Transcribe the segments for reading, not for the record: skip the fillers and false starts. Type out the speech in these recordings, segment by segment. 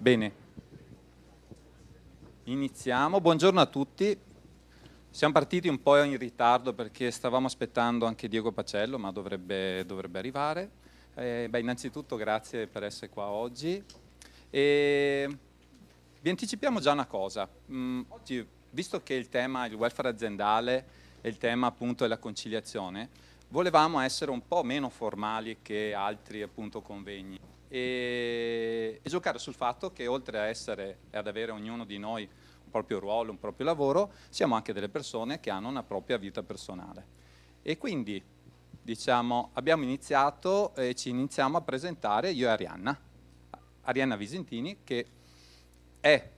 Bene, iniziamo. Buongiorno a tutti. Siamo partiti un po' in ritardo perché stavamo aspettando anche Diego Pacello, ma dovrebbe arrivare. Innanzitutto grazie per essere qua oggi. Vi anticipiamo già una cosa. Oggi, visto che il tema è il welfare aziendale e il tema appunto è la conciliazione, volevamo essere un po' meno formali che altri appunto convegni e giocare sul fatto che oltre a essere e ad avere ognuno di noi un proprio ruolo, un proprio lavoro, siamo anche delle persone che hanno una propria vita personale. E quindi diciamo, abbiamo iniziato e ci iniziamo a presentare io e Arianna Visentini, che è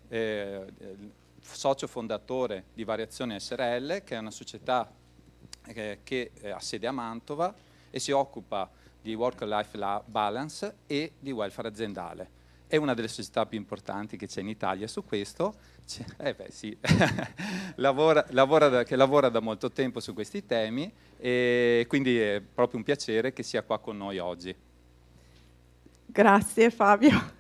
socio fondatore di Variazione SRL, che è una società che ha sede a Mantova e si occupa di work-life balance e di welfare aziendale. È una delle società più importanti che c'è in Italia su questo. Sì. lavora da molto tempo su questi temi e quindi è proprio un piacere che sia qua con noi oggi. Grazie Fabio.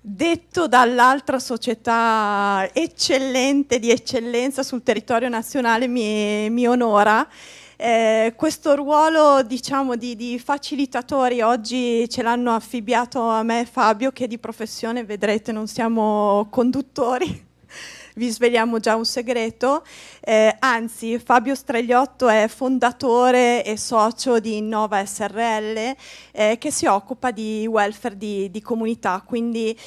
Detto dall'altra società eccellente, di eccellenza sul territorio nazionale, mi onora. Questo ruolo, diciamo, di facilitatori oggi ce l'hanno affibbiato a me e Fabio, che di professione, vedrete, non siamo conduttori. Vi sveliamo già un segreto, anzi Fabio Stregliotto è fondatore e socio di Innova SRL, che si occupa di welfare di comunità, quindi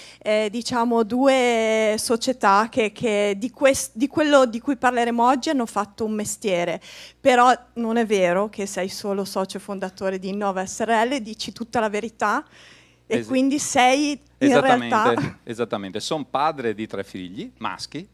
diciamo due società che di quello di cui parleremo oggi hanno fatto un mestiere, però non è vero che sei solo socio fondatore di Innova SRL, dici tutta la verità. E quindi sei in realtà... Esattamente, sono padre di 3 figli maschi,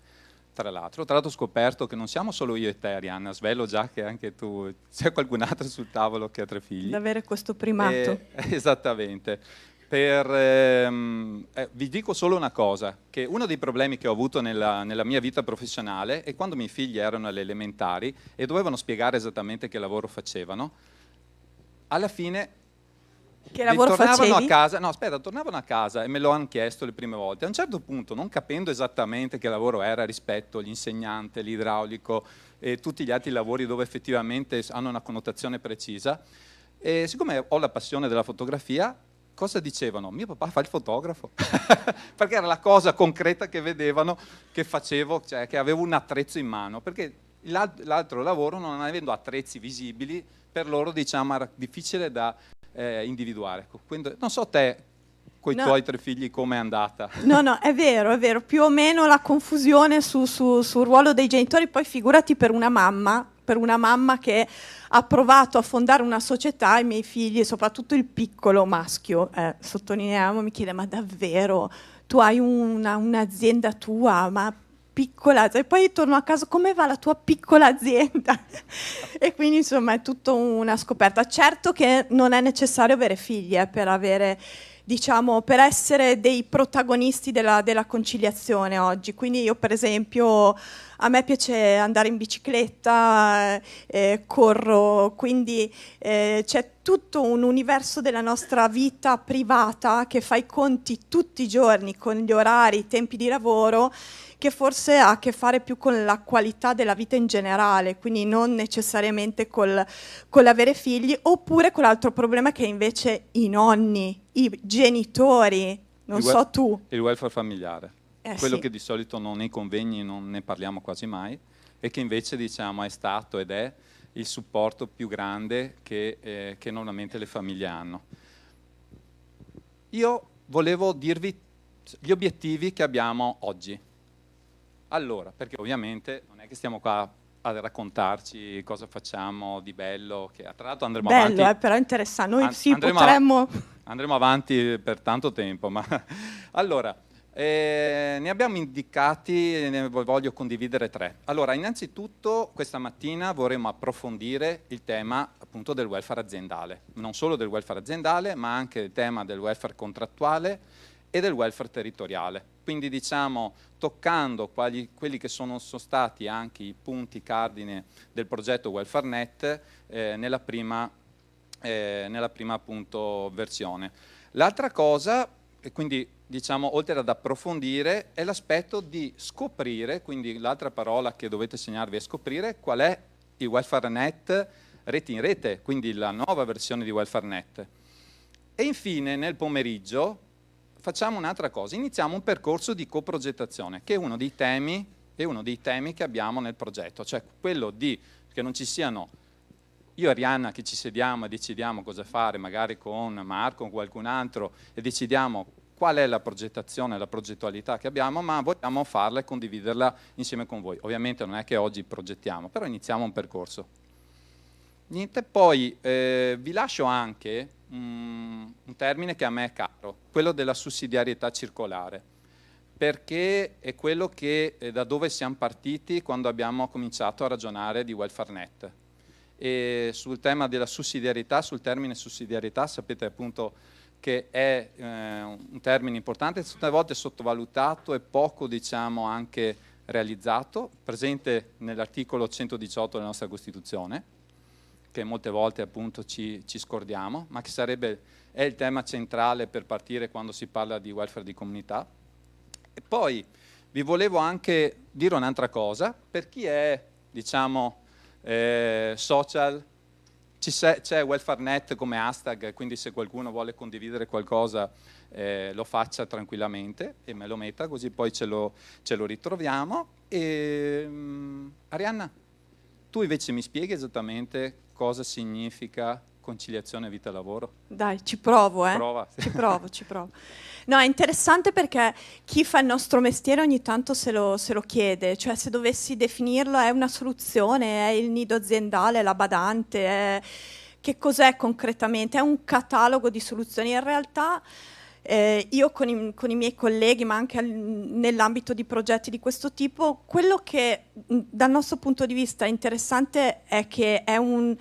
tra l'altro ho scoperto che non siamo solo io e te, Arianna, svelo già che anche tu, c'è qualcun altro sul tavolo che ha 3 figli. Ad avere questo primato. Esattamente. Vi dico solo una cosa, che uno dei problemi che ho avuto nella mia vita professionale è quando i miei figli erano alle elementari e dovevano spiegare esattamente che lavoro facevano, alla fine... Che lavoro tornavano facevi? a casa, no aspetta, tornavano a casa e me lo hanno chiesto le prime volte. A un certo punto, non capendo esattamente che lavoro era rispetto all'insegnante, l'idraulico e tutti gli altri lavori dove effettivamente hanno una connotazione precisa, e siccome ho la passione della fotografia, cosa dicevano? Mio papà fa il fotografo, perché era la cosa concreta che vedevano che facevo, cioè che avevo un attrezzo in mano, perché l'altro lavoro, non avendo attrezzi visibili, per loro diciamo era difficile da individuare. Quindi, non so te, con i tuoi 3 figli, come è andata? No, è vero, più o meno la confusione sul ruolo dei genitori, poi figurati per una mamma che ha provato a fondare una società, i miei figli, soprattutto il piccolo maschio, sottolineiamo, mi chiede: ma davvero, tu hai un'azienda tua, ma piccola, e poi torno a casa, come va la tua piccola azienda? E quindi insomma è tutto una scoperta. Certo che non è necessario avere figli per avere, diciamo, per essere dei protagonisti della conciliazione oggi. Quindi io per esempio, a me piace andare in bicicletta, corro, quindi c'è tutto un universo della nostra vita privata che fa i conti tutti i giorni con gli orari, i tempi di lavoro, che forse ha a che fare più con la qualità della vita in generale, quindi non necessariamente con l'avere figli, oppure con l'altro problema che invece i nonni, i genitori, non so tu. Il welfare familiare, quello Sì. che di solito nei convegni non ne parliamo quasi mai, e che invece diciamo è stato ed è il supporto più grande che normalmente le famiglie hanno. Io volevo dirvi gli obiettivi che abbiamo oggi. Allora, perché ovviamente non è che stiamo qua a raccontarci cosa facciamo di bello, che tra l'altro andremo avanti. Bello, però interessante. Noi sì, potremmo... Andremo avanti per tanto tempo, ma allora, ne abbiamo indicati e ne voglio condividere 3. Allora, innanzitutto questa mattina vorremmo approfondire il tema appunto del welfare aziendale, non solo del welfare aziendale, ma anche il tema del welfare contrattuale e del welfare territoriale. Quindi diciamo toccando quelli che sono stati anche i punti cardine del progetto WelfareNet nella prima appunto versione. L'altra cosa e quindi diciamo oltre ad approfondire è l'aspetto di scoprire, quindi l'altra parola che dovete segnarvi è scoprire qual è il WelfareNet rete in rete, quindi la nuova versione di WelfareNet. E infine nel pomeriggio facciamo un'altra cosa, iniziamo un percorso di coprogettazione che è uno dei temi che abbiamo nel progetto, cioè quello di che non ci siano io e Arianna che ci sediamo e decidiamo cosa fare, magari con Marco o qualcun altro, e decidiamo qual è la progettazione, la progettualità che abbiamo, ma vogliamo farla e condividerla insieme con voi. Ovviamente non è che oggi progettiamo, però iniziamo un percorso. Niente, poi vi lascio anche un termine che a me è caro, quello della sussidiarietà circolare, perché è quello che da dove siamo partiti quando abbiamo cominciato a ragionare di WelfareNet. E sul tema della sussidiarietà, sul termine sussidiarietà, sapete appunto che è un termine importante, tutte volte sottovalutato e poco diciamo anche realizzato, presente nell'articolo 118 della nostra Costituzione, che molte volte appunto ci scordiamo, ma che è il tema centrale per partire quando si parla di welfare di comunità. E poi vi volevo anche dire un'altra cosa, per chi è diciamo social, c'è WelfareNet come hashtag, quindi se qualcuno vuole condividere qualcosa lo faccia tranquillamente e me lo metta, così poi ce lo ritroviamo. E, Arianna, tu invece mi spieghi esattamente cosa significa conciliazione vita-lavoro? Dai, ci provo, Prova. Ci provo. No, è interessante perché chi fa il nostro mestiere ogni tanto se lo chiede, cioè se dovessi definirlo è una soluzione, è il nido aziendale, è la badante, che cos'è concretamente? È un catalogo di soluzioni. In realtà io con i miei colleghi, ma anche nell'ambito di progetti di questo tipo, quello che dal nostro punto di vista è interessante è che è un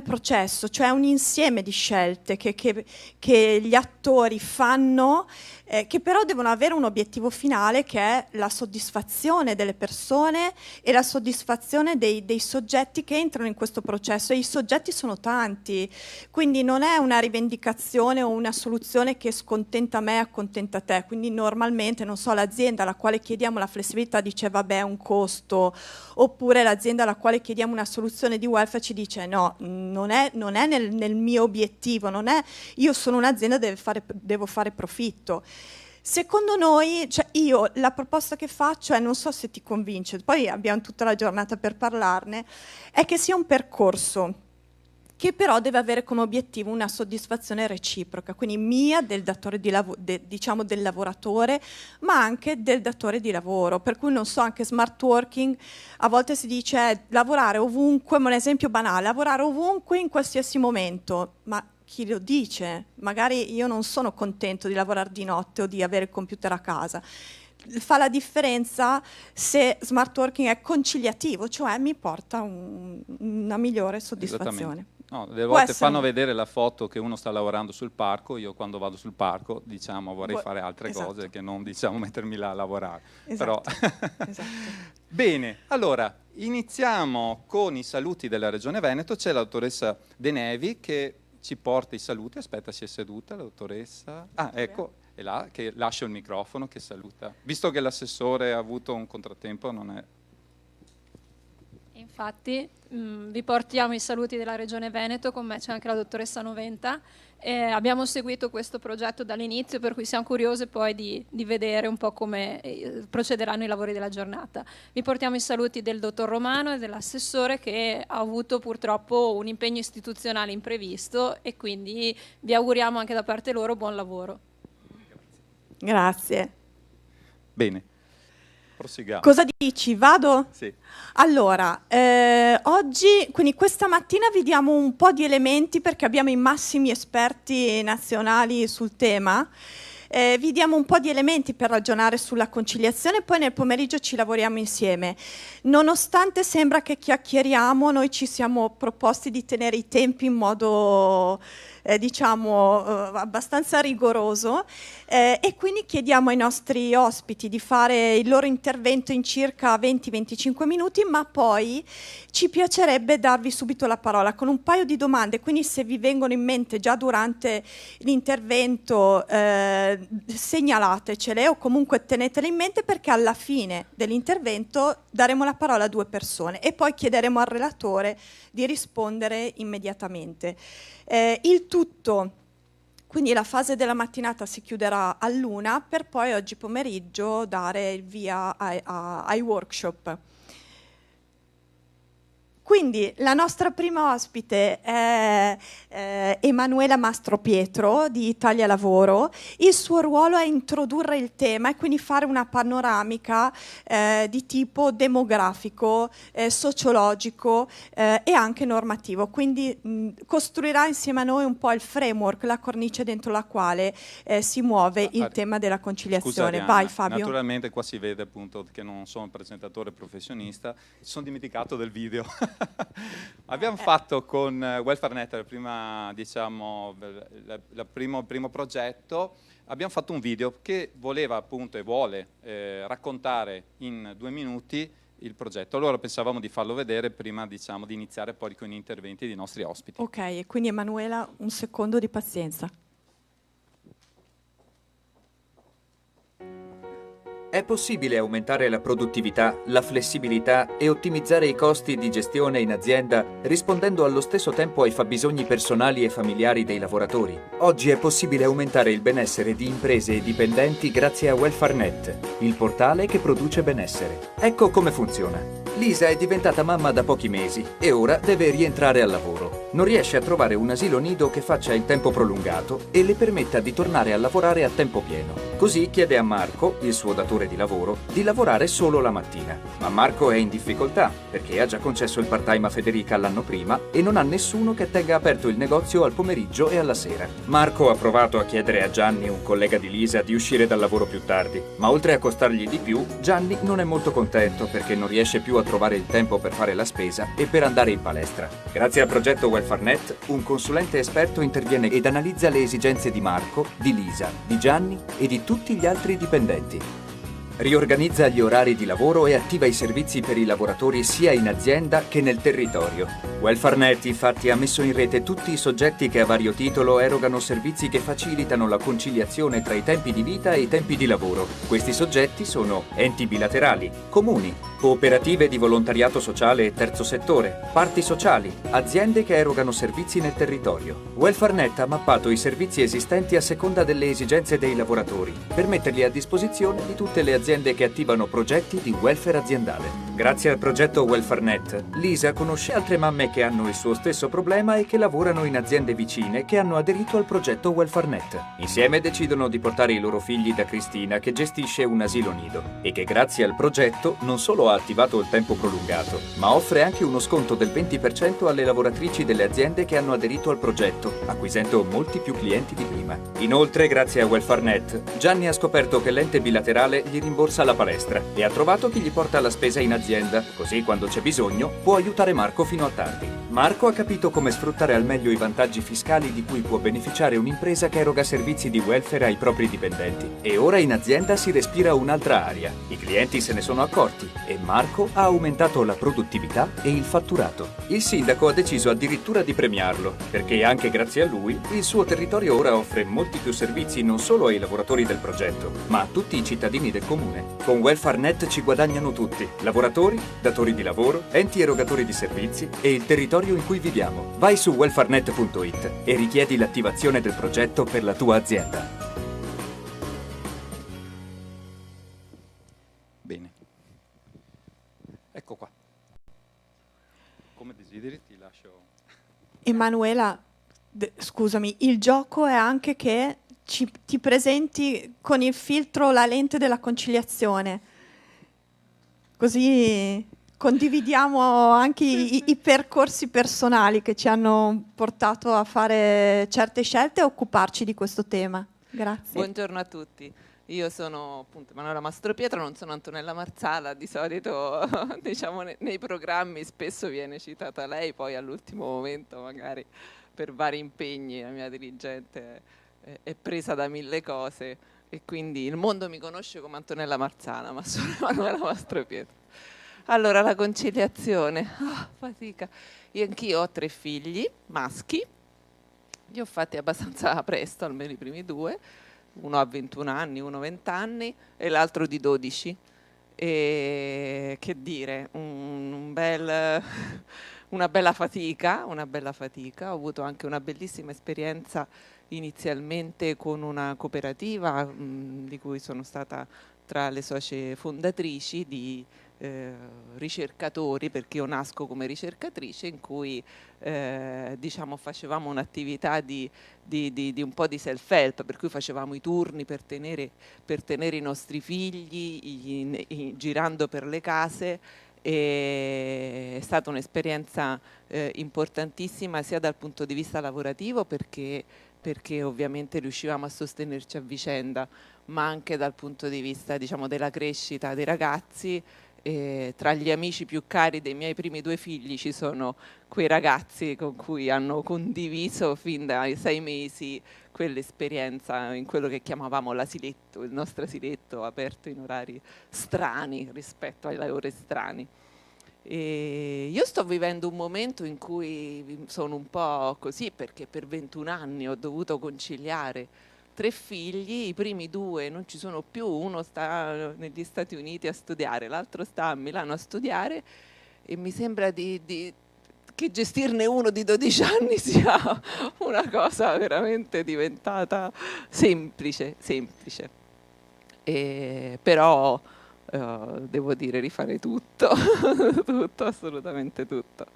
processo, cioè un insieme di scelte che gli attori fanno, che però devono avere un obiettivo finale che è la soddisfazione delle persone e la soddisfazione dei soggetti che entrano in questo processo, e i soggetti sono tanti, quindi non è una rivendicazione o una soluzione che scontenta me e accontenta te, quindi normalmente, non so, l'azienda alla quale chiediamo la flessibilità dice vabbè è un costo, oppure l'azienda alla quale chiediamo una soluzione di welfare ci dice no, non è nel mio obiettivo, non è io sono un'azienda, devo fare profitto. Secondo noi, cioè io la proposta che faccio è, non so se ti convince, poi abbiamo tutta la giornata per parlarne, è che sia un percorso che però deve avere come obiettivo una soddisfazione reciproca, quindi mia, del datore di diciamo del lavoratore, ma anche del datore di lavoro. Per cui non so, anche smart working, a volte si dice lavorare ovunque, ma un esempio banale, lavorare ovunque in qualsiasi momento, ma chi lo dice? Magari io non sono contento di lavorare di notte o di avere il computer a casa. Fa la differenza se smart working è conciliativo, cioè mi porta una migliore soddisfazione. No, delle volte fanno vedere la foto che uno sta lavorando sul parco, io quando vado sul parco diciamo vorrei fare altre cose che non diciamo mettermi là a lavorare. Esatto. Però Esatto. Bene, allora iniziamo con i saluti della Regione Veneto, c'è la dottoressa De Nevi che ci porta i saluti, aspetta si è seduta la dottoressa, ecco, è là, che lascio il microfono, che saluta, visto che l'assessore ha avuto un contrattempo non è... Infatti vi portiamo i saluti della Regione Veneto, con me c'è anche la dottoressa Noventa. Abbiamo seguito questo progetto dall'inizio, per cui siamo curiosi poi di vedere un po' come procederanno i lavori della giornata. Vi portiamo i saluti del dottor Romano e dell'assessore, che ha avuto purtroppo un impegno istituzionale imprevisto, e quindi vi auguriamo anche da parte loro buon lavoro. Grazie. Bene. Proseguiamo. Cosa dici? Vado? Sì. Allora, oggi, quindi questa mattina vi diamo un po' di elementi perché abbiamo i massimi esperti nazionali sul tema. Vi diamo un po' di elementi per ragionare sulla conciliazione, poi nel pomeriggio ci lavoriamo insieme. Nonostante sembra che chiacchieriamo, noi ci siamo proposti di tenere i tempi in modo abbastanza rigoroso, e quindi chiediamo ai nostri ospiti di fare il loro intervento in circa 20-25 minuti, ma poi ci piacerebbe darvi subito la parola con un paio di domande, quindi se vi vengono in mente già durante l'intervento segnalatecele o comunque tenetele in mente, perché alla fine dell'intervento daremo la parola a 2 persone e poi chiederemo al relatore di rispondere immediatamente. Il tutto, quindi la fase della mattinata si chiuderà all'1 per poi oggi pomeriggio dare il via ai workshop. Quindi la nostra prima ospite è Emanuela Mastropietro di Italia Lavoro. Il suo ruolo è introdurre il tema e quindi fare una panoramica di tipo demografico, sociologico e anche normativo. Quindi costruirà insieme a noi un po' il framework, la cornice dentro la quale si muove il tema della conciliazione. Scusa, Arianna, vai Fabio. Naturalmente qua si vede appunto che non sono un presentatore professionista, mi sono dimenticato del video. Abbiamo fatto con WelfareNet, diciamo, il primo progetto, abbiamo fatto un video che voleva appunto e vuole raccontare in 2 minuti il progetto. Allora pensavamo di farlo vedere prima, diciamo, di iniziare poi con gli interventi dei nostri ospiti. Ok, e quindi Emanuela, un secondo di pazienza. È possibile aumentare la produttività, la flessibilità e ottimizzare i costi di gestione in azienda rispondendo allo stesso tempo ai fabbisogni personali e familiari dei lavoratori? Oggi è possibile aumentare il benessere di imprese e dipendenti grazie a WelfareNet, il portale che produce benessere. Ecco come funziona. Lisa è diventata mamma da pochi mesi e ora deve rientrare al lavoro. Non riesce a trovare un asilo nido che faccia il tempo prolungato e le permetta di tornare a lavorare a tempo pieno. Così chiede a Marco, il suo datore di lavoro, di lavorare solo la mattina. Ma Marco è in difficoltà perché ha già concesso il part-time a Federica l'anno prima e non ha nessuno che tenga aperto il negozio al pomeriggio e alla sera. Marco ha provato a chiedere a Gianni, un collega di Lisa, di uscire dal lavoro più tardi, ma oltre a costargli di più, Gianni non è molto contento perché non riesce più a trovare il tempo per fare la spesa e per andare in palestra. Grazie al progetto WelfareNet, un consulente esperto interviene ed analizza le esigenze di Marco, di Lisa, di Gianni e di tutti gli altri dipendenti. Riorganizza gli orari di lavoro e attiva i servizi per i lavoratori sia in azienda che nel territorio. WelfareNet infatti ha messo in rete tutti i soggetti che a vario titolo erogano servizi che facilitano la conciliazione tra i tempi di vita e i tempi di lavoro. Questi soggetti sono enti bilaterali, comuni, cooperative di volontariato sociale e terzo settore, parti sociali, aziende che erogano servizi nel territorio. WelfareNet ha mappato i servizi esistenti a seconda delle esigenze dei lavoratori per metterli a disposizione di tutte le aziende che attivano progetti di welfare aziendale. Grazie al progetto WelfareNet, Lisa conosce altre mamme che hanno il suo stesso problema e che lavorano in aziende vicine che hanno aderito al progetto WelfareNet. Insieme decidono di portare i loro figli da Cristina, che gestisce un asilo nido e che grazie al progetto non solo ha attivato il tempo prolungato, ma offre anche uno sconto del 20% alle lavoratrici delle aziende che hanno aderito al progetto, acquisendo molti più clienti di prima. Inoltre, grazie a WelfareNet, Gianni ha scoperto che l'ente bilaterale gli rimborsa la palestra e ha trovato chi gli porta la spesa in azienda, così quando c'è bisogno può aiutare Marco fino a tardi. Marco ha capito come sfruttare al meglio i vantaggi fiscali di cui può beneficiare un'impresa che eroga servizi di welfare ai propri dipendenti e ora in azienda si respira un'altra aria. I clienti se ne sono accorti e Marco ha aumentato la produttività e il fatturato. Il sindaco ha deciso addirittura di premiarlo, perché anche grazie a lui il suo territorio ora offre molti più servizi non solo ai lavoratori del progetto, ma a tutti i cittadini del comune. Con WelfareNet ci guadagnano tutti: lavoratori, datori di lavoro, enti erogatori di servizi e il territorio in cui viviamo. Vai su welfarenet.it e richiedi l'attivazione del progetto per la tua azienda. Bene. Ecco qua. Come desideri ti lascio. Emanuela, scusami, il gioco è anche che ti presenti con il filtro la lente della conciliazione, così condividiamo anche i percorsi personali che ci hanno portato a fare certe scelte e a occuparci di questo tema. Grazie. Buongiorno a tutti. Io sono appunto Emanuela Mastropietro, non sono Antonella Marzala, di solito diciamo nei programmi spesso viene citata lei, poi all'ultimo momento magari per vari impegni la mia dirigente è presa da 1000 cose e quindi il mondo mi conosce come Antonella Marzala, ma sono Emanuela Mastropietro. Allora, la conciliazione, fatica. Anch'io ho 3 figli maschi, li ho fatti abbastanza presto, almeno i primi 2. uno ha 21 anni, uno 20 anni e l'altro di 12. E che dire, una bella fatica, ho avuto anche una bellissima esperienza inizialmente con una cooperativa di cui sono stata tra le socie fondatrici di ricercatori, perché io nasco come ricercatrice, in cui diciamo facevamo un'attività di un po' di self-help, per cui facevamo i turni per tenere i nostri figli girando per le case. È stata un'esperienza importantissima sia dal punto di vista lavorativo, perché ovviamente riuscivamo a sostenerci a vicenda, ma anche dal punto di vista, diciamo, della crescita dei ragazzi. Tra gli amici più cari dei miei primi 2 figli ci sono quei ragazzi con cui hanno condiviso fin dai 6 mesi quell'esperienza in quello che chiamavamo l'asiletto, il nostro asiletto aperto in orari strani rispetto ai lavori strani. E io sto vivendo un momento in cui sono un po' così, perché per 21 anni ho dovuto conciliare 3 figli, i primi 2 non ci sono più, uno sta negli Stati Uniti a studiare, l'altro sta a Milano a studiare, e mi sembra che gestirne uno di 12 anni sia una cosa veramente diventata semplice. Però devo dire, rifare tutto, tutto, assolutamente tutto.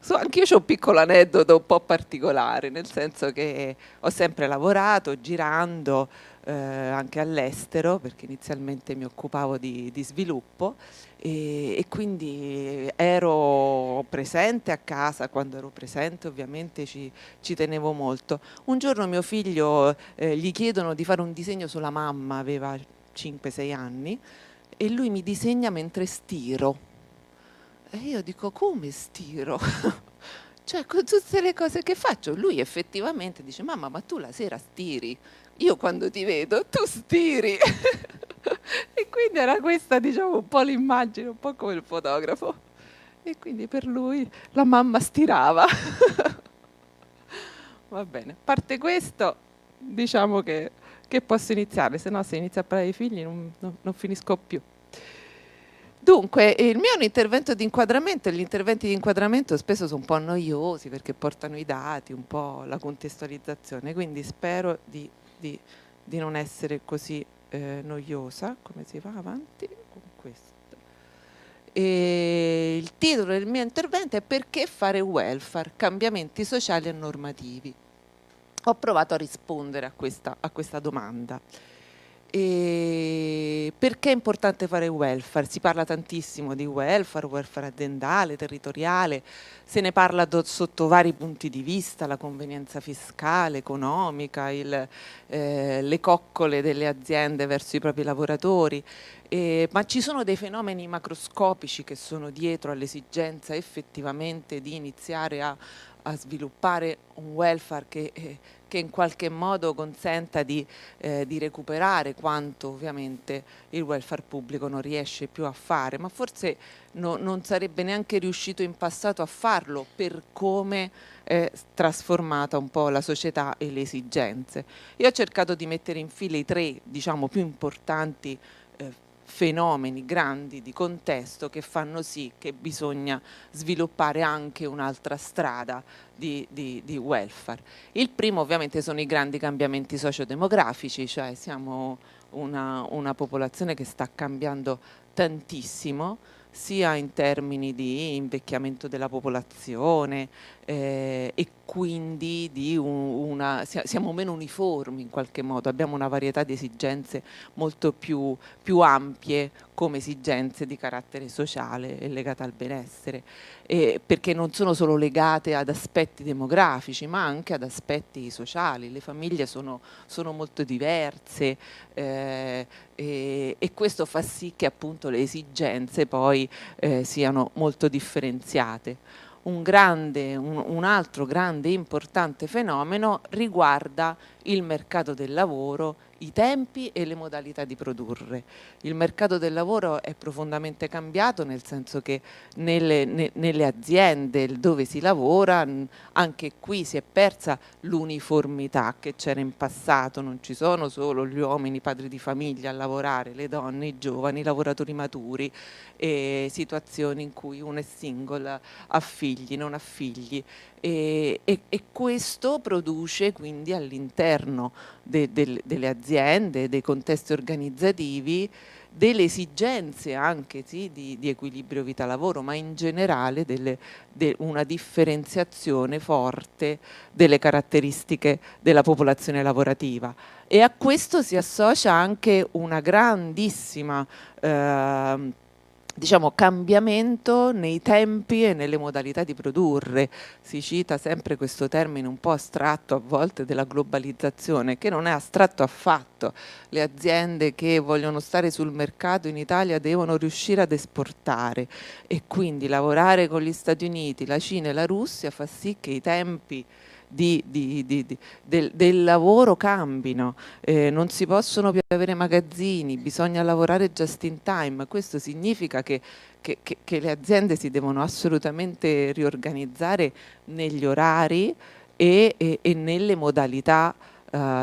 Anch'io ho un piccolo aneddoto un po' particolare, nel senso che ho sempre lavorato girando anche all'estero, perché inizialmente mi occupavo di sviluppo e quindi ero presente a casa. Quando ero presente ovviamente ci tenevo molto. Un giorno mio figlio gli chiedono di fare un disegno sulla mamma, aveva 5-6 anni, e lui mi disegna mentre stiro. E io dico: come stiro? Cioè, con tutte le cose che faccio. Lui effettivamente dice: mamma, ma tu la sera stiri? Io quando ti vedo, tu stiri. E quindi era questa, diciamo, un po' l'immagine, un po' come il fotografo. E quindi per lui la mamma stirava. Va bene, a parte questo, diciamo che posso iniziare, se no se inizio a parlare dei figli non finisco più. Dunque, il mio è un intervento di inquadramento, e gli interventi di inquadramento spesso sono un po' noiosi perché portano i dati, un po' la contestualizzazione, quindi spero di non essere così noiosa. Come si va avanti con questo? E il titolo del mio intervento è: perché fare welfare? Cambiamenti sociali e normativi. Ho provato a rispondere a questa domanda. E perché è importante fare welfare? Si parla tantissimo di welfare aziendale, territoriale, se ne parla sotto vari punti di vista: la convenienza fiscale, economica, le coccole delle aziende verso i propri lavoratori, ma ci sono dei fenomeni macroscopici che sono dietro all'esigenza effettivamente di iniziare a sviluppare un welfare che in qualche modo consenta di recuperare quanto ovviamente il welfare pubblico non riesce più a fare, ma forse non sarebbe neanche riuscito in passato a farlo per come è trasformata un po' la società e le esigenze. Io ho cercato di mettere in fila i 3, diciamo, più importanti fenomeni grandi di contesto che fanno sì che bisogna sviluppare anche un'altra strada di welfare. Il primo ovviamente sono i grandi cambiamenti sociodemografici, cioè siamo una popolazione che sta cambiando tantissimo, sia in termini di invecchiamento della popolazione e quindi siamo meno uniformi in qualche modo, abbiamo una varietà di esigenze molto più ampie come esigenze di carattere sociale e legate al benessere, perché non sono solo legate ad aspetti demografici ma anche ad aspetti sociali. Le famiglie sono molto diverse e questo fa sì che appunto le esigenze poi siano molto differenziate. Un altro grande importante fenomeno riguarda il mercato del lavoro, i tempi e le modalità di produrre. Il mercato del lavoro è profondamente cambiato, nel senso che nelle aziende dove si lavora anche qui si è persa l'uniformità che c'era in passato, non ci sono solo gli uomini padri di famiglia a lavorare, le donne, i giovani, i lavoratori maturi, situazioni in cui uno è single, ha figli, non ha figli, e questo produce quindi all'interno delle aziende, dei contesti organizzativi, delle esigenze anche sì, di equilibrio vita-lavoro, ma in generale una differenziazione forte delle caratteristiche della popolazione lavorativa. E a questo si associa anche una grandissima diciamo, cambiamento nei tempi e nelle modalità di produrre. Si cita sempre questo termine un po' astratto a volte della globalizzazione, che non è astratto affatto. Le aziende che vogliono stare sul mercato in Italia devono riuscire ad esportare, e quindi lavorare con gli Stati Uniti, la Cina e la Russia fa sì che i tempi del lavoro cambino, non si possono più avere magazzini, bisogna lavorare just in time. Questo significa che le aziende si devono assolutamente riorganizzare negli orari e nelle modalità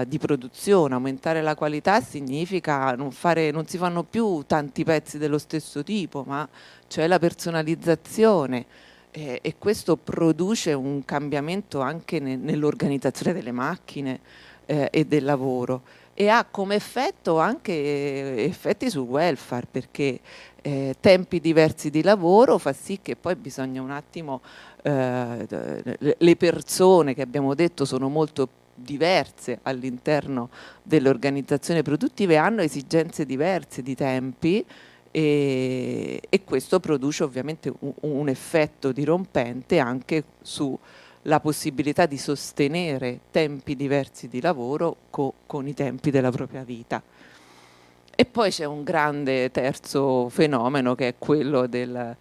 di produzione. Aumentare la qualità significa non si fanno più tanti pezzi dello stesso tipo, ma c'è la personalizzazione. E questo produce un cambiamento anche nell'organizzazione delle macchine e del lavoro, e ha come effetto anche effetti sul welfare, perché tempi diversi di lavoro fa sì che poi bisogna un attimo, le persone che abbiamo detto sono molto diverse all'interno delle organizzazioni produttive, hanno esigenze diverse di tempi, e questo produce ovviamente un effetto dirompente anche sulla possibilità di sostenere tempi diversi di lavoro con i tempi della propria vita. E poi c'è un grande terzo fenomeno, che è quello della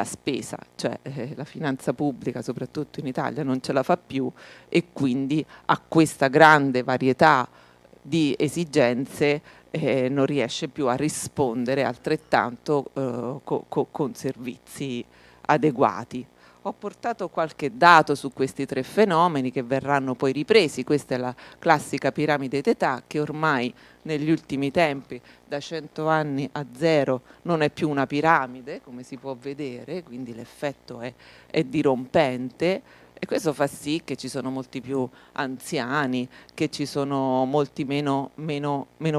spesa, cioè la finanza pubblica, soprattutto in Italia, non ce la fa più, e quindi ha questa grande varietà di esigenze, non riesce più a rispondere altrettanto con servizi adeguati. Ho portato qualche dato su questi tre fenomeni che verranno poi ripresi. Questa è la classica piramide d'età, che ormai negli ultimi tempi, da 100 anni a 0, non è più una piramide, come si può vedere, quindi l'effetto è dirompente. E questo fa sì che ci sono molti più anziani, che ci sono molti meno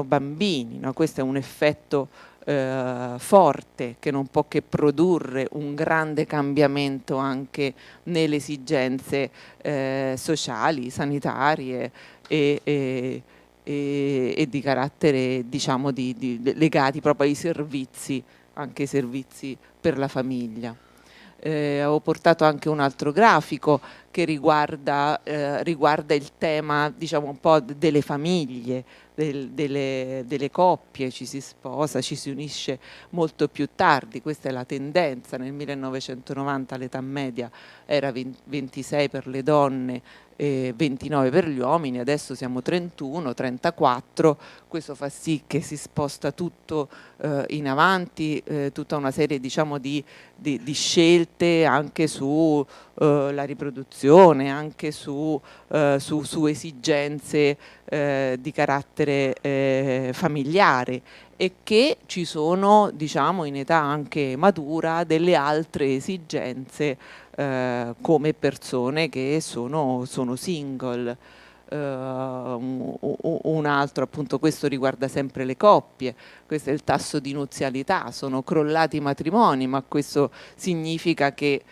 bambini, no? Questo è un effetto forte, che non può che produrre un grande cambiamento anche nelle esigenze sociali, sanitarie e di carattere, diciamo, legati proprio ai servizi, anche ai servizi per la famiglia. Ho portato anche un altro grafico che riguarda il tema, diciamo, un po' delle famiglie, delle coppie. Ci si sposa, ci si unisce molto più tardi. Questa è la tendenza. Nel 1990 l'età media era 26 per le donne, 29 per gli uomini, adesso siamo 31, 34, questo fa sì che si sposta tutto in avanti, tutta una serie, diciamo, di scelte anche su la riproduzione, anche su esigenze di carattere familiare, e che ci sono, diciamo, in età anche matura delle altre esigenze come persone che sono single. Un altro, appunto, questo riguarda sempre le coppie, questo è il tasso di nuzialità, sono crollati i matrimoni, ma questo significa che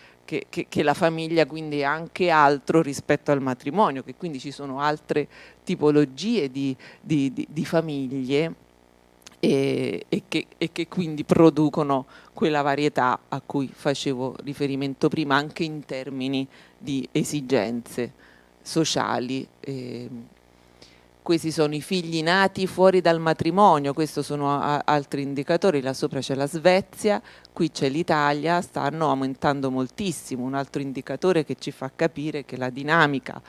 la famiglia quindi è anche altro rispetto al matrimonio, che quindi ci sono altre tipologie di famiglie e che quindi producono quella varietà a cui facevo riferimento prima, anche in termini di esigenze sociali questi sono i figli nati fuori dal matrimonio, questi sono altri indicatori, là sopra c'è la Svezia, qui c'è l'Italia, stanno aumentando moltissimo. Un altro indicatore che ci fa capire che la dinamica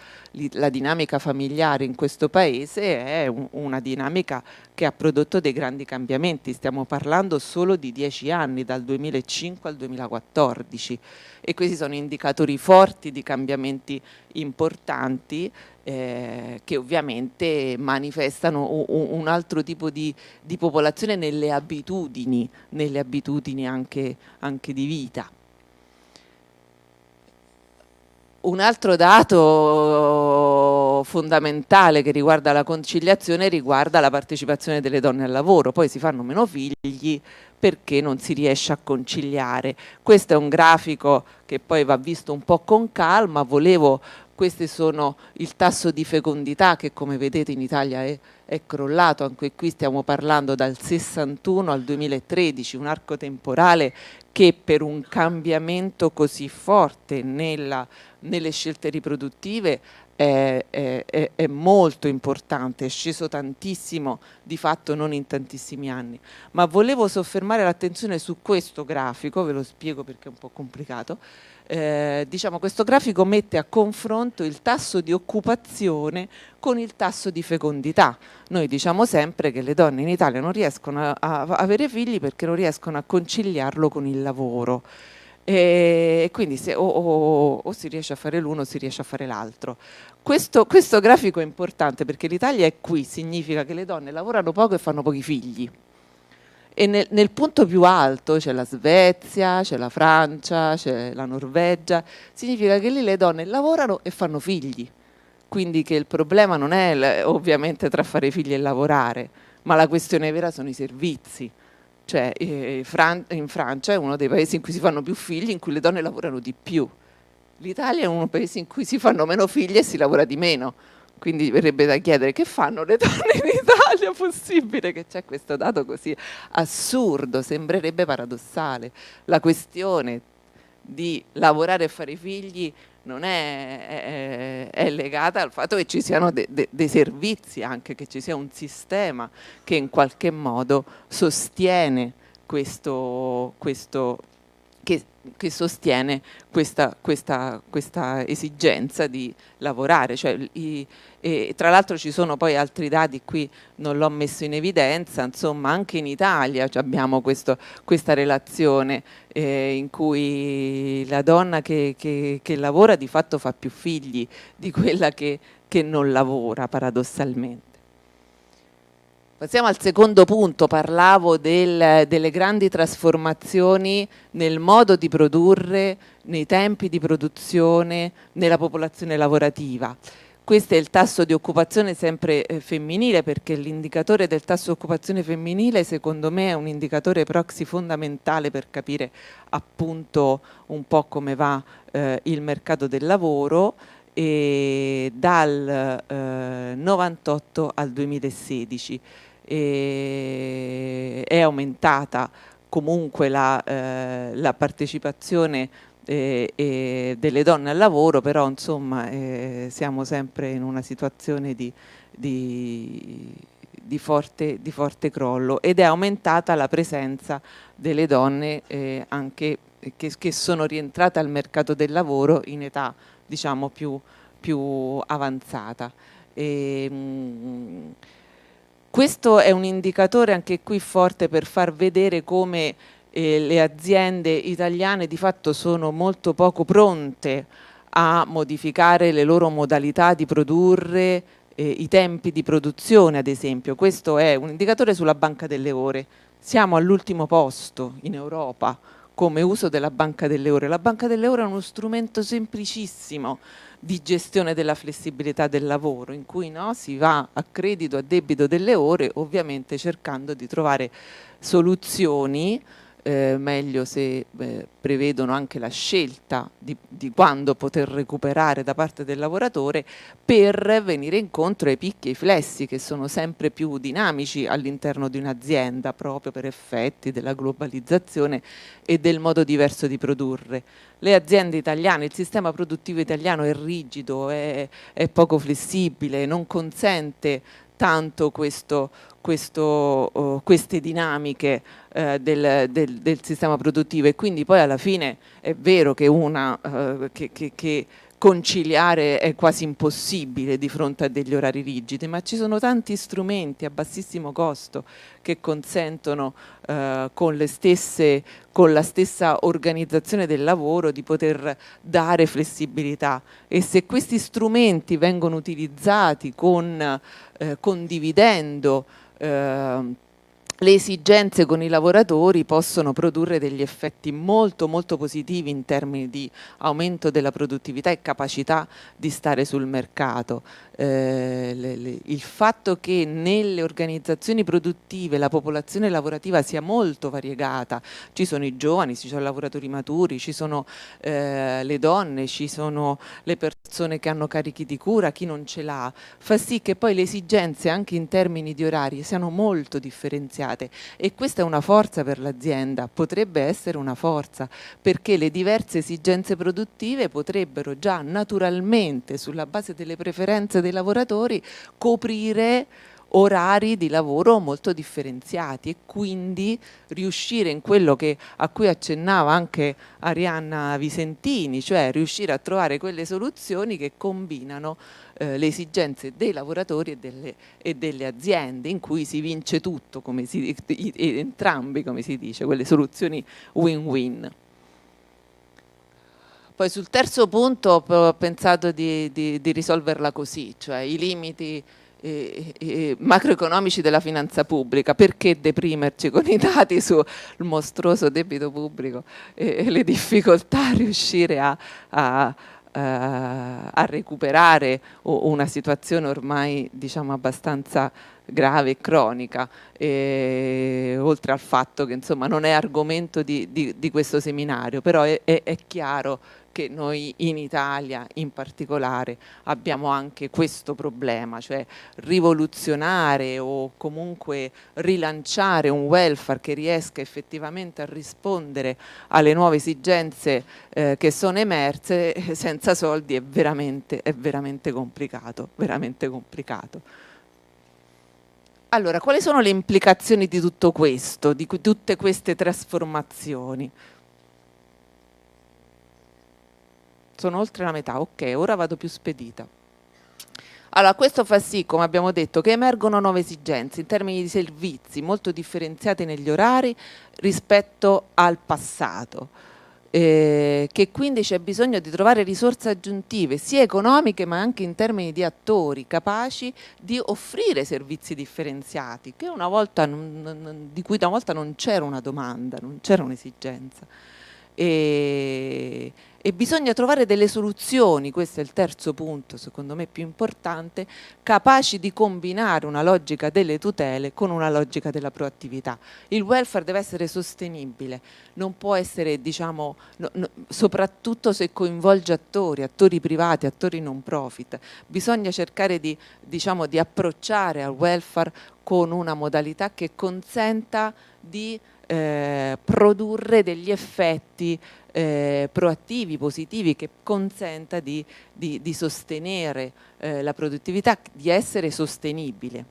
familiare in questo paese è una dinamica che ha prodotto dei grandi cambiamenti. Stiamo parlando solo di 10 anni, dal 2005 al 2014, e questi sono indicatori forti di cambiamenti importanti, che ovviamente manifestano un altro tipo di popolazione nelle abitudini anche di vita. Un altro dato fondamentale che riguarda la conciliazione riguarda la partecipazione delle donne al lavoro. Poi si fanno meno figli perché non si riesce a conciliare. Questo è un grafico che poi va visto un po' con calma. Questi sono il tasso di fecondità che, come vedete, in Italia è crollato. Anche qui stiamo parlando dal 61 al 2013, un arco temporale che per un cambiamento così forte nelle scelte riproduttive è molto importante, è sceso tantissimo, di fatto non in tantissimi anni. Ma volevo soffermare l'attenzione su questo grafico, ve lo spiego perché è un po' complicato. Diciamo, questo grafico mette a confronto il tasso di occupazione con il tasso di fecondità. Noi diciamo sempre che le donne in Italia non riescono a avere figli perché non riescono a conciliarlo con il lavoro. E quindi o si riesce a fare l'uno o si riesce a fare l'altro. Questo grafico è importante perché l'Italia è qui, significa che le donne lavorano poco e fanno pochi figli. E nel punto più alto c'è la Svezia, c'è la Francia, c'è la Norvegia, significa che lì le donne lavorano e fanno figli, quindi che il problema non è ovviamente tra fare figli e lavorare, ma la questione vera sono i servizi. Cioè in Francia è uno dei paesi in cui si fanno più figli, in cui le donne lavorano di più. L'Italia è uno dei paesi in cui si fanno meno figli e si lavora di meno. Quindi verrebbe da chiedere: che fanno le donne in Italia? È possibile che c'è questo dato così assurdo? Sembrerebbe paradossale. La questione di lavorare e fare figli non è legata al fatto che ci siano dei servizi, anche che ci sia un sistema che in qualche modo sostiene che sostiene questa esigenza di lavorare. Cioè, tra l'altro ci sono poi altri dati, qui non l'ho messo in evidenza, insomma anche in Italia abbiamo questa relazione in cui la donna che lavora di fatto fa più figli di quella che non lavora, paradossalmente. Passiamo al secondo punto. Parlavo delle grandi trasformazioni nel modo di produrre, nei tempi di produzione, nella popolazione lavorativa. Questo è il tasso di occupazione sempre femminile, perché l'indicatore del tasso di occupazione femminile secondo me è un indicatore proxy fondamentale per capire appunto un po' come va il mercato del lavoro. E dal 98 al 2016 è aumentata comunque la partecipazione delle donne al lavoro, però insomma siamo sempre in una situazione di forte crollo, ed è aumentata la presenza delle donne anche che sono rientrate al mercato del lavoro in età diciamo più avanzata. Questo è un indicatore anche qui forte per far vedere come le aziende italiane di fatto sono molto poco pronte a modificare le loro modalità di produrre, i tempi di produzione ad esempio. Questo è un indicatore sulla banca delle ore. Siamo all'ultimo posto in Europa come uso della banca delle ore. La banca delle ore è uno strumento semplicissimo di gestione della flessibilità del lavoro, in cui si va a credito, a debito delle ore, ovviamente cercando di trovare soluzioni meglio se prevedono anche la scelta di quando poter recuperare da parte del lavoratore, per venire incontro ai picchi e ai flessi che sono sempre più dinamici all'interno di un'azienda, proprio per effetti della globalizzazione e del modo diverso di produrre. Le aziende italiane, il sistema produttivo italiano è rigido, è poco flessibile, non consente tanto queste dinamiche del sistema produttivo, e quindi poi alla fine è vero che che conciliare è quasi impossibile di fronte a degli orari rigidi, ma ci sono tanti strumenti a bassissimo costo che consentono con la stessa organizzazione del lavoro di poter dare flessibilità, e se questi strumenti vengono utilizzati condividendo le esigenze con i lavoratori, possono produrre degli effetti molto molto positivi in termini di aumento della produttività e capacità di stare sul mercato. Il fatto che nelle organizzazioni produttive la popolazione lavorativa sia molto variegata, ci sono i giovani, ci sono i lavoratori maturi, ci sono le donne, ci sono le persone che hanno carichi di cura, chi non ce l'ha, fa sì che poi le esigenze anche in termini di orari siano molto differenziate, e questa è una forza per l'azienda, potrebbe essere una forza, perché le diverse esigenze produttive potrebbero già naturalmente, sulla base delle preferenze dei lavoratori, coprire orari di lavoro molto differenziati, e quindi riuscire in quello a cui accennava anche Arianna Visentini, cioè riuscire a trovare quelle soluzioni che combinano le esigenze dei lavoratori e delle aziende, in cui si vince tutto, entrambi, come si dice, quelle soluzioni win-win. Poi sul terzo punto ho pensato di risolverla così, cioè i limiti macroeconomici della finanza pubblica. Perché deprimerci con i dati sul mostruoso debito pubblico e le difficoltà a riuscire a recuperare una situazione ormai, diciamo, abbastanza grave e cronica, oltre al fatto che insomma non è argomento di questo seminario, però è chiaro che noi in Italia in particolare abbiamo anche questo problema, cioè rivoluzionare o comunque rilanciare un welfare che riesca effettivamente a rispondere alle nuove esigenze che sono emerse senza soldi è veramente complicato, veramente complicato. Allora, quali sono le implicazioni di tutto questo, di tutte queste trasformazioni? Sono oltre la metà, ok, ora vado più spedita. Allora, questo fa sì, come abbiamo detto, che emergono nuove esigenze in termini di servizi molto differenziati negli orari rispetto al passato, che quindi c'è bisogno di trovare risorse aggiuntive, sia economiche ma anche in termini di attori capaci di offrire servizi differenziati, che di cui una volta non c'era una domanda, non c'era un'esigenza. E bisogna trovare delle soluzioni, questo è il terzo punto secondo me più importante, capaci di combinare una logica delle tutele con una logica della proattività. Il welfare deve essere sostenibile, non può essere, diciamo, soprattutto se coinvolge attori privati, attori non profit. Bisogna cercare di approcciare al welfare con una modalità che consenta di produrre degli effetti proattivi, positivi, che consenta di sostenere la produttività, di essere sostenibile.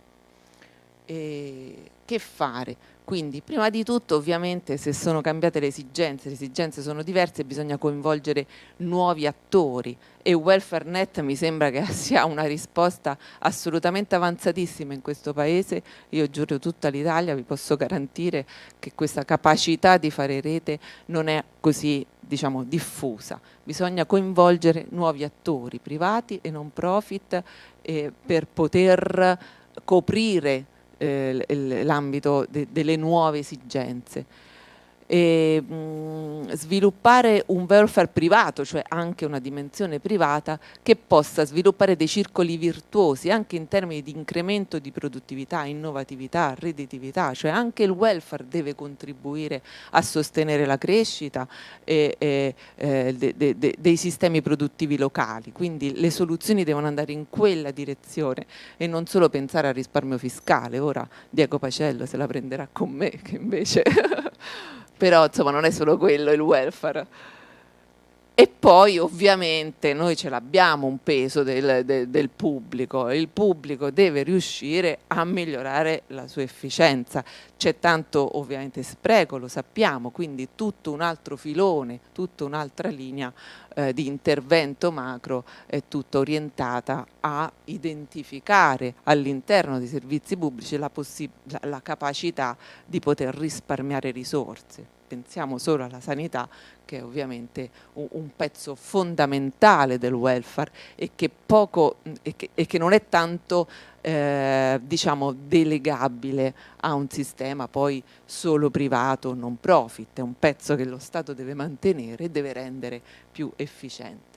Che fare? Quindi prima di tutto ovviamente se sono cambiate le esigenze sono diverse, bisogna coinvolgere nuovi attori, e WelfareNet mi sembra che sia una risposta assolutamente avanzatissima in questo paese. Io giuro tutta l'Italia, vi posso garantire che questa capacità di fare rete non è così, diciamo, diffusa. Bisogna coinvolgere nuovi attori privati e non profit per poter coprire l'ambito delle nuove esigenze. e sviluppare un welfare privato, cioè anche una dimensione privata che possa sviluppare dei circoli virtuosi anche in termini di incremento di produttività, innovatività, redditività, cioè anche il welfare deve contribuire a sostenere la crescita dei sistemi produttivi locali, quindi le soluzioni devono andare in quella direzione e non solo pensare al risparmio fiscale. Ora Diego Pacello se la prenderà con me, che invece però insomma non è solo quello il welfare. E poi ovviamente noi ce l'abbiamo un peso del pubblico, il pubblico deve riuscire a migliorare la sua efficienza, c'è tanto ovviamente spreco, lo sappiamo, quindi tutto un altro filone, tutta un'altra linea di intervento macro è tutta orientata a identificare all'interno dei servizi pubblici la capacità di poter risparmiare risorse. Pensiamo solo alla sanità, che è ovviamente un pezzo fondamentale del welfare e che non è tanto diciamo delegabile a un sistema poi solo privato, non profit, è un pezzo che lo Stato deve mantenere e deve rendere più efficiente.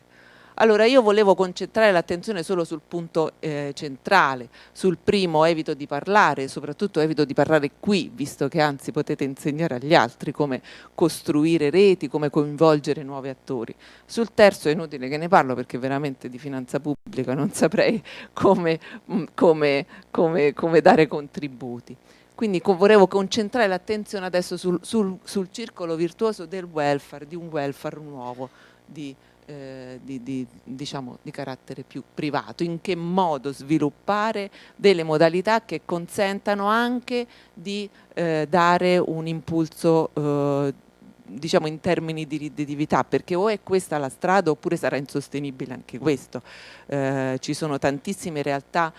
Allora io volevo concentrare l'attenzione solo sul punto centrale, sul primo evito di parlare, soprattutto evito di parlare qui, visto che anzi potete insegnare agli altri come costruire reti, come coinvolgere nuovi attori. Sul terzo è inutile che ne parlo perché veramente di finanza pubblica non saprei come dare contributi. Quindi volevo concentrare l'attenzione adesso sul circolo virtuoso del welfare, di un welfare nuovo, diciamo, di carattere più privato, in che modo sviluppare delle modalità che consentano anche di dare un impulso diciamo in termini di redditività, perché o è questa la strada oppure sarà insostenibile anche questo. Ci sono tantissime realtà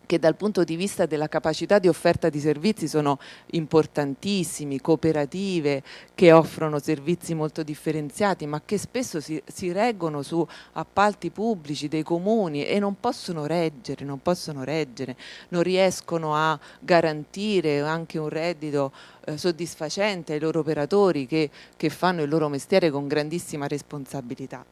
che dal punto di vista della capacità di offerta di servizi sono importantissimi, cooperative che offrono servizi molto differenziati ma che spesso si reggono su appalti pubblici dei comuni e non possono reggere, non riescono a garantire anche un reddito soddisfacente ai loro operatori che fanno il loro mestiere con grandissima responsabilità.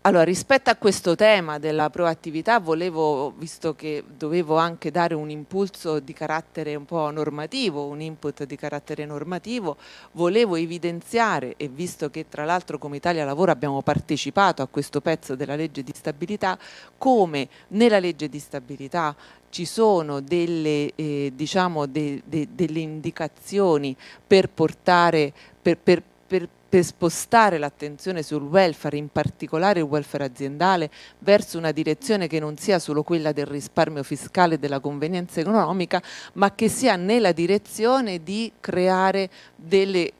Allora, rispetto a questo tema della proattività volevo, visto che dovevo anche dare un impulso di carattere un po' normativo, un input di carattere normativo, volevo evidenziare, e visto che tra l'altro come Italia Lavoro abbiamo partecipato a questo pezzo della legge di stabilità, come nella legge di stabilità ci sono delle, diciamo delle indicazioni per portare, per spostare l'attenzione sul welfare, in particolare il welfare aziendale, verso una direzione che non sia solo quella del risparmio fiscale e della convenienza economica, ma che sia nella direzione di creare delle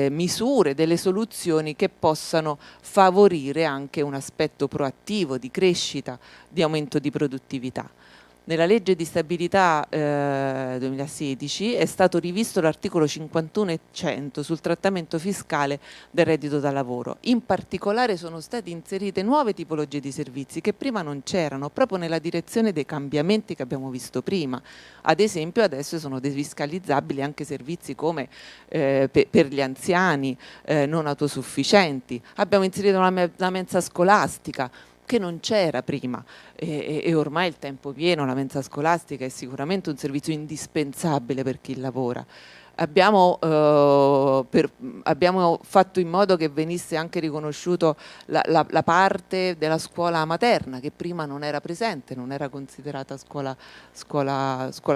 misure, delle soluzioni che possano favorire anche un aspetto proattivo di crescita, di aumento di produttività. Nella legge di stabilità 2016 è stato rivisto l'articolo 51 e 100 sul trattamento fiscale del reddito da lavoro. In particolare sono state inserite nuove tipologie di servizi che prima non c'erano, proprio nella direzione dei cambiamenti che abbiamo visto prima. Ad esempio adesso sono defiscalizzabili anche servizi come per gli anziani non autosufficienti. Abbiamo inserito la mensa scolastica, che non c'era prima e ormai il tempo pieno, la mensa scolastica è sicuramente un servizio indispensabile per chi lavora. Abbiamo fatto in modo che venisse anche riconosciuto la parte della scuola materna che prima non era presente, non era considerata scuola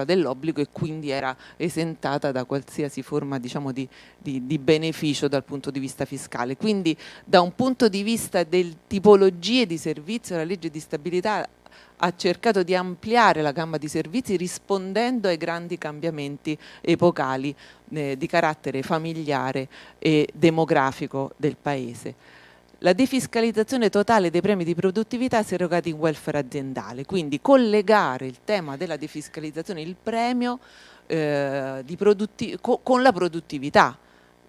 dell'obbligo e quindi era esentata da qualsiasi forma, diciamo, di beneficio dal punto di vista fiscale. Quindi da un punto di vista del tipologie di servizio la legge di stabilità ha cercato di ampliare la gamma di servizi rispondendo ai grandi cambiamenti epocali di carattere familiare e demografico del Paese. La defiscalizzazione totale dei premi di produttività si è erogata in welfare aziendale, quindi collegare il tema della defiscalizzazione, il premio con la produttività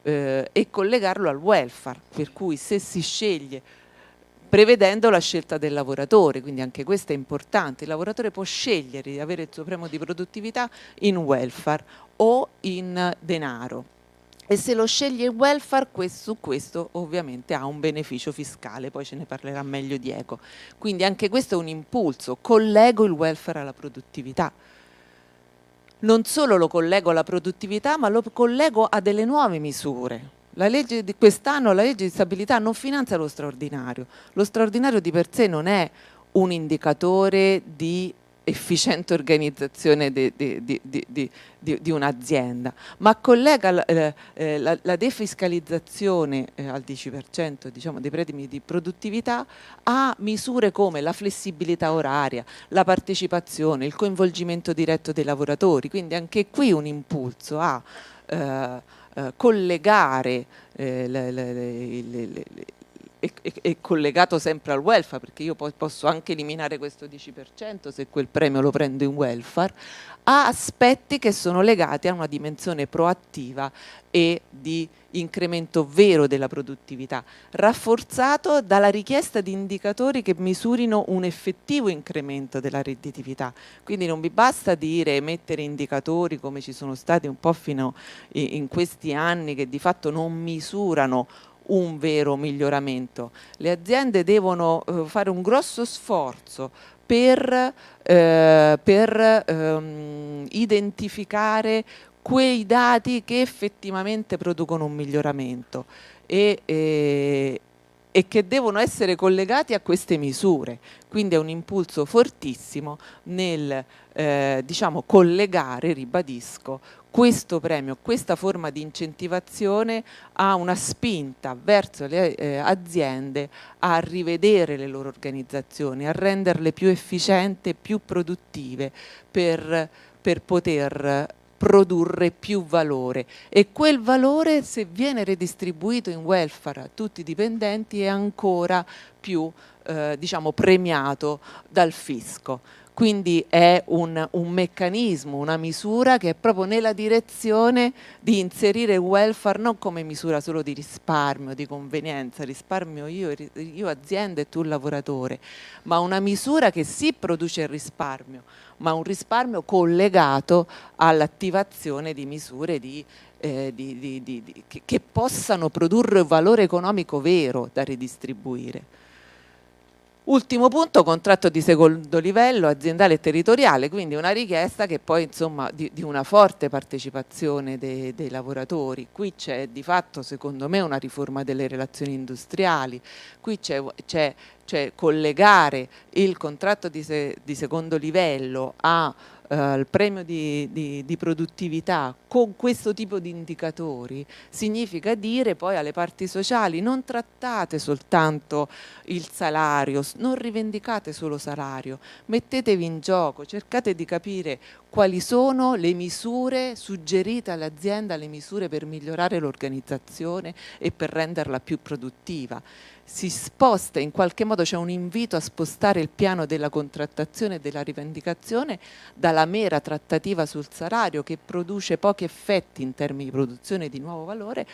e collegarlo al welfare, per cui se si sceglie prevedendo la scelta del lavoratore, quindi anche questo è importante. Il lavoratore può scegliere di avere il suo premio di produttività in welfare o in denaro. E se lo sceglie il welfare, su questo ovviamente ha un beneficio fiscale, poi ce ne parlerà meglio Diego. Quindi anche questo è un impulso, collego il welfare alla produttività. Non solo lo collego alla produttività, ma lo collego a delle nuove misure. La legge di quest'anno, la legge di stabilità non finanzia lo straordinario. Lo straordinario di per sé non è un indicatore di efficiente organizzazione di un'azienda, ma collega la defiscalizzazione al 10% diciamo, dei premi di produttività a misure come la flessibilità oraria, la partecipazione, il coinvolgimento diretto dei lavoratori, quindi anche qui un impulso a collegare è collegato sempre al welfare, perché io poi posso anche eliminare questo 10% se quel premio lo prendo in welfare, a aspetti che sono legati a una dimensione proattiva e di incremento vero della produttività, rafforzato dalla richiesta di indicatori che misurino un effettivo incremento della redditività. Quindi non vi basta dire mettere indicatori come ci sono stati un po' fino in questi anni che di fatto non misurano un vero miglioramento. Le aziende devono fare un grosso sforzo per identificare quei dati che effettivamente producono un miglioramento e che devono essere collegati a queste misure. Quindi è un impulso fortissimo nel diciamo, collegare, ribadisco, questo premio, questa forma di incentivazione ha una spinta verso le aziende a rivedere le loro organizzazioni, a renderle più efficienti, più produttive per poter produrre più valore, e quel valore, se viene redistribuito in welfare a tutti i dipendenti, è ancora più diciamo, premiato dal fisco. Quindi è un meccanismo, una misura che è proprio nella direzione di inserire il welfare non come misura solo di risparmio, di convenienza, risparmio io azienda e tu lavoratore, ma una misura che sì produce il risparmio, ma un risparmio collegato all'attivazione di misure che possano produrre valore economico vero da ridistribuire. Ultimo punto, contratto di secondo livello aziendale e territoriale, quindi una richiesta che poi insomma di una forte partecipazione dei lavoratori. Qui c'è di fatto secondo me una riforma delle relazioni industriali, qui c'è collegare il contratto di secondo livello al premio di produttività con questo tipo di indicatori significa dire poi alle parti sociali: non trattate soltanto il salario, non rivendicate solo salario, mettetevi in gioco, cercate di capire quali sono le misure suggerite all'azienda, le misure per migliorare l'organizzazione e per renderla più produttiva. Si sposta in qualche modo, c'è un invito a spostare il piano della contrattazione e della rivendicazione dalla mera trattativa sul salario, che produce pochi effetti in termini di produzione di nuovo valore,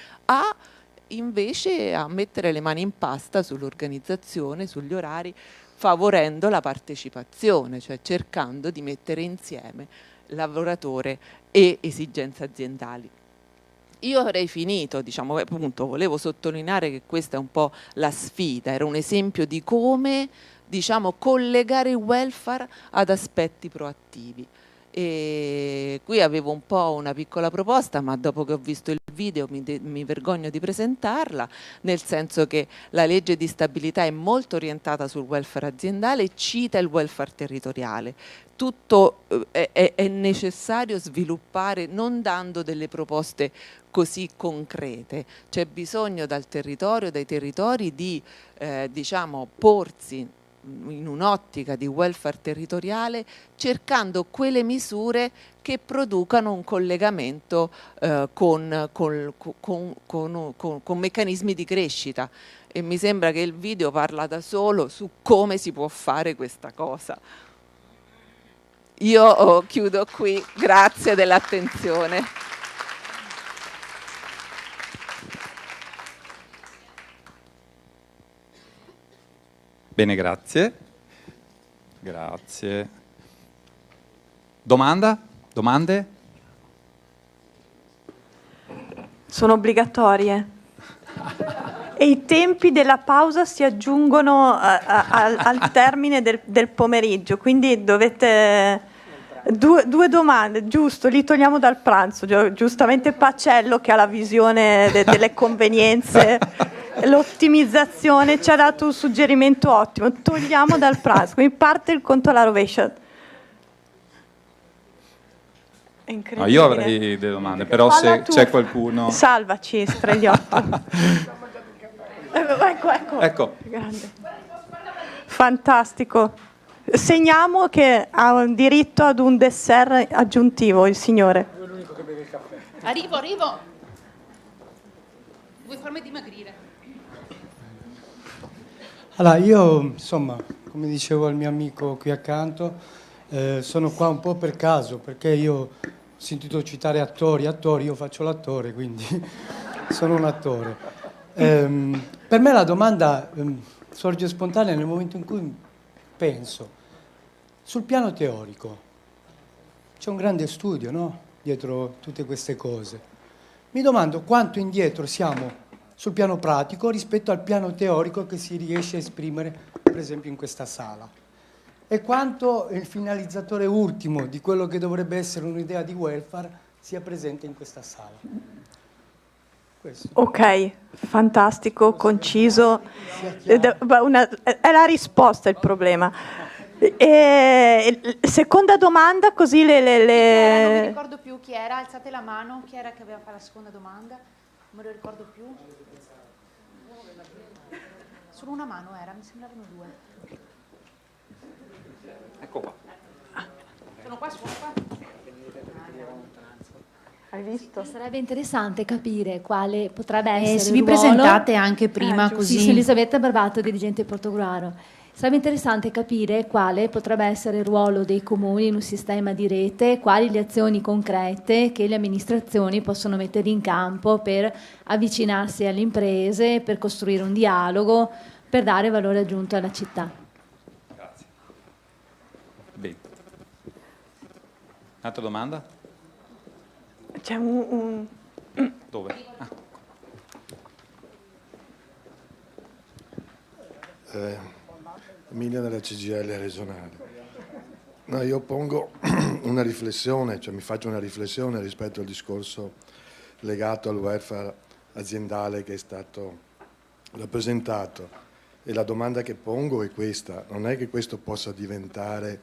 invece a mettere le mani in pasta sull'organizzazione, sugli orari, favorendo la partecipazione, cioè cercando di mettere insieme lavoratore e esigenze aziendali. Io avrei finito, diciamo, appunto, volevo sottolineare che questa è un po' la sfida, era un esempio di come, diciamo, collegare il welfare ad aspetti proattivi. E qui avevo un po' una piccola proposta, ma dopo che ho visto il video mi vergogno di presentarla, nel senso che la legge di stabilità è molto orientata sul welfare aziendale e cita il welfare territoriale. Tutto è necessario sviluppare non dando delle proposte così concrete, c'è bisogno dai territori di diciamo, porsi in un'ottica di welfare territoriale, cercando quelle misure che producano un collegamento con meccanismi di crescita, e mi sembra che il video parla da solo su come si può fare questa cosa. Io chiudo qui, grazie dell'attenzione. Bene, grazie. Grazie. Domande? Sono obbligatorie. E i tempi della pausa si aggiungono al termine del pomeriggio, quindi dovete... Due domande, giusto, li togliamo dal pranzo, giustamente Pacello che ha la visione delle convenienze, l'ottimizzazione ci ha dato un suggerimento ottimo, togliamo dal pranzo, quindi parte il conto alla rovescia. È incredibile. No, io avrei delle domande, però se c'è qualcuno... Salvaci, Streliotto. Ecco. Grande. Fantastico. Segniamo che ha un diritto ad un dessert aggiuntivo il signore. Io l'unico che beve il caffè. Arrivo. Vuoi farmi dimagrire? Allora, io, insomma, come dicevo al mio amico qui accanto, sono qua un po' per caso, perché io ho sentito citare attori, io faccio l'attore, quindi sono un attore. Per me la domanda sorge spontanea nel momento in cui penso, sul piano teorico, c'è un grande studio, no? Dietro tutte queste cose. Mi domando quanto indietro siamo sul piano pratico rispetto al piano teorico che si riesce a esprimere, per esempio, in questa sala. E quanto il finalizzatore ultimo di quello che dovrebbe essere un'idea di welfare sia presente in questa sala. Questo. Ok, fantastico, conciso. È la risposta il problema. Seconda domanda, così Non mi ricordo più chi era, alzate la mano, chi era che aveva fatto la seconda domanda? Non me lo ricordo più. Solo una mano era, mi sembravano due. Ecco qua. Sono qua. Hai visto? Sarebbe interessante capire quale potrebbe essere Se il vi ruolo. presentate anche prima così. Sì, sono Elisabetta Barbato, dirigente Portogruaro. Sarebbe interessante capire quale potrebbe essere il ruolo dei comuni in un sistema di rete, quali le azioni concrete che le amministrazioni possono mettere in campo per avvicinarsi alle imprese, per costruire un dialogo, per dare valore aggiunto alla città. Grazie. Bene. Un'altra domanda? C'è un... Dove? Emilia della CGIL regionale. No, io pongo una riflessione, cioè mi faccio una riflessione rispetto al discorso legato al welfare aziendale che è stato rappresentato, e la domanda che pongo è questa: non è che questo possa diventare,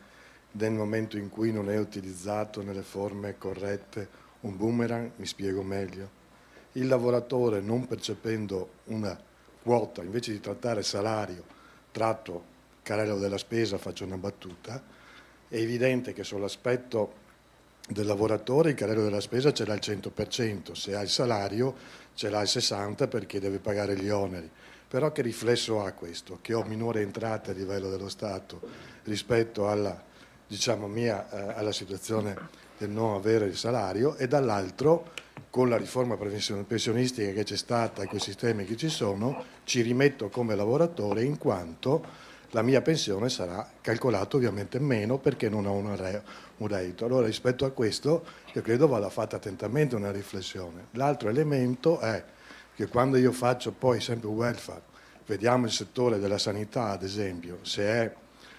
nel momento in cui non è utilizzato nelle forme corrette, un boomerang? Mi spiego meglio. Il lavoratore, non percependo una quota, invece di trattare salario, tratto carrello della spesa, faccio una battuta, è evidente che sull'aspetto del lavoratore il carrello della spesa ce l'ha al 100%, se ha il salario ce l'ha al 60% perché deve pagare gli oneri. Però che riflesso ha questo? Che ho minore entrate a livello dello Stato rispetto alla, diciamo, alla situazione del non avere il salario, e dall'altro, con la riforma pensionistica che c'è stata e con i sistemi che ci sono, ci rimetto come lavoratore in quanto la mia pensione sarà calcolata ovviamente meno perché non ho un reddito. Allora, rispetto a questo io credo vada fatta attentamente una riflessione. L'altro elemento è che quando io faccio poi sempre welfare, vediamo il settore della sanità ad esempio, se è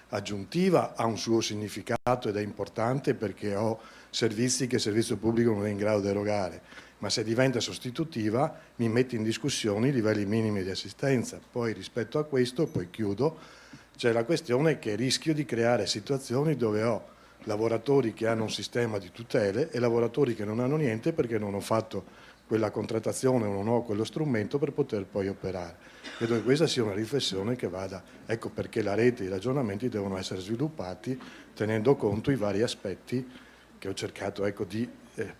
aggiuntiva ha un suo significato ed è importante perché ho servizi che il servizio pubblico non è in grado di erogare, ma se diventa sostitutiva mi mette in discussione i livelli minimi di assistenza. Poi rispetto a questo, poi chiudo, c'è la questione che rischio di creare situazioni dove ho lavoratori che hanno un sistema di tutele e lavoratori che non hanno niente perché non ho fatto quella contrattazione o non ho quello strumento per poter poi operare. Credo che questa sia una riflessione che vada, ecco perché la rete e i ragionamenti devono essere sviluppati tenendo conto i vari aspetti che ho cercato, ecco, di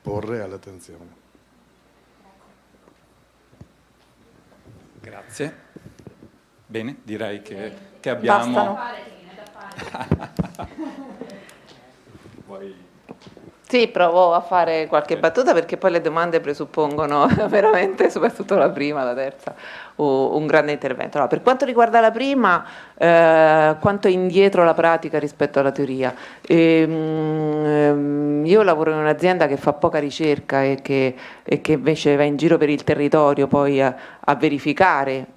porre all'attenzione. Grazie. Bene, direi che abbiamo... Sì, provo a fare qualche battuta perché poi le domande presuppongono veramente, soprattutto la prima, la terza, un grande intervento. Allora, per quanto riguarda la prima, quanto è indietro la pratica rispetto alla teoria? Io lavoro in un'azienda che fa poca ricerca e che invece va in giro per il territorio poi a verificare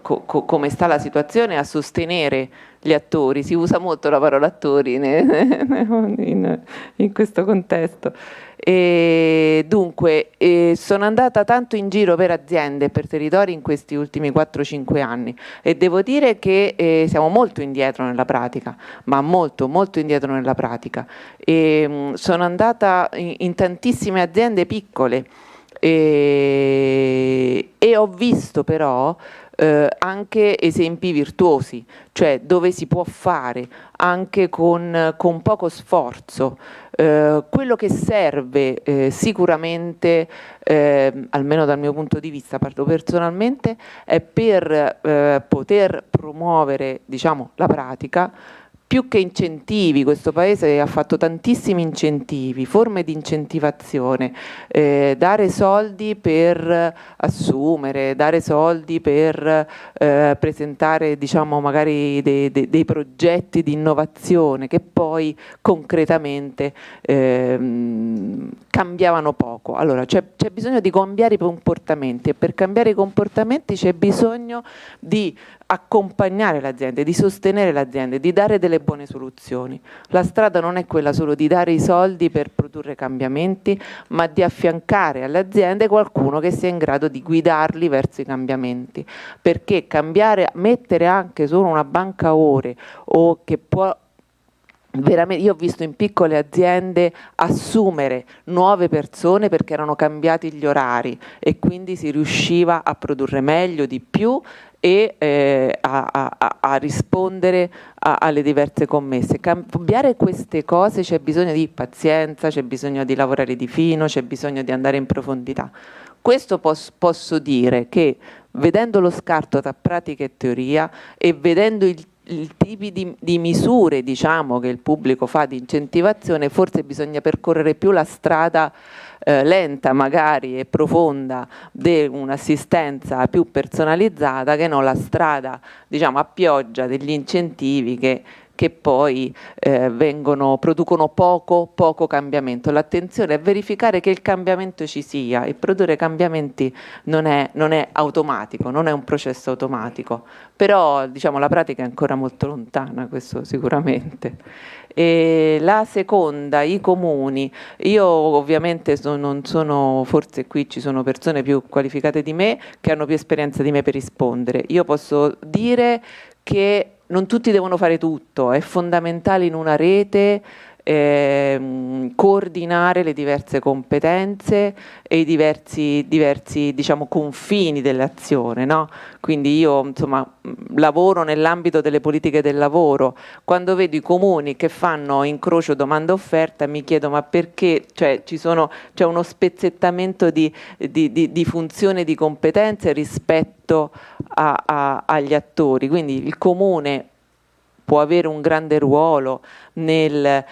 come sta la situazione, a sostenere gli attori. Si usa molto la parola attori in questo contesto. E dunque sono andata tanto in giro per aziende e per territori in questi ultimi 4-5 anni e devo dire che siamo molto indietro nella pratica, ma molto indietro nella pratica. Sono andata in tantissime aziende piccole e ho visto però anche esempi virtuosi, cioè dove si può fare anche con poco sforzo. Quello che serve sicuramente, almeno dal mio punto di vista, parlo personalmente, è per poter promuovere, diciamo, la pratica, più che incentivi. Questo Paese ha fatto tantissimi incentivi, forme di incentivazione, dare soldi per assumere, dare soldi per presentare, diciamo, magari dei progetti di innovazione che poi concretamente cambiavano poco. Allora c'è bisogno di cambiare i comportamenti e per cambiare i comportamenti c'è bisogno di accompagnare le aziende, di sostenere le aziende, di dare delle buone soluzioni. La strada non è quella solo di dare i soldi per produrre cambiamenti, ma di affiancare alle aziende qualcuno che sia in grado di guidarli verso i cambiamenti, perché cambiare, mettere anche solo una banca ore o che può veramente, io ho visto in piccole aziende assumere nuove persone perché erano cambiati gli orari e quindi si riusciva a produrre meglio, di più e a rispondere alle diverse commesse. Cambiare queste cose c'è bisogno di pazienza, c'è bisogno di lavorare di fino, c'è bisogno di andare in profondità. Questo posso dire che vedendo lo scarto tra pratica e teoria e vedendo i tipi di misure, diciamo, che il pubblico fa di incentivazione, forse bisogna percorrere più la strada lenta magari e profonda di un'assistenza più personalizzata che non la strada, diciamo, a pioggia degli incentivi che poi producono poco cambiamento. L'attenzione è verificare che il cambiamento ci sia e produrre cambiamenti non è automatico, non è un processo automatico, però diciamo la pratica è ancora molto lontana, questo sicuramente. E la seconda, i comuni. Io ovviamente non sono, forse qui ci sono persone più qualificate di me che hanno più esperienza di me per rispondere. Io posso dire che non tutti devono fare tutto, è fondamentale in una rete coordinare le diverse competenze e i diversi diciamo, confini dell'azione, no? Quindi io insomma lavoro nell'ambito delle politiche del lavoro, quando vedo i comuni che fanno incrocio domanda-offerta mi chiedo ma perché, cioè c'è uno spezzettamento di funzione, di competenze rispetto agli attori, quindi il comune può avere un grande ruolo nel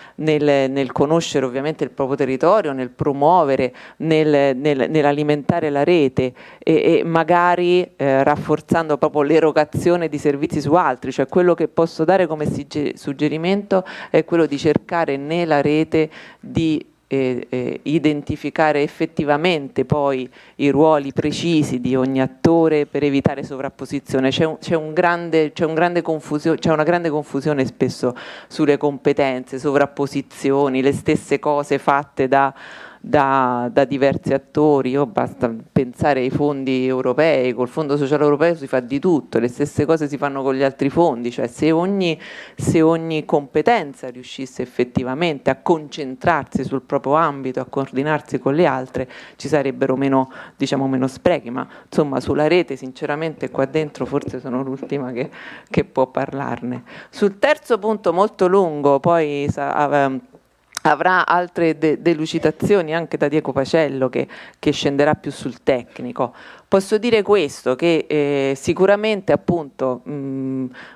conoscere ovviamente il proprio territorio, nel promuovere, nell'alimentare la rete e magari rafforzando proprio l'erogazione di servizi su altri, cioè quello che posso dare come suggerimento è quello di cercare nella rete di identificare effettivamente poi i ruoli precisi di ogni attore per evitare sovrapposizione. C'è una grande confusione spesso sulle competenze, sovrapposizioni, le stesse cose fatte da diversi attori. Basta pensare ai fondi europei, col Fondo Sociale Europeo si fa di tutto, le stesse cose si fanno con gli altri fondi, cioè se ogni competenza riuscisse effettivamente a concentrarsi sul proprio ambito, a coordinarsi con le altre, ci sarebbero meno sprechi, ma insomma sulla rete sinceramente qua dentro forse sono l'ultima che può parlarne. Sul terzo punto molto lungo, poi avrà altre delucidazioni anche da Diego Pacello che scenderà più sul tecnico. Posso dire questo, che sicuramente appunto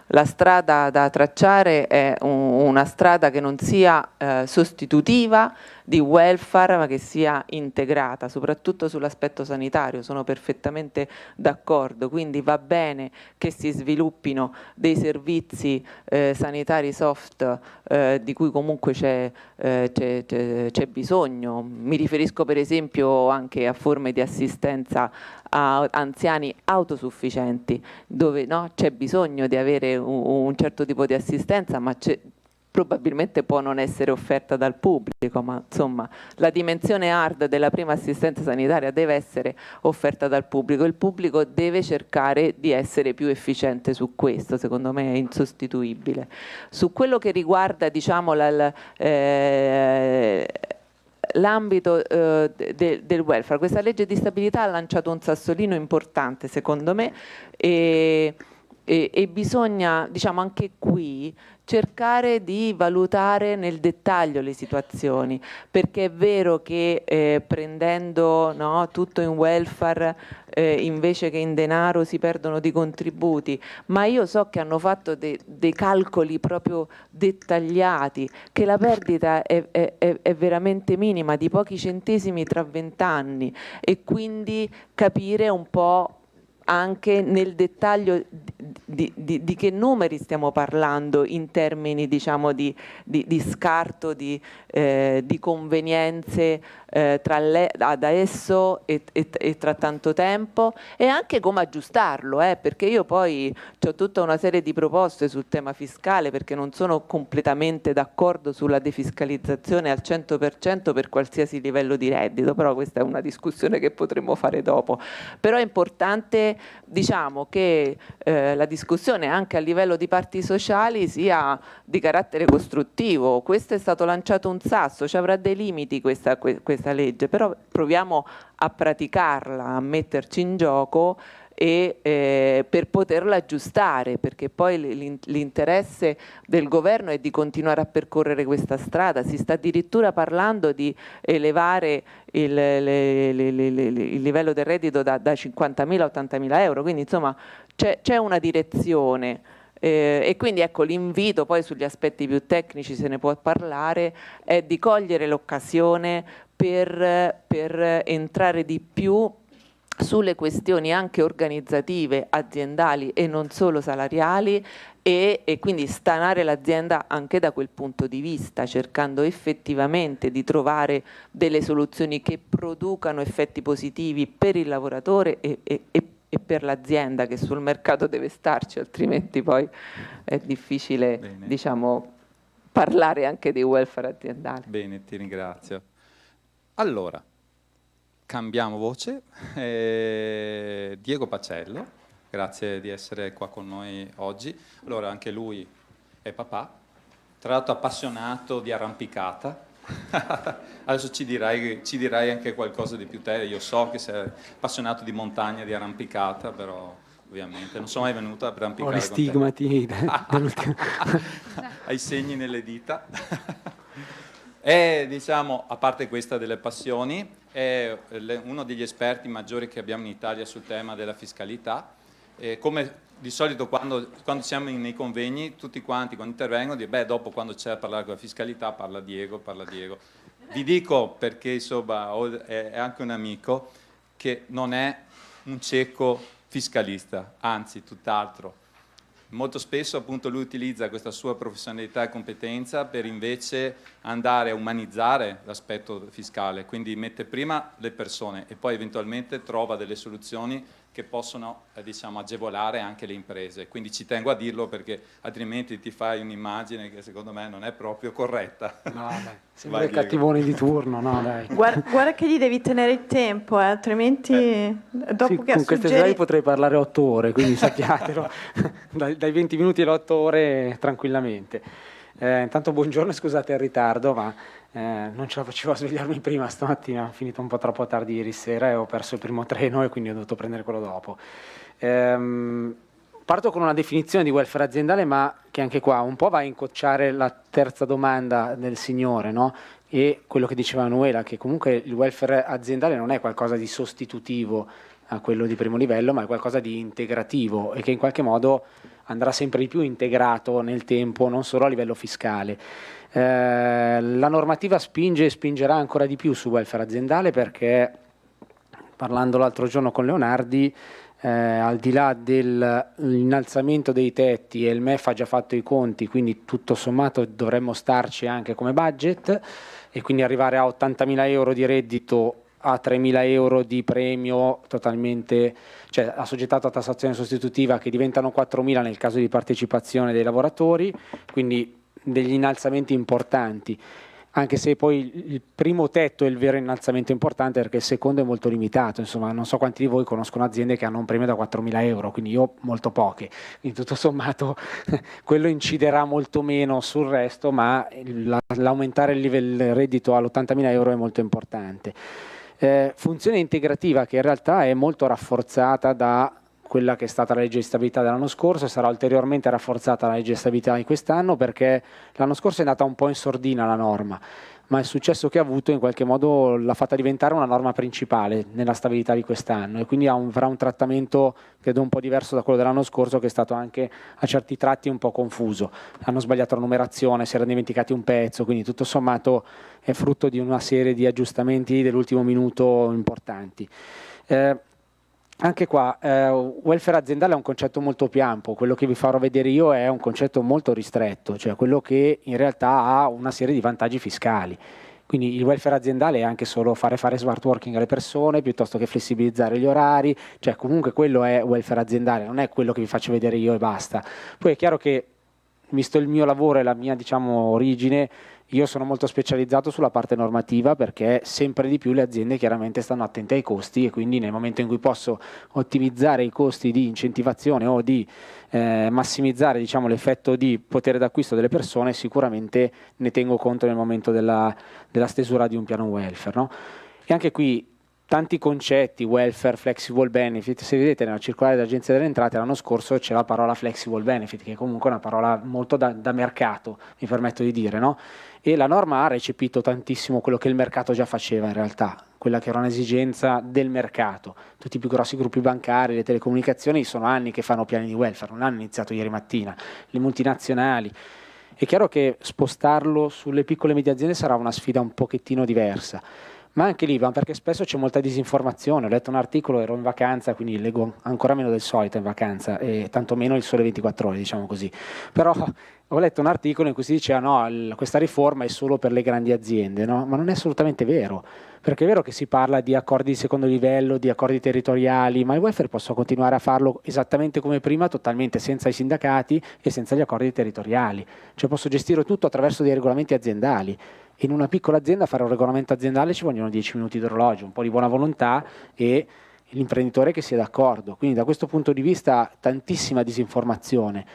la strada da tracciare è una strada che non sia sostitutiva di welfare, ma che sia integrata, soprattutto sull'aspetto sanitario. Sono perfettamente d'accordo, quindi va bene che si sviluppino dei servizi sanitari soft di cui comunque c'è bisogno. Mi riferisco per esempio anche a forme di assistenza a anziani autosufficienti, dove c'è bisogno di avere un certo tipo di assistenza, ma probabilmente può non essere offerta dal pubblico, ma insomma la dimensione hard della prima assistenza sanitaria deve essere offerta dal pubblico. Il pubblico deve cercare di essere più efficiente su questo, secondo me è insostituibile. Su quello che riguarda, diciamo, l'ambito del welfare, questa legge di stabilità ha lanciato un sassolino importante, secondo me, e bisogna, diciamo, anche qui cercare di valutare nel dettaglio le situazioni, perché è vero che prendendo tutto in welfare invece che in denaro si perdono di contributi, ma io so che hanno fatto dei calcoli proprio dettagliati, che la perdita è veramente minima, di pochi centesimi tra 20 anni, e quindi capire un po' anche nel dettaglio di che numeri stiamo parlando in termini, diciamo, di scarto, di convenienze tra adesso e tra tanto tempo, e anche come aggiustarlo, perché io poi ho tutta una serie di proposte sul tema fiscale, perché non sono completamente d'accordo sulla defiscalizzazione al 100% per qualsiasi livello di reddito, però questa è una discussione che potremmo fare dopo. Però è importante, diciamo, che la discussione anche a livello di parti sociali sia di carattere costruttivo. Questo è stato lanciato un sasso, ci avrà dei limiti questa legge, però proviamo a praticarla, a metterci in gioco e per poterla aggiustare, perché poi l'interesse del governo è di continuare a percorrere questa strada. Si sta addirittura parlando di elevare il livello del reddito da 50.000 a 80.000 euro, quindi insomma c'è una direzione. E quindi ecco, l'invito, poi sugli aspetti più tecnici se ne può parlare, è di cogliere l'occasione per entrare di più sulle questioni anche organizzative, aziendali e non solo salariali, e quindi stanare l'azienda anche da quel punto di vista, cercando effettivamente di trovare delle soluzioni che producano effetti positivi per il lavoratore e per l'azienda, che sul mercato deve starci, altrimenti poi è difficile, diciamo, parlare anche di welfare aziendale. Bene, ti ringrazio. Allora, cambiamo voce. Diego Pacello, grazie di essere qua con noi oggi. Allora, anche lui è papà, tra l'altro appassionato di arrampicata. Adesso ci dirai anche qualcosa di più te. Io so che sei appassionato di montagna, di arrampicata, però ovviamente non sono mai venuto a arrampicare. Ho gli stigmati dell'ultimo. Hai segni nelle dita. E diciamo, a parte questa delle passioni, è uno degli esperti maggiori che abbiamo in Italia sul tema della fiscalità. Come di solito quando siamo nei convegni, tutti quanti quando intervengono dicono, dopo quando c'è a parlare con la fiscalità parla Diego. Vi dico, perché insomma è anche un amico, che non è un cieco fiscalista, anzi tutt'altro. Molto spesso appunto lui utilizza questa sua professionalità e competenza per invece andare a umanizzare l'aspetto fiscale, quindi mette prima le persone e poi eventualmente trova delle soluzioni che possono diciamo, agevolare anche le imprese. Quindi ci tengo a dirlo perché altrimenti ti fai un'immagine che secondo me non è proprio corretta. No, dai, sembra il cattivone di turno, no dai. Guarda che gli devi tenere il tempo, altrimenti dopo sì, che con queste slide potrei parlare 8 ore, quindi sappiatelo, dai 20 minuti alle 8 ore tranquillamente. Intanto buongiorno, scusate il ritardo, ma non ce la facevo a svegliarmi prima stamattina, ho finito un po' troppo tardi ieri sera e ho perso il primo treno e quindi ho dovuto prendere quello dopo. Parto con una definizione di welfare aziendale, ma che anche qua un po' va a incocciare la terza domanda del signore, no? e quello che diceva Manuela, che comunque il welfare aziendale non è qualcosa di sostitutivo a quello di primo livello, ma è qualcosa di integrativo e che in qualche modo andrà sempre di più integrato nel tempo, non solo a livello fiscale. La normativa spinge e spingerà ancora di più sul welfare aziendale, perché parlando l'altro giorno con Leonardi, al di là dell'innalzamento dei tetti, e il MEF ha già fatto i conti, quindi tutto sommato dovremmo starci anche come budget, e quindi arrivare a 80.000 euro di reddito, a 3.000 euro di premio totalmente, cioè assoggettato a tassazione sostitutiva, che diventano 4.000 nel caso di partecipazione dei lavoratori, quindi degli innalzamenti importanti, anche se poi il primo tetto è il vero innalzamento importante, perché il secondo è molto limitato. Insomma, non so quanti di voi conoscono aziende che hanno un premio da 4.000 euro, quindi io molto poche, quindi tutto sommato quello inciderà molto meno sul resto, ma l'aumentare il livello reddito all'80.000 euro è molto importante. Funzione integrativa che in realtà è molto rafforzata da quella che è stata la legge di stabilità dell'anno scorso, e sarà ulteriormente rafforzata la legge di stabilità di quest'anno, perché l'anno scorso è andata un po' in sordina la norma, ma il successo che ha avuto in qualche modo l'ha fatta diventare una norma principale nella stabilità di quest'anno, e quindi avrà un trattamento credo un po' diverso da quello dell'anno scorso, che è stato anche a certi tratti un po' confuso. Hanno sbagliato la numerazione, si erano dimenticati un pezzo, quindi tutto sommato è frutto di una serie di aggiustamenti dell'ultimo minuto importanti. Anche qua, welfare aziendale è un concetto molto più ampio, quello che vi farò vedere io è un concetto molto ristretto, cioè quello che in realtà ha una serie di vantaggi fiscali. Quindi il welfare aziendale è anche solo fare smart working alle persone, piuttosto che flessibilizzare gli orari, cioè comunque quello è welfare aziendale, non è quello che vi faccio vedere io e basta. Poi è chiaro che, visto il mio lavoro e la mia origine, io sono molto specializzato sulla parte normativa, perché sempre di più le aziende chiaramente stanno attente ai costi, e quindi nel momento in cui posso ottimizzare i costi di incentivazione o di massimizzare l'effetto di potere d'acquisto delle persone, sicuramente ne tengo conto nel momento della stesura di un piano welfare, no? E anche qui tanti concetti, welfare, flexible benefit. Se vedete nella circolare dell'Agenzia delle Entrate l'anno scorso c'è la parola flexible benefit, che è comunque una parola molto da mercato, mi permetto di dire, no? E la norma ha recepito tantissimo quello che il mercato già faceva in realtà, quella che era un'esigenza del mercato. Tutti i più grossi gruppi bancari, le telecomunicazioni, sono anni che fanno piani di welfare, non hanno iniziato ieri mattina, le multinazionali. È chiaro che spostarlo sulle piccole e medie aziende sarà una sfida un pochettino diversa, ma anche lì, perché spesso c'è molta disinformazione. Ho letto un articolo, ero in vacanza, quindi leggo ancora meno del solito in vacanza, e tanto meno il Sole 24 Ore, diciamo così. Però ho letto un articolo in cui si diceva no, questa riforma è solo per le grandi aziende, no? Ma non è assolutamente vero, perché è vero che si parla di accordi di secondo livello, di accordi territoriali, ma il welfare posso continuare a farlo esattamente come prima, totalmente senza i sindacati e senza gli accordi territoriali. Cioè posso gestire tutto attraverso dei regolamenti aziendali. In una piccola azienda fare un regolamento aziendale ci vogliono 10 minuti d'orologio, un po' di buona volontà e l'imprenditore che sia d'accordo. Quindi da questo punto di vista tantissima disinformazione.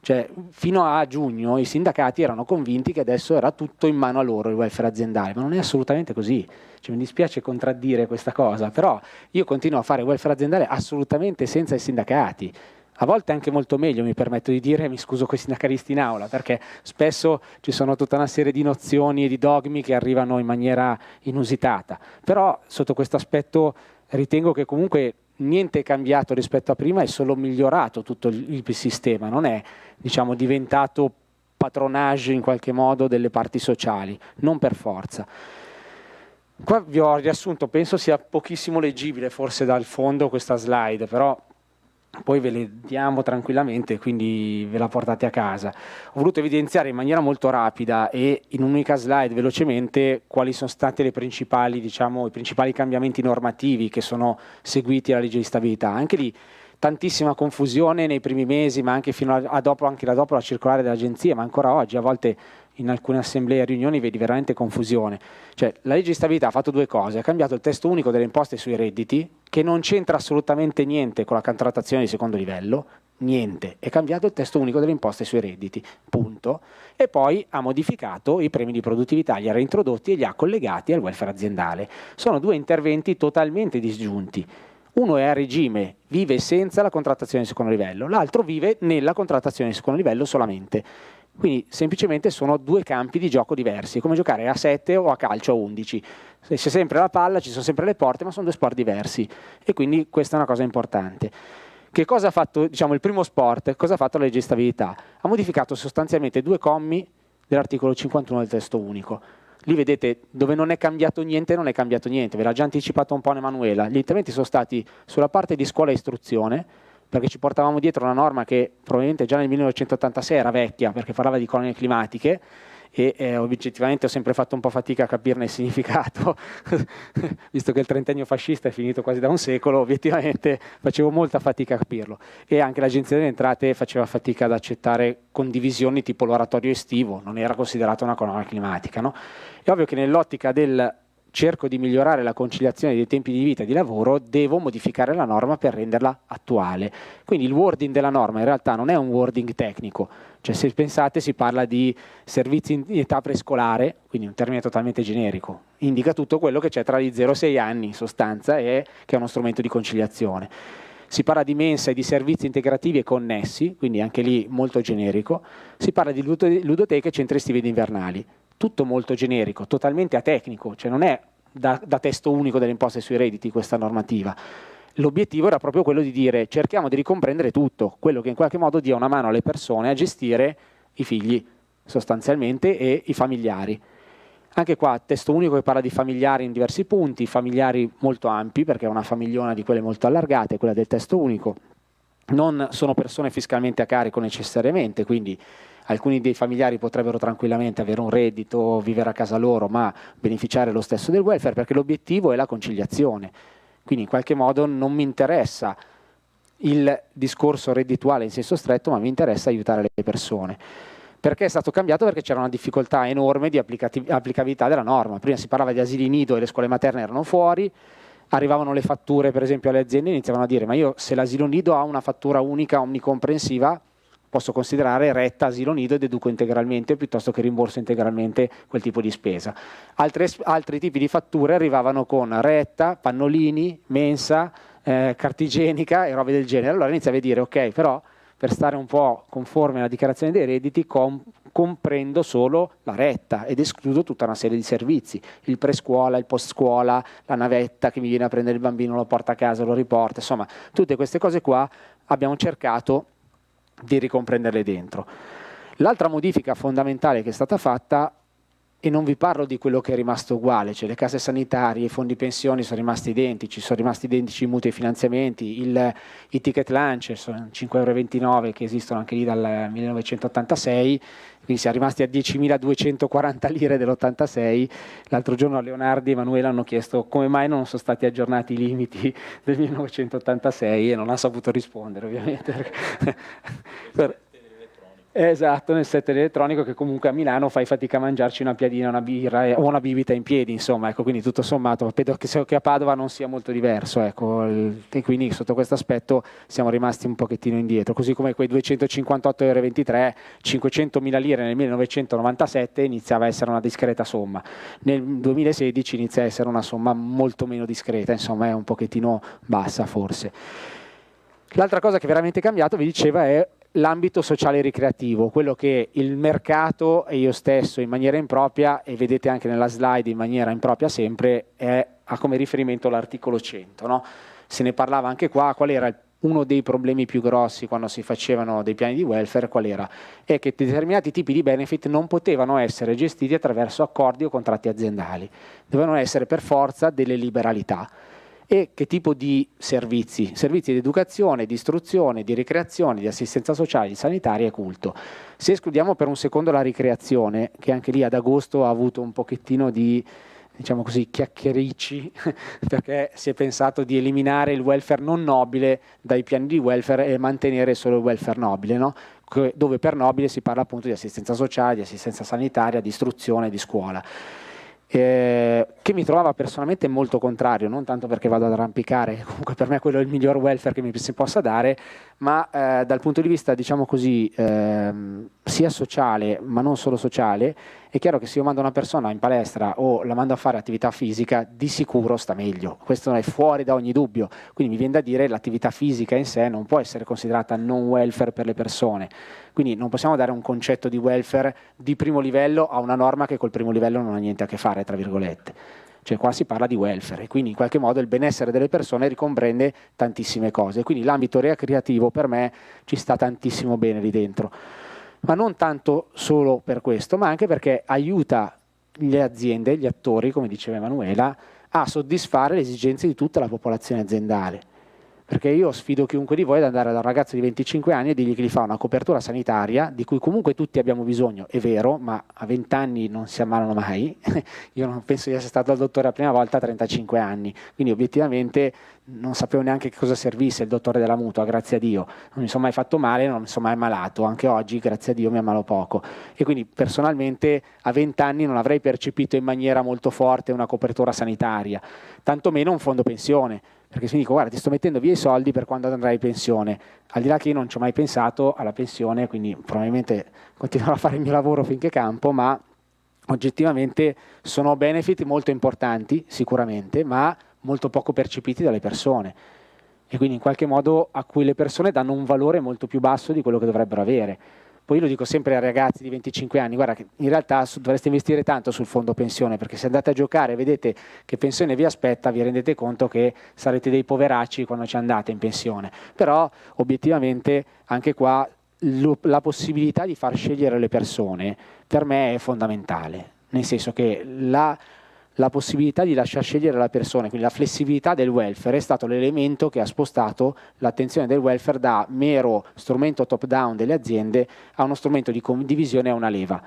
Cioè, fino a giugno i sindacati erano convinti che adesso era tutto in mano a loro il welfare aziendale, ma non è assolutamente così. Cioè, mi dispiace contraddire questa cosa, però io continuo a fare welfare aziendale assolutamente senza i sindacati. A volte anche molto meglio, mi permetto di dire, mi scuso con i sindacalisti in aula, perché spesso ci sono tutta una serie di nozioni e di dogmi che arrivano in maniera inusitata. Però sotto questo aspetto ritengo che comunque niente è cambiato rispetto a prima, è solo migliorato tutto il sistema, non è diventato patronage in qualche modo delle parti sociali, non per forza. Qua vi ho riassunto, penso sia pochissimo leggibile forse dal fondo questa slide, però poi ve le diamo tranquillamente, quindi ve la portate a casa. Ho voluto evidenziare in maniera molto rapida e in un'unica slide velocemente quali sono stati i principali cambiamenti normativi che sono seguiti alla legge di stabilità. Anche lì tantissima confusione nei primi mesi, ma anche fino a dopo, anche da dopo la circolare dell'agenzia, ma ancora oggi a volte in alcune assemblee e riunioni vedi veramente confusione. Cioè, la legge di stabilità ha fatto due cose: ha cambiato il testo unico delle imposte sui redditi, che non c'entra assolutamente niente con la contrattazione di secondo livello, niente, è cambiato il testo unico delle imposte sui redditi, punto. E poi ha modificato i premi di produttività, li ha reintrodotti e li ha collegati al welfare aziendale. Sono due interventi totalmente disgiunti. Uno è a regime, vive senza la contrattazione di secondo livello, l'altro vive nella contrattazione di secondo livello solamente. Quindi semplicemente sono due campi di gioco diversi, come giocare a 7 o a calcio a 11. C'è sempre la palla, ci sono sempre le porte, ma sono due sport diversi, e quindi questa è una cosa importante. Che cosa ha fatto, diciamo, il primo sport? Cosa ha fatto la legge di stabilità? Ha modificato sostanzialmente 2 commi dell'articolo 51 del testo unico. Lì vedete dove non è cambiato niente, non è cambiato niente, ve l'ha già anticipato un po' Emanuela. Gli interventi sono stati sulla parte di scuola e istruzione, perché ci portavamo dietro una norma che probabilmente già nel 1986 era vecchia, perché parlava di colonie climatiche, e oggettivamente ho sempre fatto un po' fatica a capirne il significato, visto che il trentennio fascista è finito quasi da un secolo, obiettivamente facevo molta fatica a capirlo, e anche l'Agenzia delle Entrate faceva fatica ad accettare condivisioni tipo l'oratorio estivo, non era considerata una colonia climatica, no? È ovvio che nell'ottica del cerco di migliorare la conciliazione dei tempi di vita e di lavoro, devo modificare la norma per renderla attuale. Quindi il wording della norma in realtà non è un wording tecnico, cioè se pensate si parla di servizi in età prescolare, quindi un termine totalmente generico, indica tutto quello che c'è tra gli 0 e 6 anni in sostanza, e che è uno strumento di conciliazione. Si parla di mensa e di servizi integrativi e connessi, quindi anche lì molto generico. Si parla di ludoteche e centri estivi ed invernali, tutto molto generico, totalmente atecnico, cioè non è da testo unico delle imposte sui redditi questa normativa. L'obiettivo era proprio quello di dire cerchiamo di ricomprendere tutto, quello che in qualche modo dia una mano alle persone a gestire i figli sostanzialmente e i familiari. Anche qua testo unico che parla di familiari in diversi punti, familiari molto ampi perché è una famigliona di quelle molto allargate, quella del testo unico. Non sono persone fiscalmente a carico necessariamente, quindi alcuni dei familiari potrebbero tranquillamente avere un reddito, vivere a casa loro, ma beneficiare lo stesso del welfare, perché l'obiettivo è la conciliazione. Quindi in qualche modo non mi interessa il discorso reddituale in senso stretto, ma mi interessa aiutare le persone. Perché è stato cambiato? Perché c'era una difficoltà enorme di applicabilità della norma. Prima si parlava di asili nido e le scuole materne erano fuori, arrivavano le fatture per esempio alle aziende e iniziavano a dire ma io se l'asilo nido ha una fattura unica omnicomprensiva posso considerare retta asilo nido e deduco integralmente piuttosto che rimborso integralmente quel tipo di spesa. Altri tipi di fatture arrivavano con retta, pannolini, mensa, carta igienica e robe del genere. Allora iniziavi a dire ok, però per stare un po' conforme alla dichiarazione dei redditi comprendo solo la retta ed escludo tutta una serie di servizi, il prescuola, il post scuola, la navetta che mi viene a prendere il bambino, lo porta a casa, lo riporta, insomma tutte queste cose qua abbiamo cercato di ricomprenderle dentro. L'altra modifica fondamentale che è stata fatta, e non vi parlo di quello che è rimasto uguale, cioè le case sanitarie, i fondi pensioni sono rimasti identici i mutui e finanziamenti, i ticket lunch sono 5,29 € che esistono anche lì dal 1986, quindi siamo rimasti a 10.240 lire dell'86. L'altro giorno a Leonardi e Emanuela hanno chiesto come mai non sono stati aggiornati i limiti del 1986 e non ha saputo rispondere ovviamente. Esatto, nel set elettronico che comunque a Milano fai fatica a mangiarci una piadina, una birra o una bibita in piedi, insomma, ecco, quindi tutto sommato credo che a Padova non sia molto diverso, ecco, e quindi sotto questo aspetto siamo rimasti un pochettino indietro, così come quei 258,23 €, 500.000 lire nel 1997 iniziava a essere una discreta somma, nel 2016 inizia a essere una somma molto meno discreta, insomma è un pochettino bassa forse. L'altra cosa che è veramente cambiato, vi diceva, è l'ambito sociale e ricreativo, quello che il mercato e io stesso in maniera impropria, e vedete anche nella slide in maniera impropria sempre, ha come riferimento l'articolo 100. No? Se ne parlava anche qua, qual era uno dei problemi più grossi quando si facevano dei piani di welfare, qual era? È che determinati tipi di benefit non potevano essere gestiti attraverso accordi o contratti aziendali, dovevano essere per forza delle liberalità. E che tipo di servizi? Servizi di educazione, di istruzione, di ricreazione, di assistenza sociale, di sanitaria e culto. Se escludiamo per un secondo la ricreazione, che anche lì ad agosto ha avuto un pochettino di, diciamo così, chiacchiericci, perché si è pensato di eliminare il welfare non nobile dai piani di welfare e mantenere solo il welfare nobile, no? Dove per nobile si parla appunto di assistenza sociale, di assistenza sanitaria, di istruzione, di scuola. Che mi trovava personalmente molto contrario, non tanto perché vado ad arrampicare, comunque per me quello è il miglior welfare che mi si possa dare, ma dal punto di vista, diciamo così, sia sociale, ma non solo sociale, È chiaro che se io mando una persona in palestra o la mando a fare attività fisica, di sicuro sta meglio, questo è fuori da ogni dubbio, quindi mi viene da dire che l'attività fisica in sé non può essere considerata non welfare per le persone, quindi non possiamo dare un concetto di welfare di primo livello a una norma che col primo livello non ha niente a che fare, tra virgolette. Cioè qua si parla di welfare e quindi in qualche modo il benessere delle persone ricomprende tantissime cose, quindi l'ambito recreativo per me ci sta tantissimo bene lì dentro, ma non tanto solo per questo, ma anche perché aiuta le aziende, gli attori, come diceva Emanuela, a soddisfare le esigenze di tutta la popolazione aziendale. Perché io sfido chiunque di voi ad andare dal ragazzo di 25 anni e dirgli che gli fa una copertura sanitaria, di cui comunque tutti abbiamo bisogno, è vero, ma a 20 anni non si ammalano mai. Io non penso di essere stato al dottore la prima volta a 35 anni, quindi obiettivamente non sapevo neanche che cosa servisse il dottore della mutua, grazie a Dio. Non mi sono mai fatto male, non mi sono mai ammalato, anche oggi, grazie a Dio, mi ammalo poco. E quindi personalmente a 20 anni non avrei percepito in maniera molto forte una copertura sanitaria, tantomeno un fondo pensione. Perché se mi dico, guarda, ti sto mettendo via i soldi per quando andrai in pensione, al di là che io non ci ho mai pensato alla pensione, quindi probabilmente continuerò a fare il mio lavoro finché campo, ma oggettivamente sono benefit molto importanti, sicuramente, ma molto poco percepiti dalle persone. E quindi in qualche modo a cui le persone danno un valore molto più basso di quello che dovrebbero avere. Poi io lo dico sempre ai ragazzi di 25 anni, guarda che in realtà dovreste investire tanto sul fondo pensione, perché se andate a giocare e vedete che pensione vi aspetta, vi rendete conto che sarete dei poveracci quando ci andate in pensione. Però obiettivamente anche qua la possibilità di far scegliere le persone per me è fondamentale, nel senso che la possibilità di lasciar scegliere la persona, quindi la flessibilità del welfare è stato l'elemento che ha spostato l'attenzione del welfare da mero strumento top down delle aziende a uno strumento di condivisione, a una leva.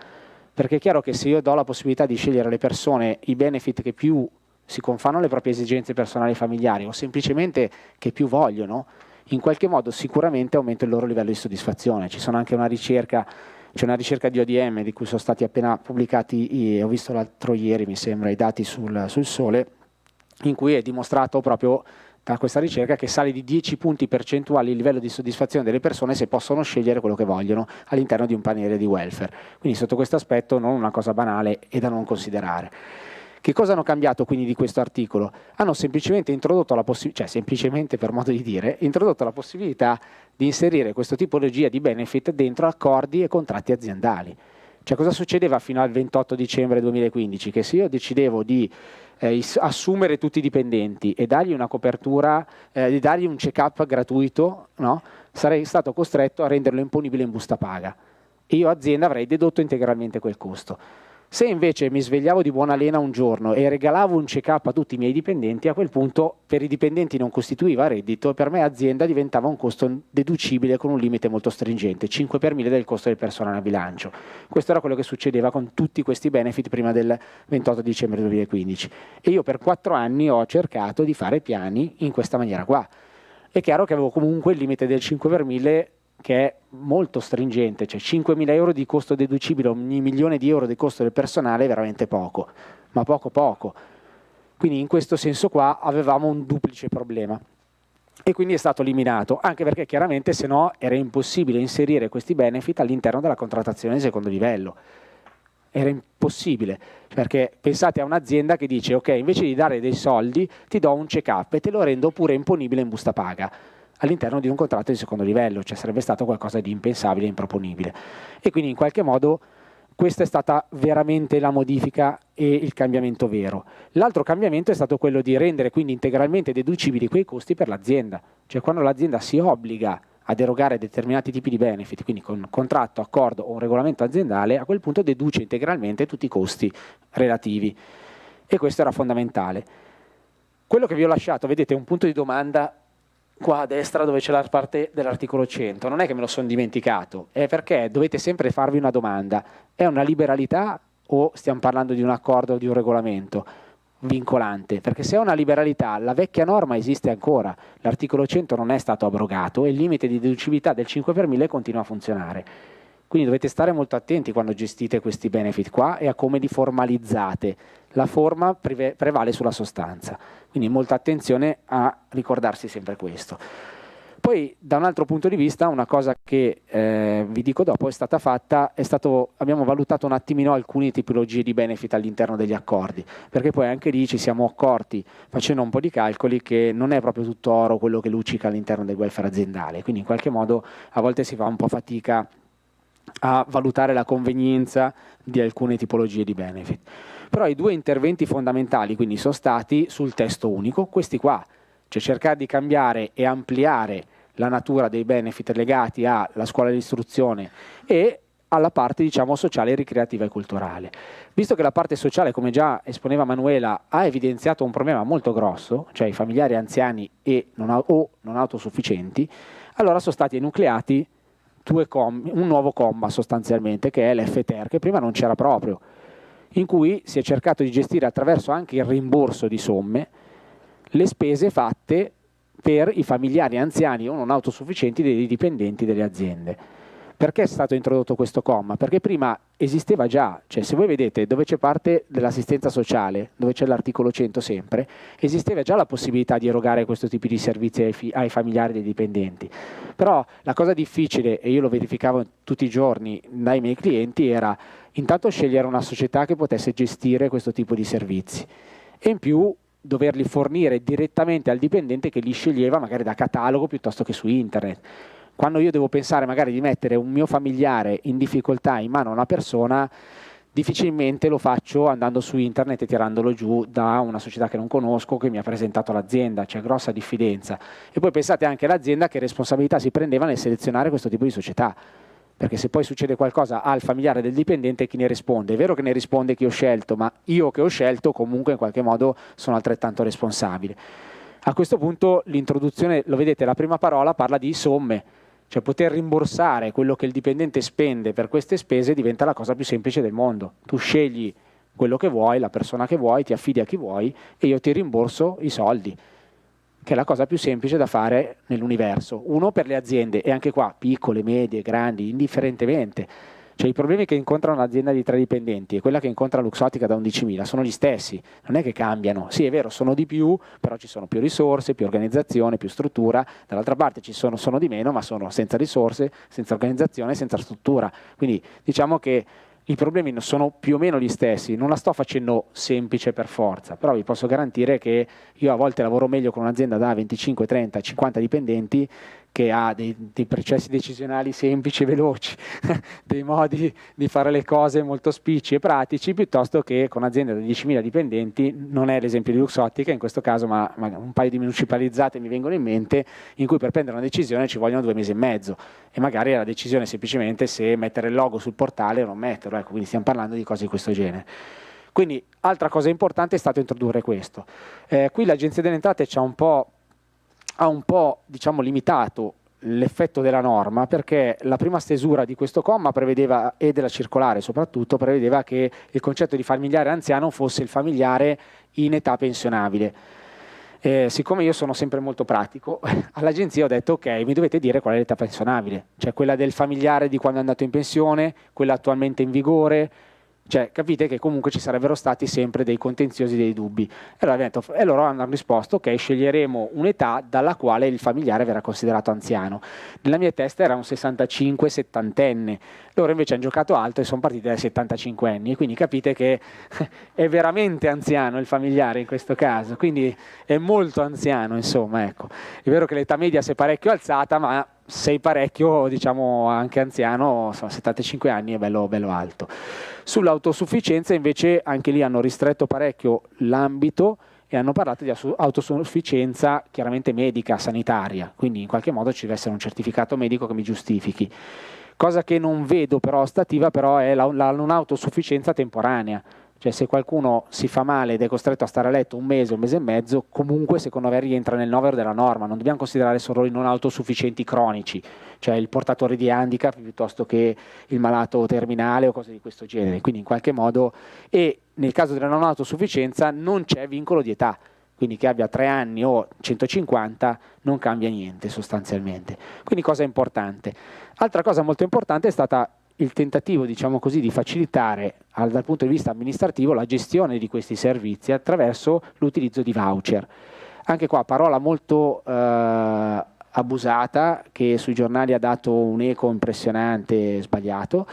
Perché è chiaro che se io do la possibilità di scegliere alle persone i benefit che più si confanno alle proprie esigenze personali e familiari o semplicemente che più vogliono, in qualche modo sicuramente aumenta il loro livello di soddisfazione. Ci sono anche c'è una ricerca di ODM di cui sono stati appena pubblicati, ho visto l'altro ieri mi sembra, i dati sul Sole, in cui è dimostrato proprio da questa ricerca che sale di 10 punti percentuali il livello di soddisfazione delle persone se possono scegliere quello che vogliono all'interno di un paniere di welfare. Quindi sotto questo aspetto non una cosa banale e da non considerare. Che cosa hanno cambiato quindi di questo articolo? Hanno semplicemente introdotto la possibilità, cioè semplicemente per modo di dire, introdotto la possibilità di inserire questa tipologia di benefit dentro accordi e contratti aziendali. Cioè cosa succedeva fino al 28 dicembre 2015? Che se io decidevo di assumere tutti i dipendenti e dargli una copertura, di dargli un check-up gratuito, no? Sarei stato costretto a renderlo imponibile in busta paga. E io azienda avrei dedotto integralmente quel costo. Se invece mi svegliavo di buona lena un giorno e regalavo un check-up a tutti i miei dipendenti, a quel punto per i dipendenti non costituiva reddito e per me azienda diventava un costo deducibile con un limite molto stringente, 5 per 1000 del costo del personale a bilancio. Questo era quello che succedeva con tutti questi benefit prima del 28 dicembre 2015. E io per 4 anni ho cercato di fare piani in questa maniera qua. È chiaro che avevo comunque il limite del 5 per 1000 che è molto stringente, cioè 5.000 euro di costo deducibile, ogni milione di euro di costo del personale è veramente poco, ma poco. Quindi in questo senso qua avevamo un duplice problema e quindi è stato eliminato, anche perché chiaramente se no era impossibile inserire questi benefit all'interno della contrattazione di secondo livello. Era impossibile, perché pensate a un'azienda che dice ok, invece di dare dei soldi ti do un check-up e te lo rendo pure imponibile in busta paga all'interno di un contratto di secondo livello, cioè sarebbe stato qualcosa di impensabile e improponibile. E quindi in qualche modo questa è stata veramente la modifica e il cambiamento vero. L'altro cambiamento è stato quello di rendere quindi integralmente deducibili quei costi per l'azienda, cioè quando l'azienda si obbliga a derogare determinati tipi di benefit, quindi con contratto, accordo o un regolamento aziendale, a quel punto deduce integralmente tutti i costi relativi. E questo era fondamentale. Quello che vi ho lasciato, vedete, è un punto di domanda qua a destra dove c'è la parte dell'articolo 100, non è che me lo sono dimenticato, è perché dovete sempre farvi una domanda, è una liberalità o stiamo parlando di un accordo o di un regolamento vincolante? Perché se è una liberalità, la vecchia norma esiste ancora, l'articolo 100 non è stato abrogato e il limite di deducibilità del 5 per 1000 continua a funzionare. Quindi dovete stare molto attenti quando gestite questi benefit qua e a come li formalizzate. La forma prevale sulla sostanza, quindi molta attenzione a ricordarsi sempre questo. Poi Poi da un altro punto di vista una cosa che vi dico dopo è stata fatta, abbiamo valutato un attimino alcune tipologie di benefit all'interno degli accordi, perché poi anche lì ci siamo accorti facendo un po' di calcoli che non è proprio tutto oro quello che luccica all'interno del welfare aziendale, quindi in qualche modo a volte si fa un po' fatica a valutare la convenienza di alcune tipologie di benefit. Però i due interventi fondamentali quindi sono stati sul testo unico, questi qua, cioè cercare di cambiare e ampliare la natura dei benefit legati alla scuola dell'istruzione e alla parte diciamo sociale, ricreativa e culturale. Visto che la parte sociale, come già esponeva Manuela, ha evidenziato un problema molto grosso, cioè i familiari anziani o non autosufficienti, allora sono stati enucleati un nuovo comma sostanzialmente, che è l'FTER, che prima non c'era proprio, in cui si è cercato di gestire attraverso anche il rimborso di somme le spese fatte per i familiari anziani o non autosufficienti dei dipendenti delle aziende. Perché è stato introdotto questo comma? Perché prima esisteva già, cioè se voi vedete dove c'è parte dell'assistenza sociale, dove c'è l'articolo 100 sempre, esisteva già la possibilità di erogare questo tipo di servizi ai familiari dei dipendenti. Però la cosa difficile, e io lo verificavo tutti i giorni dai miei clienti, era intanto scegliere una società che potesse gestire questo tipo di servizi e in più doverli fornire direttamente al dipendente che li sceglieva magari da catalogo piuttosto che su internet. Quando io devo pensare magari di mettere un mio familiare in difficoltà in mano a una persona, difficilmente lo faccio andando su internet e tirandolo giù da una società che non conosco, che mi ha presentato l'azienda, c'è grossa diffidenza. E poi pensate anche all'azienda che responsabilità si prendeva nel selezionare questo tipo di società, perché se poi succede qualcosa al familiare del dipendente, chi ne risponde? È vero che ne risponde chi ho scelto, ma io che ho scelto comunque in qualche modo sono altrettanto responsabile. A questo punto l'introduzione, lo vedete, la prima parola parla di somme, cioè poter rimborsare quello che il dipendente spende per queste spese diventa la cosa più semplice del mondo. Tu scegli quello che vuoi, la persona che vuoi, ti affidi a chi vuoi e io ti rimborso i soldi, che è la cosa più semplice da fare nell'universo. Uno, per le aziende, e anche qua piccole, medie, grandi, indifferentemente. Cioè i problemi che incontra un'azienda di 3 dipendenti e quella che incontra Luxottica da 11.000 sono gli stessi, non è che cambiano. Sì, è vero, sono di più, però ci sono più risorse, più organizzazione, più struttura. Dall'altra parte ci sono di meno, ma sono senza risorse, senza organizzazione, senza struttura. Quindi diciamo che i problemi sono più o meno gli stessi, non la sto facendo semplice per forza, però vi posso garantire che io a volte lavoro meglio con un'azienda da 25, 30, 50 dipendenti che ha dei processi decisionali semplici e veloci, dei modi di fare le cose molto spicci e pratici, piuttosto che con un'azienda da 10.000 dipendenti, non è l'esempio di Luxottica in questo caso, ma un paio di municipalizzate mi vengono in mente, in cui per prendere una decisione ci vogliono 2 mesi e mezzo, e magari è la decisione semplicemente se mettere il logo sul portale o non metterlo, ecco, quindi stiamo parlando di cose di questo genere. Quindi altra cosa importante è stato introdurre questo. Qui l'Agenzia delle Entrate ha un po' diciamo limitato l'effetto della norma, perché la prima stesura di questo comma prevedeva, e della circolare soprattutto, prevedeva che il concetto di familiare anziano fosse il familiare in età pensionabile. Siccome io sono sempre molto pratico, all'agenzia ho detto ok, mi dovete dire qual è l'età pensionabile, cioè quella del familiare di quando è andato in pensione, quella attualmente in vigore. Cioè, capite che comunque ci sarebbero stati sempre dei contenziosi, dei dubbi. E loro hanno risposto, ok, sceglieremo un'età dalla quale il familiare verrà considerato anziano. Nella mia testa era un 65-70enne, loro invece hanno giocato alto e sono partiti dai 75 anni, e quindi capite che è veramente anziano il familiare in questo caso, quindi è molto anziano, insomma, ecco. È vero che l'età media si è parecchio alzata, ma sei parecchio, diciamo, anche anziano, 75 anni è bello alto. Sull'autosufficienza invece anche lì hanno ristretto parecchio l'ambito e hanno parlato di autosufficienza chiaramente medica, sanitaria, quindi in qualche modo ci deve essere un certificato medico che mi giustifichi. Cosa che non vedo però ostativa però è la non autosufficienza temporanea. Cioè se qualcuno si fa male ed è costretto a stare a letto un mese e mezzo, comunque secondo me rientra nel novero della norma, non dobbiamo considerare solo i non autosufficienti cronici, cioè il portatore di handicap piuttosto che il malato terminale o cose di questo genere, quindi in qualche modo, e nel caso della non autosufficienza non c'è vincolo di età, quindi che abbia 3 anni o 150 non cambia niente sostanzialmente, quindi cosa importante. Altra cosa molto importante è stata il tentativo, diciamo così, di facilitare dal punto di vista amministrativo la gestione di questi servizi attraverso l'utilizzo di voucher. Anche qua parola molto abusata, che sui giornali ha dato un eco impressionante, sbagliato.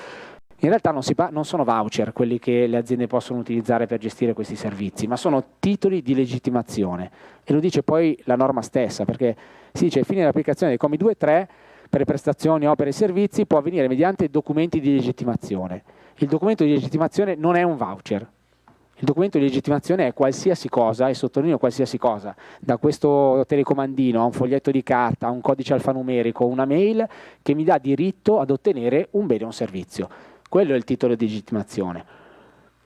In realtà non sono voucher quelli che le aziende possono utilizzare per gestire questi servizi, ma sono titoli di legittimazione, e lo dice poi la norma stessa, perché si dice: ai fini dell'applicazione dei commi 2 e 3 per le prestazioni, opere e servizi può avvenire mediante documenti di legittimazione. Il documento di legittimazione non è un voucher. Il documento di legittimazione è qualsiasi cosa, e sottolineo qualsiasi cosa, da questo telecomandino a un foglietto di carta, a un codice alfanumerico, una mail, che mi dà diritto ad ottenere un bene o un servizio. Quello è il titolo di legittimazione.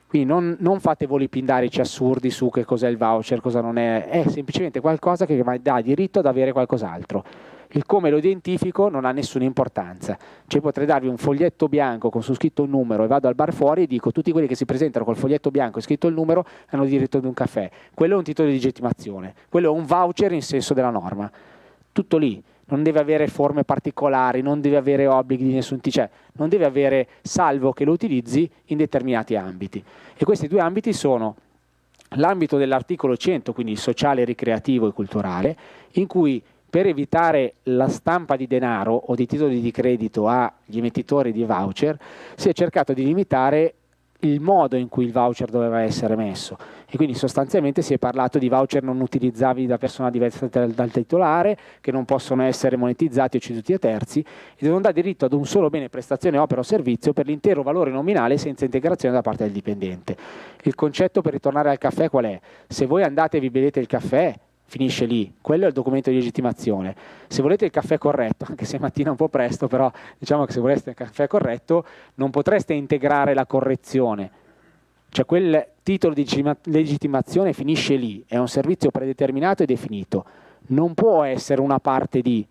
Quindi non fate voli pindarici assurdi su che cos'è il voucher, cosa non è semplicemente qualcosa che mi dà diritto ad avere qualcos'altro. Il come lo identifico non ha nessuna importanza. Cioè potrei darvi un foglietto bianco con su scritto un numero e vado al bar fuori e dico: tutti quelli che si presentano col foglietto bianco e scritto il numero hanno diritto ad un caffè. Quello è un titolo di legittimazione, quello è un voucher in senso della norma. Tutto lì. Non deve avere forme particolari, non deve avere obblighi di nessun tipo, cioè non deve avere, salvo che lo utilizzi in determinati ambiti. E questi due ambiti sono l'ambito dell'articolo 100, quindi sociale, ricreativo e culturale, in cui per evitare la stampa di denaro o di titoli di credito agli emettitori di voucher si è cercato di limitare il modo in cui il voucher doveva essere messo, e quindi sostanzialmente si è parlato di voucher non utilizzabili da persona diversa dal titolare, che non possono essere monetizzati o ceduti a terzi, e devono dare diritto ad un solo bene, prestazione, opera o servizio per l'intero valore nominale senza integrazione da parte del dipendente. Il concetto, per ritornare al caffè, qual è? Se voi andate e vi bevete il caffè, finisce lì, quello è il documento di legittimazione. Se volete il caffè corretto, anche se mattina un po' presto, però diciamo che se voleste il caffè corretto non potreste integrare la correzione, cioè quel titolo di legittimazione finisce lì, è un servizio predeterminato e definito, non può essere una parte di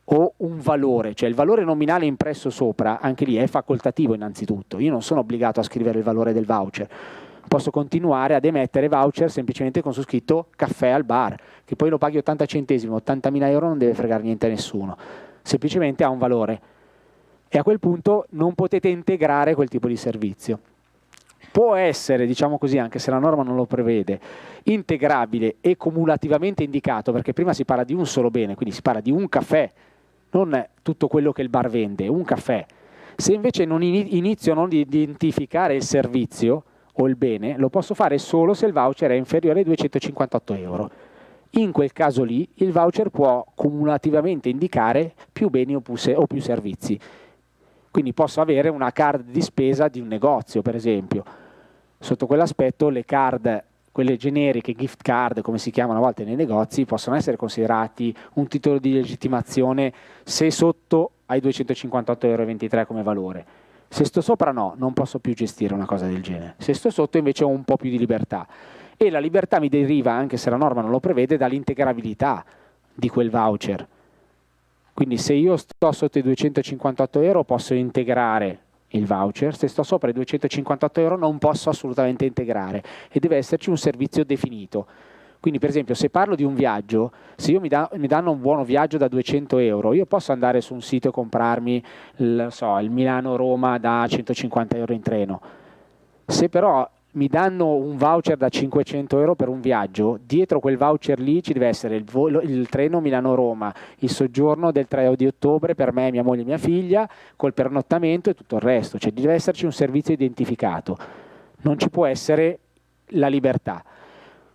o un valore, cioè il valore nominale impresso sopra, anche lì è facoltativo innanzitutto, io non sono obbligato a scrivere il valore del voucher. Posso continuare ad emettere voucher semplicemente con su scritto caffè al bar, che poi lo paghi 80 centesimi, 80.000 euro non deve fregare niente a nessuno, semplicemente ha un valore. E a quel punto non potete integrare quel tipo di servizio. Può essere, diciamo così, anche se la norma non lo prevede, integrabile e cumulativamente indicato, perché prima si parla di un solo bene, quindi si parla di un caffè, non tutto quello che il bar vende, un caffè. Se invece non inizio a non identificare il servizio o il bene, lo posso fare solo se il voucher è inferiore ai 258 euro. In quel caso lì il voucher può cumulativamente indicare più beni o più servizi. Quindi posso avere una card di spesa di un negozio, per esempio. Sotto quell'aspetto le card, quelle generiche, gift card, come si chiamano a volte nei negozi, possono essere considerati un titolo di legittimazione se sotto ai 258,23 euro come valore. Se sto sopra no, non posso più gestire una cosa del genere. Se sto sotto invece ho un po' più di libertà. E la libertà mi deriva, anche se la norma non lo prevede, dall'integrabilità di quel voucher. Quindi se io sto sotto i 258 euro posso integrare il voucher, se sto sopra i 258 euro non posso assolutamente integrare e deve esserci un servizio definito. Quindi per esempio se parlo di un viaggio, se io mi danno un buono viaggio da 200 euro, io posso andare su un sito e comprarmi il Milano-Roma da 150 euro in treno. Se però mi danno un voucher da 500 euro per un viaggio, dietro quel voucher lì ci deve essere il treno Milano-Roma, il soggiorno del 3 di ottobre per me, mia moglie e mia figlia, col pernottamento e tutto il resto, cioè deve esserci un servizio identificato, non ci può essere la libertà.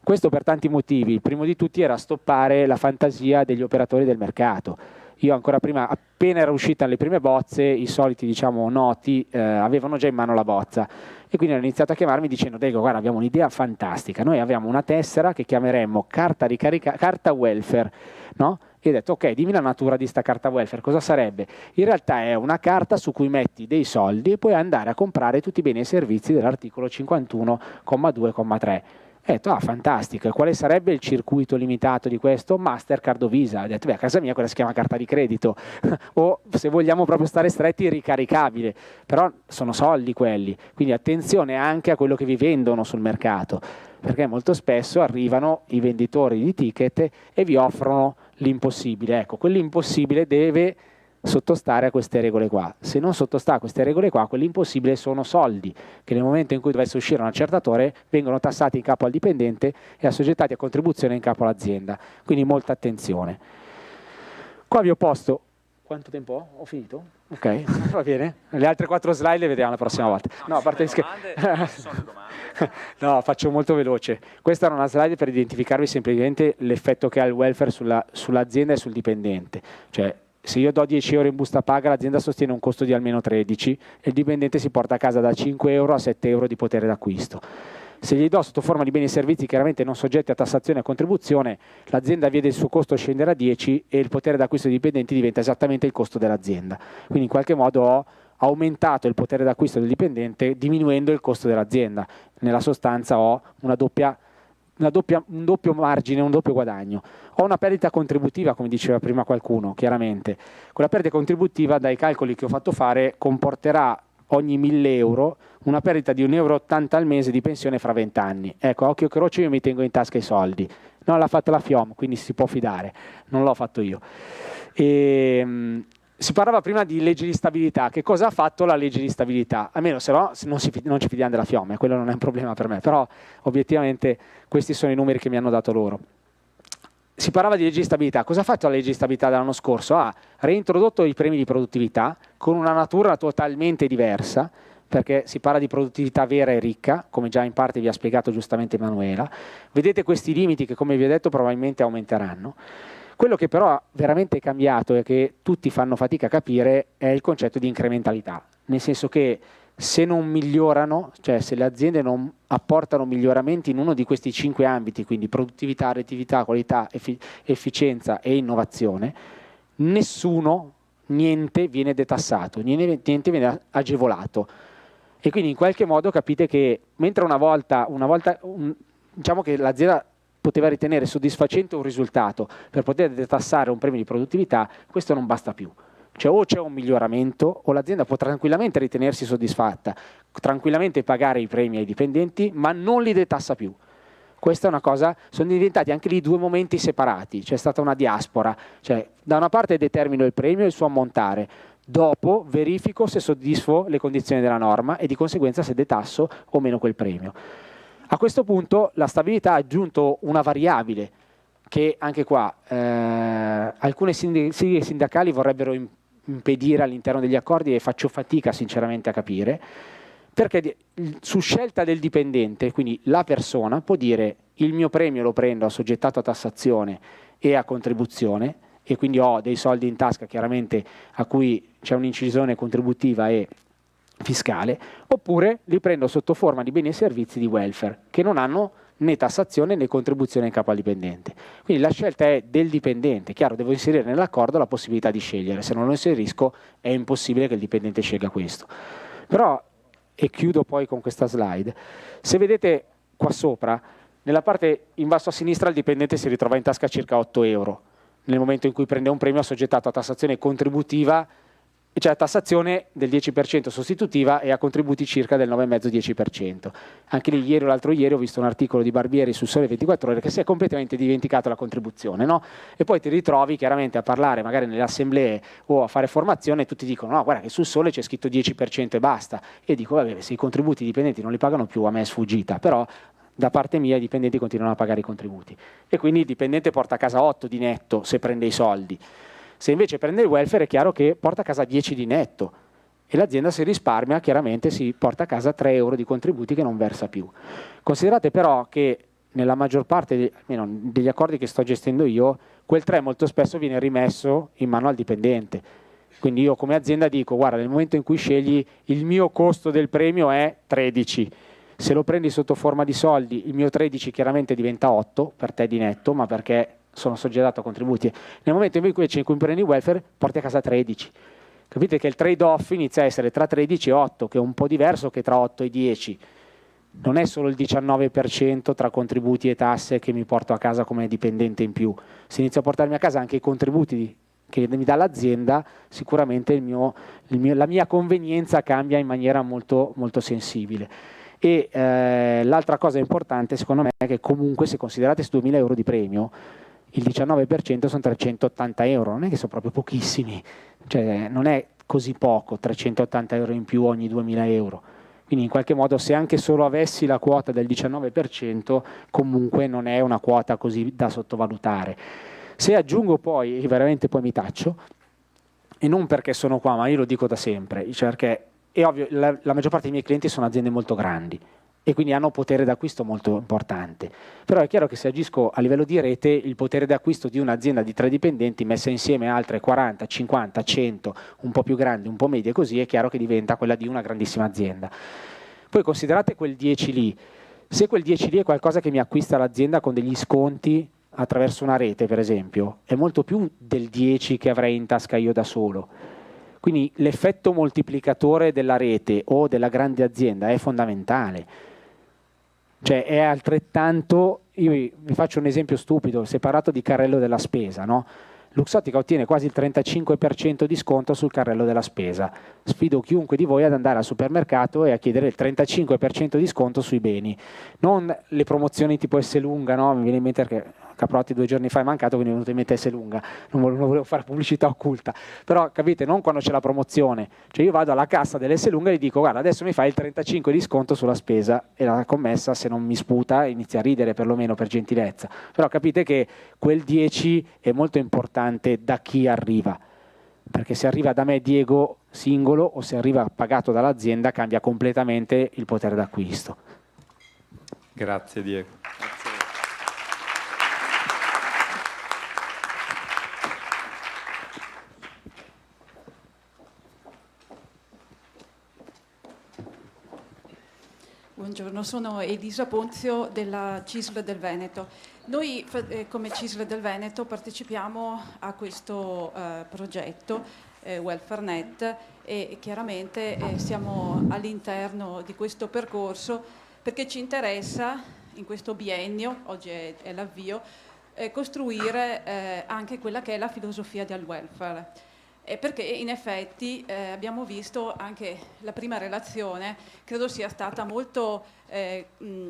Questo per tanti motivi, il primo di tutti era stoppare la fantasia degli operatori del mercato. Io ancora prima, appena era uscita le prime bozze, i soliti noti avevano già in mano la bozza e quindi hanno iniziato a chiamarmi dicendo: Diego, guarda, abbiamo un'idea fantastica, noi abbiamo una tessera che chiameremmo carta welfare, no? E ho detto: ok, dimmi la natura di sta carta welfare, cosa sarebbe? In realtà è una carta su cui metti dei soldi e puoi andare a comprare tutti i beni e servizi dell'articolo 51,2,3. Ho detto: ah, fantastico, e quale sarebbe il circuito limitato di questo? Mastercard o Visa. Ho detto: beh, a casa mia quella si chiama carta di credito o, se vogliamo proprio stare stretti, ricaricabile, però sono soldi quelli, quindi attenzione anche a quello che vi vendono sul mercato, perché molto spesso arrivano i venditori di ticket e vi offrono l'impossibile. Ecco, quell'impossibile deve sottostare a queste regole qua. Se non sottostà a queste regole qua, quell'impossibile sono soldi che nel momento in cui dovesse uscire un accertatore vengono tassati in capo al dipendente e assoggettati a contribuzione in capo all'azienda. Quindi molta attenzione. Qua vi ho posto, quanto tempo ho? Ho finito? Ok, va bene. Le altre 4 slide le vediamo la prossima volta. No, a parte no, faccio molto veloce. Questa era una slide per identificarvi semplicemente l'effetto che ha il welfare sull'azienda e sul dipendente. Cioè, se io do 10 euro in busta paga, l'azienda sostiene un costo di almeno 13 e il dipendente si porta a casa da 5 euro a 7 euro di potere d'acquisto. Se gli do sotto forma di beni e servizi chiaramente non soggetti a tassazione e contribuzione, l'azienda vede il suo costo scendere a 10 e il potere d'acquisto dei dipendenti diventa esattamente il costo dell'azienda. Quindi in qualche modo ho aumentato il potere d'acquisto del dipendente diminuendo il costo dell'azienda. Nella sostanza ho un doppio margine, un doppio guadagno. Ho una perdita contributiva, come diceva prima qualcuno, chiaramente. Quella perdita contributiva, dai calcoli che ho fatto fare, comporterà ogni 1.000 euro una perdita di 1,80 euro al mese di pensione fra 20 anni. Ecco, a occhio e croce io mi tengo in tasca i soldi. Non l'ha fatta la FIOM, quindi si può fidare. Non l'ho fatto io. Si parlava prima di legge di stabilità. Che cosa ha fatto la legge di stabilità? Almeno se no non ci fidiamo della FIOM, quello non è un problema per me, però obiettivamente questi sono i numeri che mi hanno dato loro. Si parlava di legge di stabilità. Cosa ha fatto la legge di stabilità dell'anno scorso? Ha reintrodotto i premi di produttività con una natura totalmente diversa, perché si parla di produttività vera e ricca, come già in parte vi ha spiegato giustamente Emanuela. Vedete questi limiti che, come vi ho detto, probabilmente aumenteranno. Quello che però ha veramente cambiato e che tutti fanno fatica a capire è il concetto di incrementalità, nel senso che se non migliorano, cioè se le aziende non apportano miglioramenti in uno di questi 5 ambiti, quindi produttività, redditività, qualità, efficienza e innovazione, niente viene detassato, niente viene agevolato. E quindi in qualche modo capite che mentre diciamo che l'azienda poteva ritenere soddisfacente un risultato per poter detassare un premio di produttività, questo non basta più. Cioè o c'è un miglioramento o l'azienda può tranquillamente ritenersi soddisfatta, tranquillamente pagare i premi ai dipendenti, ma non li detassa più. Questa è una cosa, sono diventati anche lì 2 momenti separati, c'è stata una diaspora, cioè da una parte determino il premio e il suo ammontare, dopo verifico se soddisfo le condizioni della norma e di conseguenza se detasso o meno quel premio. A questo punto la stabilità ha aggiunto una variabile che anche qua alcune sigle sindacali vorrebbero impedire all'interno degli accordi e faccio fatica sinceramente a capire, perché su scelta del dipendente, quindi la persona può dire il mio premio lo prendo assoggettato a tassazione e a contribuzione e quindi ho dei soldi in tasca chiaramente a cui c'è un'incisione contributiva e fiscale, oppure li prendo sotto forma di beni e servizi di welfare che non hanno né tassazione né contribuzione in capo al dipendente. Quindi la scelta è del dipendente. Chiaro, devo inserire nell'accordo la possibilità di scegliere. Se non lo inserisco è impossibile che il dipendente scelga questo. Però, e chiudo poi con questa slide, se vedete qua sopra, nella parte in basso a sinistra il dipendente si ritrova in tasca circa 8 euro nel momento in cui prende un premio assoggettato a tassazione contributiva, cioè a tassazione del 10% sostitutiva e a contributi circa del 9,5-10%. Anche lì ieri o l'altro ieri ho visto un articolo di Barbieri sul Sole 24 Ore che si è completamente dimenticato la contribuzione, no? E poi ti ritrovi chiaramente a parlare magari nelle assemblee o a fare formazione e tutti dicono no, guarda che sul Sole c'è scritto 10% e basta. E dico vabbè, se i contributi dipendenti non li pagano più a me è sfuggita, però da parte mia i dipendenti continuano a pagare i contributi. E quindi il dipendente porta a casa 8 di netto se prende i soldi. Se invece prende il welfare è chiaro che porta a casa 10 di netto e l'azienda si risparmia, chiaramente si porta a casa 3 euro di contributi che non versa più. Considerate però che nella maggior parte almeno degli accordi che sto gestendo io, quel 3 molto spesso viene rimesso in mano al dipendente. Quindi io come azienda dico guarda, nel momento in cui scegli il mio costo del premio è 13, se lo prendi sotto forma di soldi il mio 13 chiaramente diventa 8 per te di netto, ma perché sono soggettato a contributi. Nel momento in cui prendi il welfare porti a casa 13. Capite che il trade-off inizia a essere tra 13 e 8, che è un po' diverso che tra 8 e 10. Non è solo il 19% tra contributi e tasse che mi porto a casa come dipendente in più. Se inizio a portarmi a casa anche i contributi che mi dà l'azienda, sicuramente la mia convenienza cambia in maniera molto, molto sensibile. E l'altra cosa importante secondo me è che comunque se considerate 2.000 euro di premio, il 19% sono 380 euro, non è che sono proprio pochissimi, cioè non è così poco, 380 euro in più ogni 2.000 euro. Quindi in qualche modo se anche solo avessi la quota del 19%, comunque non è una quota così da sottovalutare. Se aggiungo poi, veramente poi mi taccio, e non perché sono qua, ma io lo dico da sempre, cioè perché è ovvio, la maggior parte dei miei clienti sono aziende molto grandi e quindi hanno potere d'acquisto molto importante, però è chiaro che se agisco a livello di rete, il potere d'acquisto di un'azienda di 3 dipendenti messa insieme a altre 40, 50, 100, un po' più grandi, un po' medie, così è chiaro che diventa quella di una grandissima azienda. Poi considerate quel 10 lì, se quel 10 lì è qualcosa che mi acquista l'azienda con degli sconti attraverso una rete, per esempio, è molto più del 10 che avrei in tasca io da solo. Quindi l'effetto moltiplicatore della rete o della grande azienda è fondamentale. Cioè è altrettanto, io vi faccio un esempio stupido, si è parlato di carrello della spesa, no? Luxottica ottiene quasi il 35% di sconto sul carrello della spesa. Sfido chiunque di voi ad andare al supermercato e a chiedere il 35% di sconto sui beni. Non le promozioni tipo Esselunga, no? Mi viene in mente perché Caprotti 2 giorni fa è mancato, quindi è venuto in mente Esselunga. Non volevo fare pubblicità occulta. Però capite, non quando c'è la promozione. Cioè io vado alla cassa dell'Esselunga e gli dico guarda adesso mi fai il 35% di sconto sulla spesa, e la commessa se non mi sputa inizia a ridere perlomeno per gentilezza. Però capite che quel 10 è molto importante da chi arriva, perché se arriva da me Diego singolo o se arriva pagato dall'azienda cambia completamente il potere d'acquisto. Grazie Diego. Buongiorno, sono Elisa Ponzio della CISL del Veneto. Noi come CISL del Veneto partecipiamo a questo progetto WelfareNet e chiaramente siamo all'interno di questo percorso perché ci interessa in questo biennio, oggi è l'avvio, costruire anche quella che è la filosofia del welfare. Perché in effetti abbiamo visto anche la prima relazione, credo sia stata molto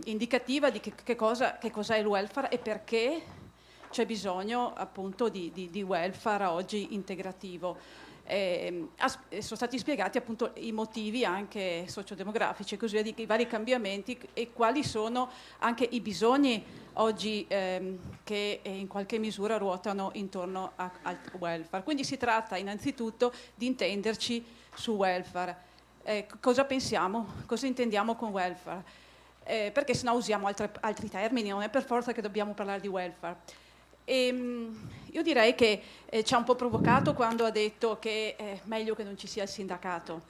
indicativa di che cos'è il welfare e perché c'è bisogno appunto di welfare oggi integrativo. Sono stati spiegati appunto i motivi anche sociodemografici e così via, i vari cambiamenti e quali sono anche i bisogni oggi che in qualche misura ruotano intorno al welfare. Quindi si tratta innanzitutto di intenderci su welfare. Cosa pensiamo? Cosa intendiamo con welfare? Perché sennò usiamo altri termini, non è per forza che dobbiamo parlare di welfare. Io direi che ci ha un po' provocato quando ha detto che è meglio che non ci sia il sindacato,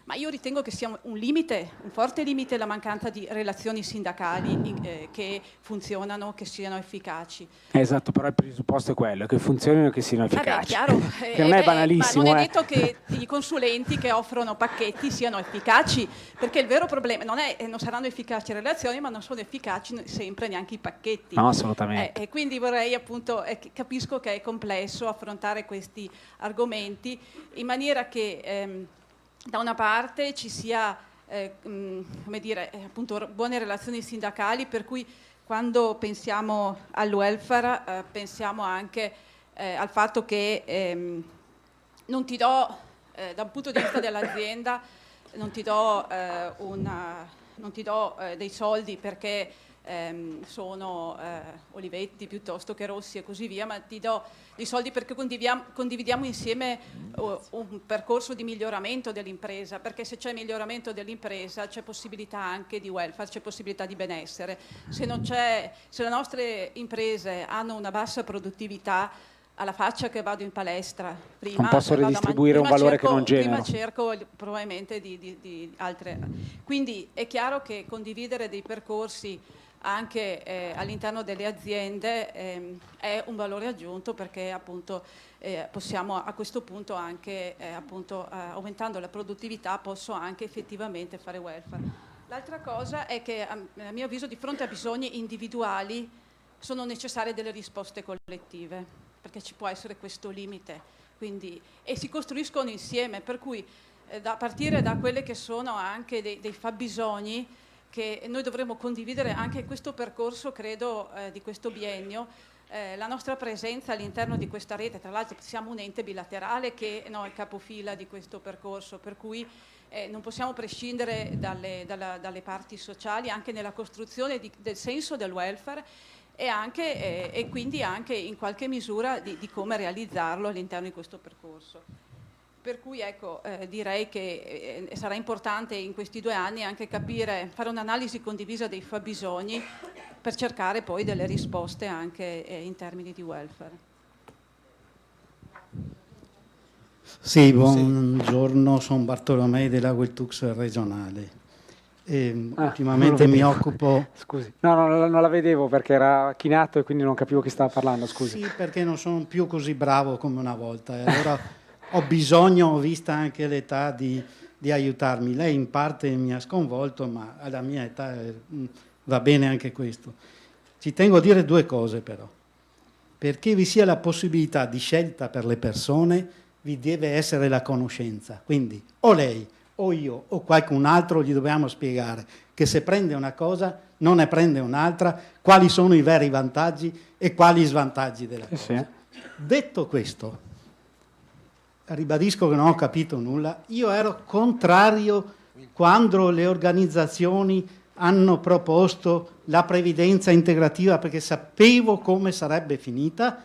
ma io ritengo che sia un limite, un forte limite la mancanza di relazioni sindacali che funzionano, che siano efficaci. Esatto, però il presupposto è quello, che funzionino e che siano efficaci. Chiaro, che non è banalissimo. Ma non è detto che i consulenti che offrono pacchetti siano efficaci, perché il vero problema non saranno efficaci le relazioni, ma non sono efficaci sempre neanche i pacchetti. No, assolutamente. E quindi vorrei appunto, capisco che è complesso affrontare questi argomenti in maniera che da una parte ci sia come dire, appunto buone relazioni sindacali, per cui quando pensiamo al welfare pensiamo anche al fatto che non ti do da un punto di vista dell'azienda non ti do dei soldi perché sono olivetti piuttosto che rossi e così via, ma ti do dei soldi perché condividiamo insieme un percorso di miglioramento dell'impresa, perché se c'è miglioramento dell'impresa c'è possibilità anche di welfare, c'è possibilità di benessere. Se le nostre imprese hanno una bassa produttività, alla faccia che vado in palestra prima non posso ridistribuire un valore che non genero. Prima cerco probabilmente di altre. Quindi è chiaro che condividere dei percorsi anche all'interno delle aziende è un valore aggiunto, perché appunto possiamo a questo punto anche aumentando la produttività posso anche effettivamente fare welfare. L'altra cosa è che a mio avviso di fronte a bisogni individuali sono necessarie delle risposte collettive, perché ci può essere questo limite, quindi, e si costruiscono insieme, per cui da partire da quelle che sono anche dei fabbisogni che noi dovremo condividere anche in questo percorso, credo, di questo biennio, la nostra presenza all'interno di questa rete. Tra l'altro siamo un ente bilaterale che è capofila di questo percorso, per cui non possiamo prescindere dalle parti sociali anche nella costruzione del senso del welfare e quindi anche in qualche misura di come realizzarlo all'interno di questo percorso. Per cui ecco, direi che sarà importante in questi 2 anni anche capire, fare un'analisi condivisa dei fabbisogni per cercare poi delle risposte anche in termini di welfare. Sì, buongiorno, sono Bartolomei della Weltux regionale. Ultimamente mi occupo... Scusi, no, non la vedevo perché era chinato e quindi non capivo chi stava parlando, scusi. Sì, perché non sono più così bravo come una volta, e allora ho bisogno, vista anche l'età, di aiutarmi. Lei in parte mi ha sconvolto, ma alla mia età va bene anche questo. Ci tengo a dire 2 cose però. Perché vi sia la possibilità di scelta per le persone, vi deve essere la conoscenza. Quindi o lei, o io, o qualcun altro gli dobbiamo spiegare che se prende una cosa non ne prende un'altra, quali sono i veri vantaggi e quali svantaggi della cosa. Sì. Detto questo, ribadisco che non ho capito nulla. Io ero contrario quando le organizzazioni hanno proposto la previdenza integrativa, perché sapevo come sarebbe finita,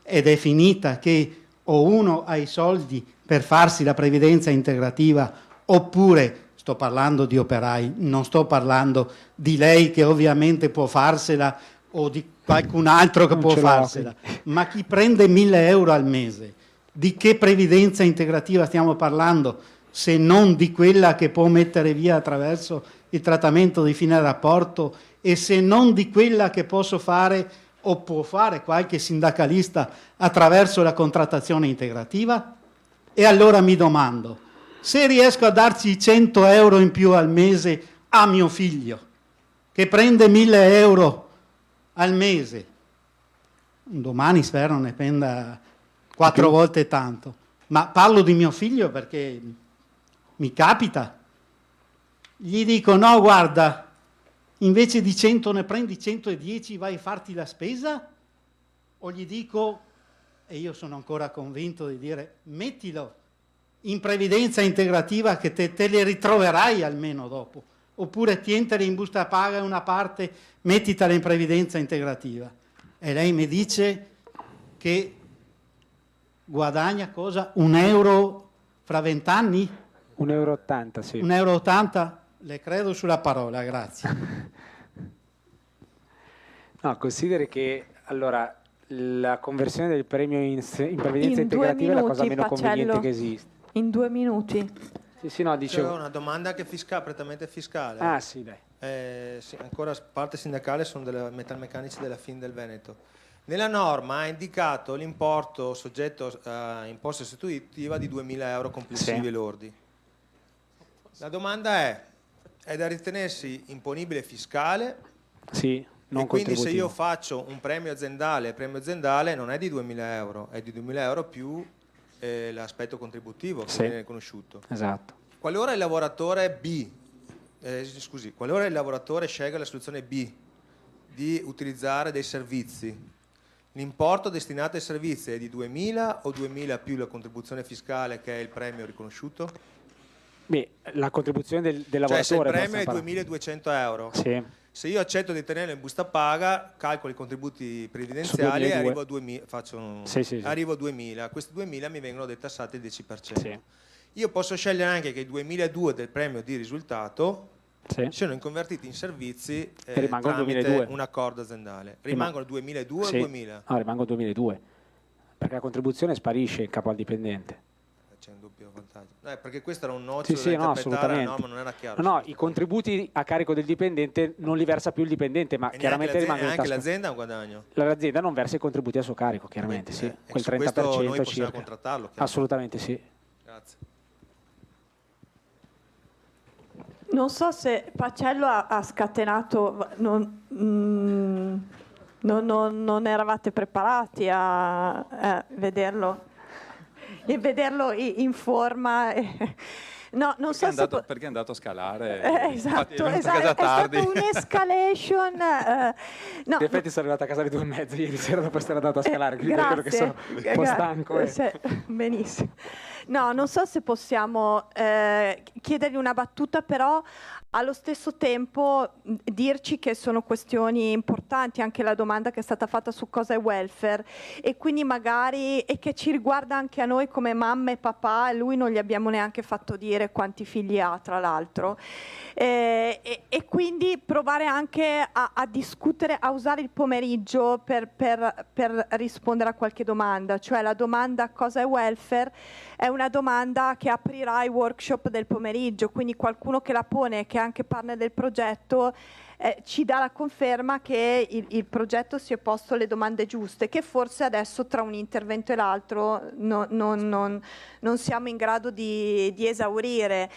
ed è finita che o uno ha i soldi per farsi la previdenza integrativa, oppure, sto parlando di operai, non sto parlando di lei che ovviamente può farsela o di qualcun altro che può farsela, ma chi prende 1.000 euro al mese, di che previdenza integrativa stiamo parlando, se non di quella che può mettere via attraverso il trattamento di fine rapporto, e se non di quella che posso fare o può fare qualche sindacalista attraverso la contrattazione integrativa? E allora mi domando, se riesco a darci 100 euro in più al mese a mio figlio, che prende 1.000 euro al mese, domani spero ne prenda 4 volte tanto, ma parlo di mio figlio perché mi capita, gli dico no, guarda, invece di 100 ne prendi 110, vai a farti la spesa? O gli dico, e io sono ancora convinto di dire, mettilo in previdenza integrativa che te le ritroverai almeno dopo, oppure tientele in busta paga una parte, mettitela in previdenza integrativa. E lei mi dice che guadagna cosa? 1 euro fra 20 anni? 1,80 euro, sì. 1,80 euro? Le credo sulla parola, grazie. No, consideri che allora la conversione del premio in previdenza integrativa è la cosa meno conveniente che esiste. In 2 minuti. Sì, no, dicevo. C'è una domanda che è prettamente fiscale. Ah, sì, dai. Sì, ancora parte sindacale, sono dei metalmeccanici della FIN del Veneto. Nella norma ha indicato l'importo soggetto a imposta sostitutiva di 2.000 euro complessivi lordi. La domanda è da ritenersi imponibile fiscale? Sì, non e quindi se io contributivo. faccio un premio aziendale, il premio aziendale non è di 2.000 euro, è di 2.000 euro più l'aspetto contributivo che viene riconosciuto. Esatto. Qualora il lavoratore qualora il lavoratore scelga la soluzione B di utilizzare dei servizi, l'importo destinato ai servizi è di 2.000 o 2.000 più la contribuzione fiscale che è il premio riconosciuto? Beh, la contribuzione del lavoratore... Cioè se il premio è 2.200 euro, sì. Se io accetto di tenerlo in busta paga, calcolo i contributi previdenziali e arrivo a 2.000, arrivo a 2.000. Questi 2.000 mi vengono detassati il 10%. Sì. Io posso scegliere anche che i 2.200 del premio di risultato siano convertiti in servizi tramite un accordo aziendale. Rimangono 2.200 o 2.000? No, rimangono 2.200, perché la contribuzione sparisce in capo al dipendente. C'è un doppio vantaggio. Perché questo era un nocciolo da interpretare, no, ma non era chiaro. No, i contributi a carico del dipendente non li versa più il dipendente, ma chiaramente rimangono in tasca. Anche l'azienda ha un guadagno. L'azienda non versa i contributi a suo carico, chiaramente, sì. Quel 30% noi possiamo circa. contrattarlo. Assolutamente sì. Grazie. Non so se Pacello ha scatenato, non eravate preparati a vederlo in forma. No, non so perché è andato a scalare. Esatto, è stata un'escalation. In effetti sono arrivata a casa alle 2:30 ieri sera, dopo essere andato a scalare, quindi credo che sono un po' stanco. Benissimo. No, non so se possiamo chiedergli una battuta, però allo stesso tempo dirci che sono questioni importanti, anche la domanda che è stata fatta su cosa è welfare, e quindi magari, e che ci riguarda anche a noi come mamma e papà, e lui non gli abbiamo neanche fatto dire quanti figli ha, tra l'altro, e quindi provare anche a discutere, a usare il pomeriggio per rispondere a qualche domanda, cioè la domanda cosa è welfare è una domanda che aprirà i workshop del pomeriggio, quindi qualcuno che la pone, che è anche partner del progetto, ci dà la conferma che il progetto si è posto le domande giuste, che forse adesso tra un intervento e l'altro non siamo in grado di esaurire.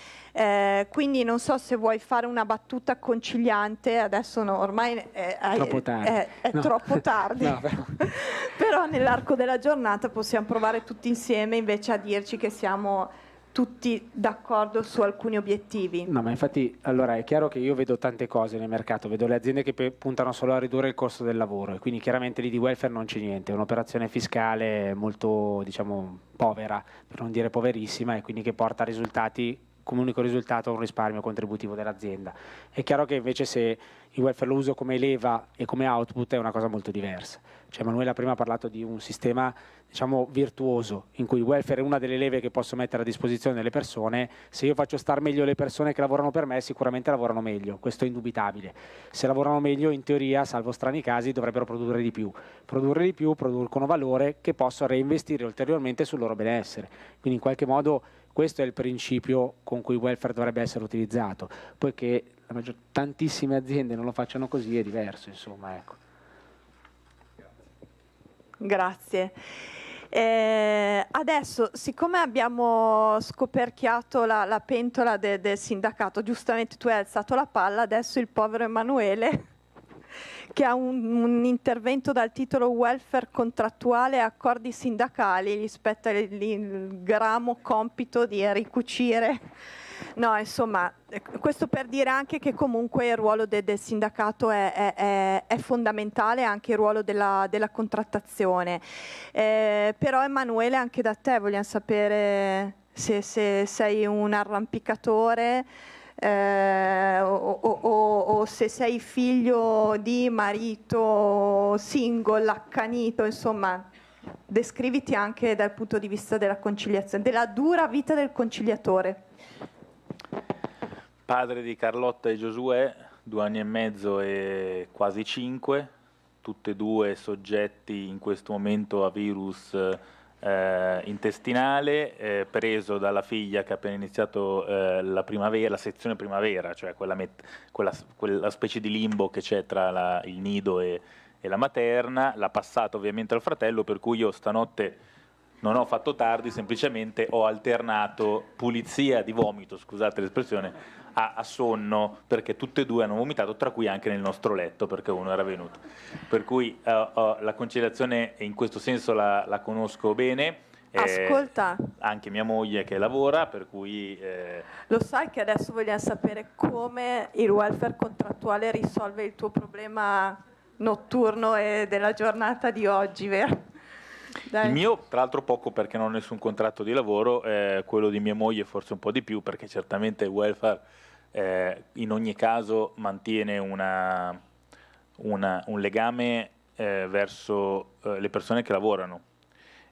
Quindi non so se vuoi fare una battuta conciliante, adesso no, ormai è troppo tardi, No, però nell'arco della giornata possiamo provare tutti insieme invece a dirci che siamo tutti d'accordo su alcuni obiettivi. No, ma infatti, allora è chiaro che io vedo tante cose nel mercato, vedo le aziende che puntano solo a ridurre il costo del lavoro e quindi chiaramente lì di welfare non c'è niente, è un'operazione fiscale molto, diciamo, povera, per non dire poverissima, e quindi che porta a risultati, come unico risultato, un risparmio contributivo dell'azienda. È chiaro che invece se il welfare lo uso come leva e come output è una cosa molto diversa. Cioè Emanuele ha prima parlato di un sistema, diciamo, virtuoso, in cui il welfare è una delle leve che posso mettere a disposizione delle persone. Se io faccio star meglio le persone che lavorano per me, sicuramente lavorano meglio, questo è indubitabile. Se lavorano meglio, in teoria, salvo strani casi, dovrebbero produrre di più, producono valore che posso reinvestire ulteriormente sul loro benessere. Quindi in qualche modo questo è il principio con cui il welfare dovrebbe essere utilizzato, poiché tantissime aziende non lo facciano così è diverso, insomma, ecco. Grazie. Adesso, siccome abbiamo scoperchiato la pentola del sindacato, giustamente tu hai alzato la palla, adesso il povero Emanuele, che ha un intervento dal titolo welfare contrattuale e accordi sindacali, gli spetta il gramo compito di ricucire. No, insomma, questo per dire anche che comunque il ruolo del sindacato è fondamentale, anche il ruolo della contrattazione. Però Emanuele, anche da te vogliamo sapere se sei un arrampicatore o se sei figlio di marito single, accanito, insomma, descriviti anche dal punto di vista della conciliazione, della dura vita del conciliatore. Padre di Carlotta e Giosuè, 2 anni e mezzo e quasi 5, tutte e due soggetti in questo momento a virus intestinale, preso dalla figlia che ha appena iniziato la primavera, la sezione primavera, cioè quella specie di limbo che c'è tra il nido e la materna, l'ha passata ovviamente al fratello, per cui io stanotte non ho fatto tardi, semplicemente ho alternato pulizia di vomito, scusate l'espressione, a sonno, perché tutte e due hanno vomitato, tra cui anche nel nostro letto, perché uno era venuto. Per cui la conciliazione in questo senso la conosco bene. Ascolta. Anche mia moglie che lavora, per cui... Lo sai che adesso vogliamo sapere come il welfare contrattuale risolve il tuo problema notturno e della giornata di oggi, vero? Dai. Il mio, tra l'altro, poco, perché non ho nessun contratto di lavoro, quello di mia moglie forse un po' di più, perché certamente il welfare in ogni caso mantiene un legame verso le persone che lavorano.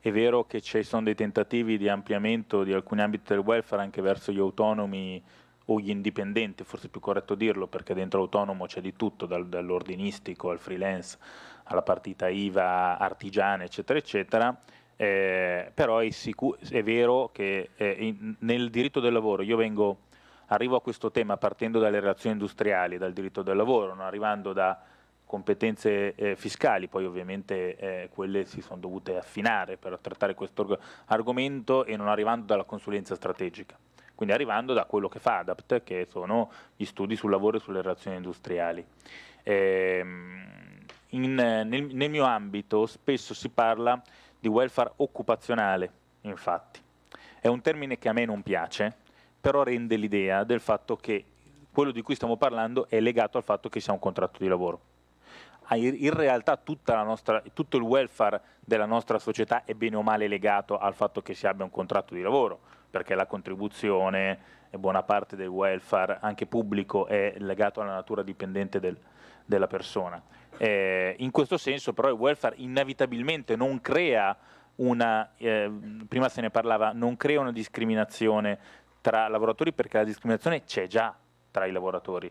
È vero che ci sono dei tentativi di ampliamento di alcuni ambiti del welfare anche verso gli autonomi o gli indipendenti, forse è più corretto dirlo, perché dentro autonomo c'è di tutto, dall'ordinistico al freelance, alla partita IVA, artigiana, eccetera, eccetera, però è vero che nel diritto del lavoro arrivo a questo tema partendo dalle relazioni industriali, dal diritto del lavoro, non arrivando da competenze fiscali, poi ovviamente quelle si sono dovute affinare per trattare questo argomento, e non arrivando dalla consulenza strategica, quindi arrivando da quello che fa ADAPT, che sono gli studi sul lavoro e sulle relazioni industriali. Nel mio ambito spesso si parla di welfare occupazionale, infatti. È un termine che a me non piace, però rende l'idea del fatto che quello di cui stiamo parlando è legato al fatto che sia un contratto di lavoro. In realtà tutto il welfare della nostra società è bene o male legato al fatto che si abbia un contratto di lavoro, perché la contribuzione e buona parte del welfare, anche pubblico, è legato alla natura dipendente della persona. In questo senso però il welfare inevitabilmente non crea prima se ne parlava, non crea una discriminazione tra lavoratori, perché la discriminazione c'è già tra i lavoratori,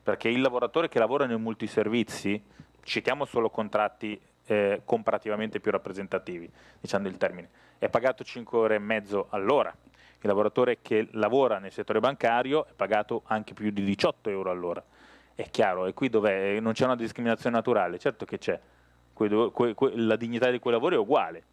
perché il lavoratore che lavora nei multiservizi, citiamo solo contratti comparativamente più rappresentativi, diciamo il termine, è pagato 5,5 ore all'ora. Il lavoratore che lavora nel settore bancario è pagato anche più di 18 euro all'ora. È chiaro, e qui dov'è? Non c'è una discriminazione naturale? Certo che c'è, la dignità di quei lavori è uguale,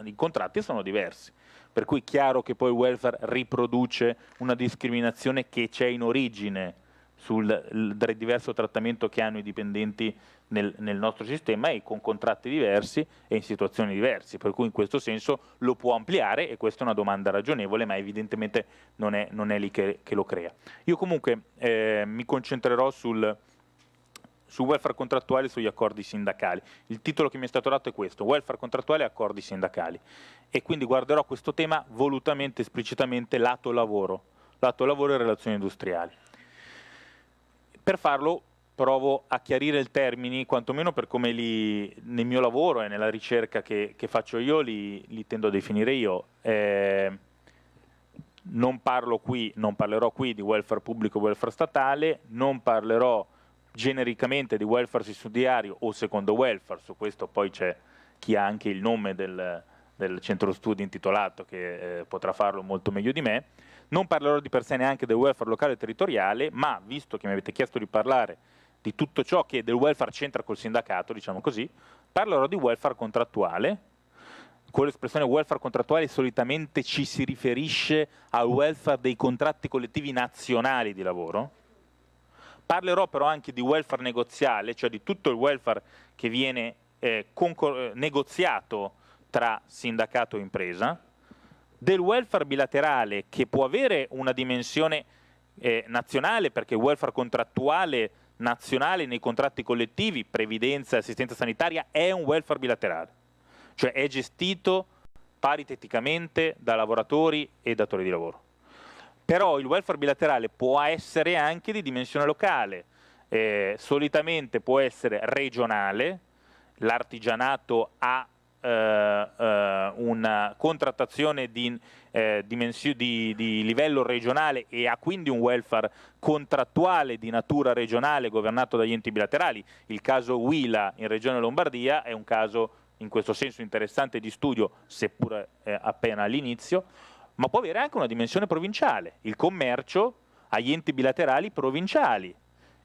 i contratti sono diversi, per cui è chiaro che poi il welfare riproduce una discriminazione che c'è in origine sul diverso trattamento che hanno i dipendenti nel nostro sistema, e con contratti diversi e in situazioni diverse, per cui in questo senso lo può ampliare, e questa è una domanda ragionevole, ma evidentemente non è lì che lo crea. Io comunque mi concentrerò sul welfare contrattuale e sugli accordi sindacali. Il titolo che mi è stato dato è questo: welfare contrattuale e accordi sindacali, e quindi guarderò questo tema volutamente, esplicitamente lato lavoro e relazioni industriali. Per farlo provo a chiarire i termini, quantomeno per come nel mio lavoro e nella ricerca che faccio io li tendo a definire io. Non parlerò qui di welfare pubblico e welfare statale, non parlerò genericamente di welfare sussidiario o secondo welfare, su questo poi c'è chi ha anche il nome del centro studi intitolato che potrà farlo molto meglio di me. Non parlerò di per sé neanche del welfare locale e territoriale, ma visto che mi avete chiesto di parlare di tutto ciò che del welfare c'entra col sindacato, diciamo così, parlerò di welfare contrattuale. Con l'espressione welfare contrattuale solitamente ci si riferisce al welfare dei contratti collettivi nazionali di lavoro. Parlerò però anche di welfare negoziale, cioè di tutto il welfare che viene negoziato tra sindacato e impresa, del welfare bilaterale che può avere una dimensione nazionale, perché il welfare contrattuale nazionale nei contratti collettivi, previdenza e assistenza sanitaria, è un welfare bilaterale, cioè è gestito pariteticamente da lavoratori e datori di lavoro. Però il welfare bilaterale può essere anche di dimensione locale, solitamente può essere regionale, l'artigianato ha una contrattazione di livello regionale e ha quindi un welfare contrattuale di natura regionale governato dagli enti bilaterali. Il caso Huila in Regione Lombardia è un caso in questo senso interessante di studio, seppur appena all'inizio, ma può avere anche una dimensione provinciale. Il commercio ha gli enti bilaterali provinciali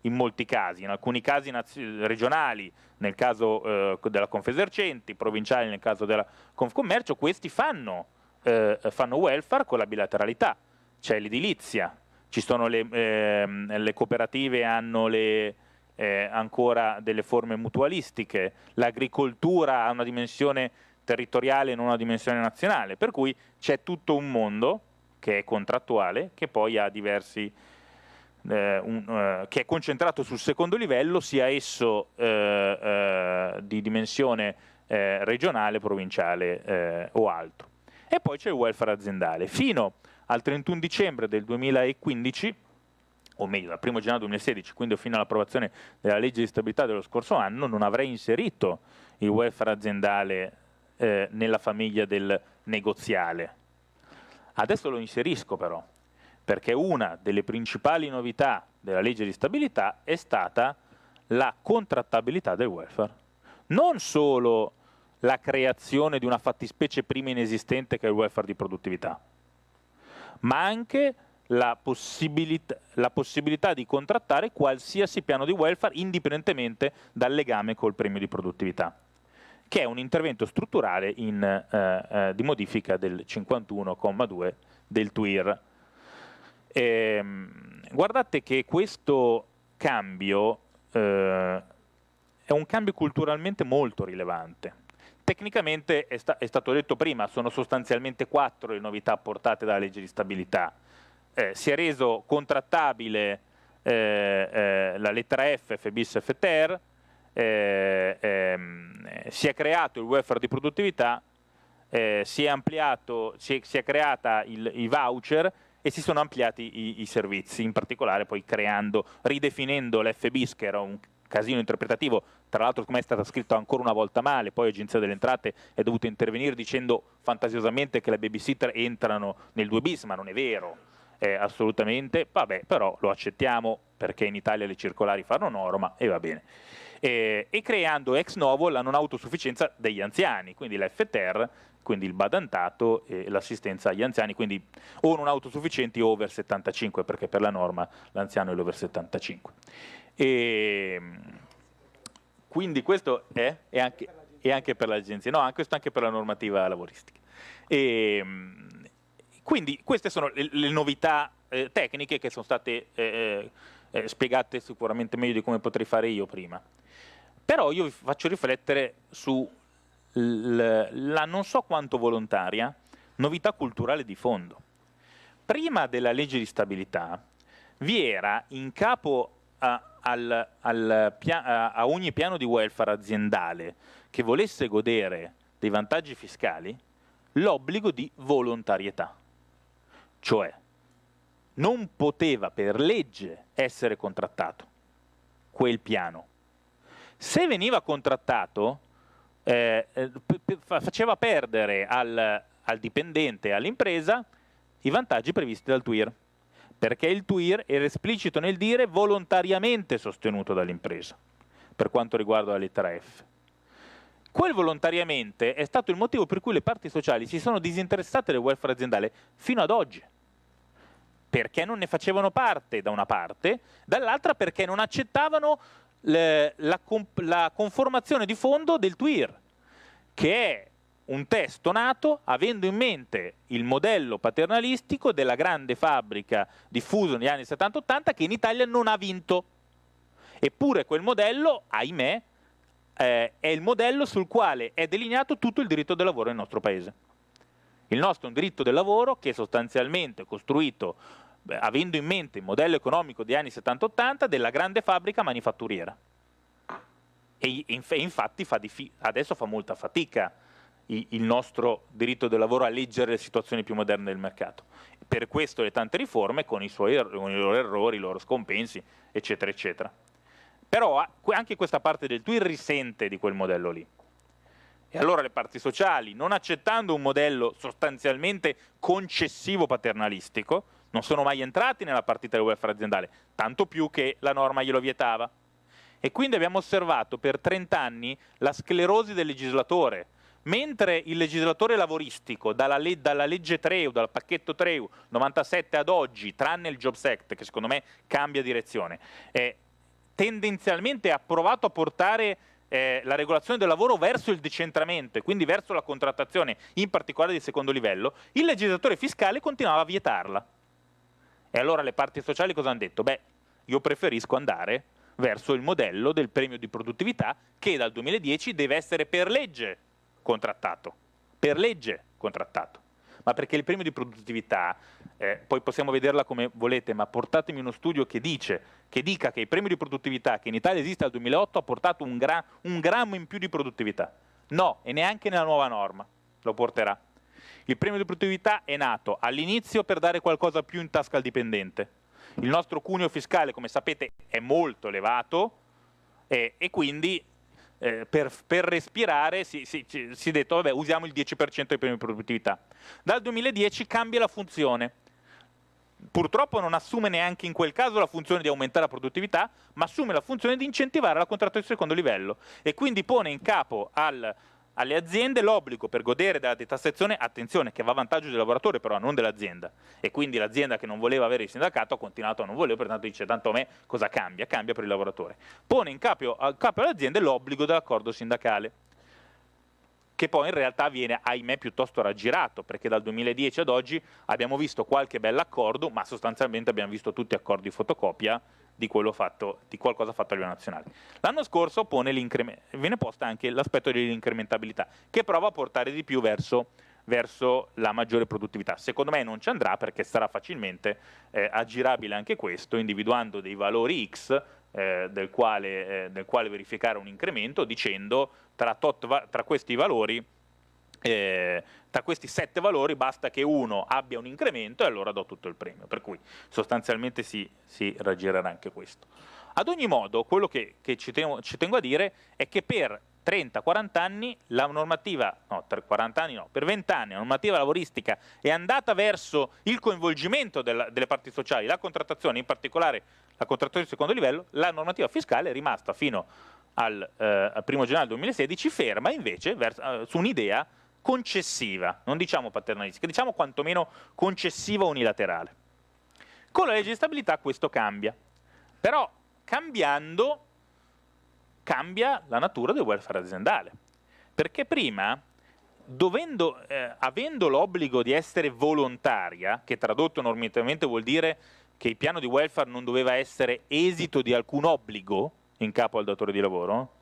in molti casi, in alcuni casi regionali, nel caso della Confesercenti, provinciali nel caso della Confcommercio. Questi fanno welfare con la bilateralità. C'è l'edilizia, ci sono le cooperative, hanno ancora delle forme mutualistiche, l'agricoltura ha una dimensione territoriale e non una dimensione nazionale, per cui c'è tutto un mondo che è contrattuale, che poi ha diversi che è concentrato sul secondo livello, sia esso di dimensione regionale, provinciale o altro. E poi c'è il welfare aziendale. Fino al 31 dicembre del 2015, o meglio dal 1 gennaio 2016, quindi fino all'approvazione della legge di stabilità dello scorso anno, non avrei inserito il welfare aziendale nella famiglia del negoziale. Adesso lo inserisco però, perché una delle principali novità della legge di stabilità è stata la contrattabilità del welfare. Non solo la creazione di una fattispecie prima inesistente che è il welfare di produttività, ma anche la possibilità di contrattare qualsiasi piano di welfare indipendentemente dal legame col premio di produttività, che è un intervento strutturale di modifica del 51,2 del TUIR. Guardate che questo cambio è un cambio culturalmente molto rilevante. Tecnicamente è stato detto prima, sono sostanzialmente 4 le novità apportate dalla legge di stabilità. Si è reso contrattabile la lettera F, F bis, F ter, si è creato il welfare di produttività, si è creata i voucher e si sono ampliati i servizi, in particolare poi ridefinendo l'FBIS, che era un casino interpretativo, tra l'altro come è stato scritto ancora una volta male, poi l'Agenzia delle Entrate è dovuta intervenire dicendo fantasiosamente che le babysitter entrano nel 2bis, ma non è vero, assolutamente, vabbè, però lo accettiamo perché in Italia le circolari fanno norma e va bene. E creando ex novo la non autosufficienza degli anziani, quindi l'FTER, quindi il badantato e l'assistenza agli anziani, quindi o non autosufficienti o over 75, perché per la norma l'anziano è l'over 75. E quindi questo è anche per l'agenzia, no, questo anche per la normativa lavoristica. E quindi queste sono le novità tecniche che sono state spiegate sicuramente meglio di come potrei fare io prima. Però io vi faccio riflettere su la non so quanto volontaria novità culturale di fondo. Prima della legge di stabilità vi era in capo a ogni piano di welfare aziendale che volesse godere dei vantaggi fiscali l'obbligo di volontarietà, cioè non poteva per legge essere contrattato quel piano. Se veniva contrattato faceva perdere al dipendente e all'impresa i vantaggi previsti dal TUIR, perché il TUIR era esplicito nel dire volontariamente sostenuto dall'impresa, per quanto riguarda la lettera F. Quel volontariamente è stato il motivo per cui le parti sociali si sono disinteressate del welfare aziendale fino ad oggi, perché non ne facevano parte da una parte, dall'altra perché non accettavano la conformazione di fondo del TUIR, che è un testo nato avendo in mente il modello paternalistico della grande fabbrica diffuso negli anni 70-80 che in Italia non ha vinto. Eppure quel modello, ahimè, è il modello sul quale è delineato tutto il diritto del lavoro nel nostro paese. Il nostro è un diritto del lavoro che è sostanzialmente costruito avendo in mente il modello economico degli anni 70-80 della grande fabbrica manifatturiera. E infatti adesso fa molta fatica il nostro diritto del lavoro a leggere le situazioni più moderne del mercato. Per questo le tante riforme con i loro errori, i loro scompensi, eccetera, eccetera. Però anche questa parte del TUIR risente di quel modello lì. E allora le parti sociali, non accettando un modello sostanzialmente concessivo paternalistico, non sono mai entrati nella partita del welfare aziendale, tanto più che la norma glielo vietava. E quindi abbiamo osservato per 30 anni la sclerosi del legislatore, mentre il legislatore lavoristico, dalla legge Treu, dal pacchetto Treu 97 ad oggi, tranne il Jobs Act, che secondo me cambia direzione, tendenzialmente ha provato a portare la regolazione del lavoro verso il decentramento e quindi verso la contrattazione, in particolare di secondo livello, il legislatore fiscale continuava a vietarla. E allora le parti sociali cosa hanno detto? Beh, io preferisco andare verso il modello del premio di produttività che dal 2010 deve essere per legge contrattato. Per legge contrattato. Ma perché il premio di produttività, poi possiamo vederla come volete, ma portatemi uno studio che dica che il premio di produttività che in Italia esiste dal 2008 ha portato un grammo in più di produttività. No, e neanche nella nuova norma lo porterà. Il premio di produttività è nato all'inizio per dare qualcosa più in tasca al dipendente. Il nostro cuneo fiscale, come sapete, è molto elevato e quindi per respirare si è detto vabbè, usiamo il 10% del premio di produttività. Dal 2010 cambia la funzione. Purtroppo non assume neanche in quel caso la funzione di aumentare la produttività, ma assume la funzione di incentivare la contrattazione di secondo livello e quindi pone in capo alle aziende l'obbligo per godere della detassazione, attenzione, che va a vantaggio del lavoratore però, non dell'azienda. E quindi l'azienda che non voleva avere il sindacato ha continuato a non volerlo, pertanto dice tanto a me cosa cambia? Cambia per il lavoratore. Pone in capo alle aziende l'obbligo dell'accordo sindacale, che poi in realtà viene, ahimè, piuttosto raggirato, perché dal 2010 ad oggi abbiamo visto qualche bell'accordo, ma sostanzialmente abbiamo visto tutti accordi fotocopia di qualcosa fatto a livello nazionale. L'anno scorso viene posta anche l'aspetto dell'incrementabilità, che prova a portare di più verso la maggiore produttività. Secondo me non ci andrà perché sarà facilmente aggirabile anche questo, individuando dei valori X del quale verificare un incremento, dicendo tra questi valori tra questi 7 valori basta che uno abbia un incremento e allora do tutto il premio, per cui sostanzialmente si raggirerà anche questo. Ad ogni modo, quello che ci tengo a dire è che per 30-40 anni la normativa, no, 40 anni no, per 20 anni la normativa lavoristica è andata verso il coinvolgimento delle parti sociali, la contrattazione, in particolare la contrattazione di secondo livello. La normativa fiscale è rimasta fino al 1 gennaio 2016 ferma invece su un'idea concessiva, non diciamo paternalistica, diciamo quantomeno concessiva unilaterale. Con la legge di stabilità questo cambia, però cambiando cambia la natura del welfare aziendale, perché prima, avendo l'obbligo di essere volontaria, che tradotto normativamente vuol dire che il piano di welfare non doveva essere esito di alcun obbligo in capo al datore di lavoro,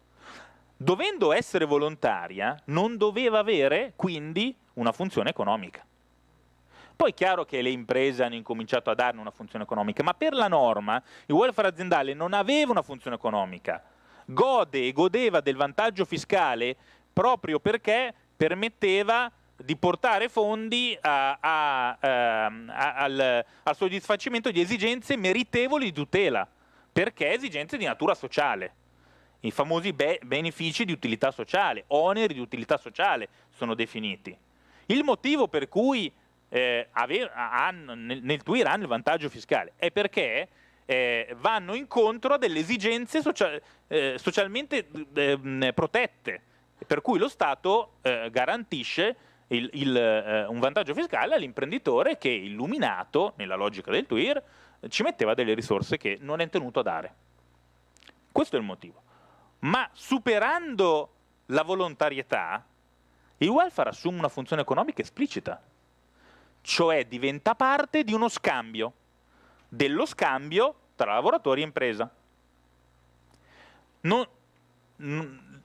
dovendo essere volontaria non doveva avere quindi una funzione economica. Poi è chiaro che le imprese hanno incominciato a darne una funzione economica, ma per la norma il welfare aziendale non aveva una funzione economica, gode e godeva del vantaggio fiscale proprio perché permetteva di portare fondi al soddisfacimento di esigenze meritevoli di tutela, perché esigenze di natura sociale. I famosi benefici di utilità sociale, oneri di utilità sociale sono definiti. Il motivo per cui nel TUIR hanno il vantaggio fiscale è perché vanno incontro a delle esigenze socialmente protette, per cui lo Stato garantisce un vantaggio fiscale all'imprenditore che, illuminato nella logica del TUIR, ci metteva delle risorse che non è tenuto a dare. Questo è il motivo. Ma superando la volontarietà, il welfare assume una funzione economica esplicita, cioè diventa parte di uno scambio, dello scambio tra lavoratori e impresa.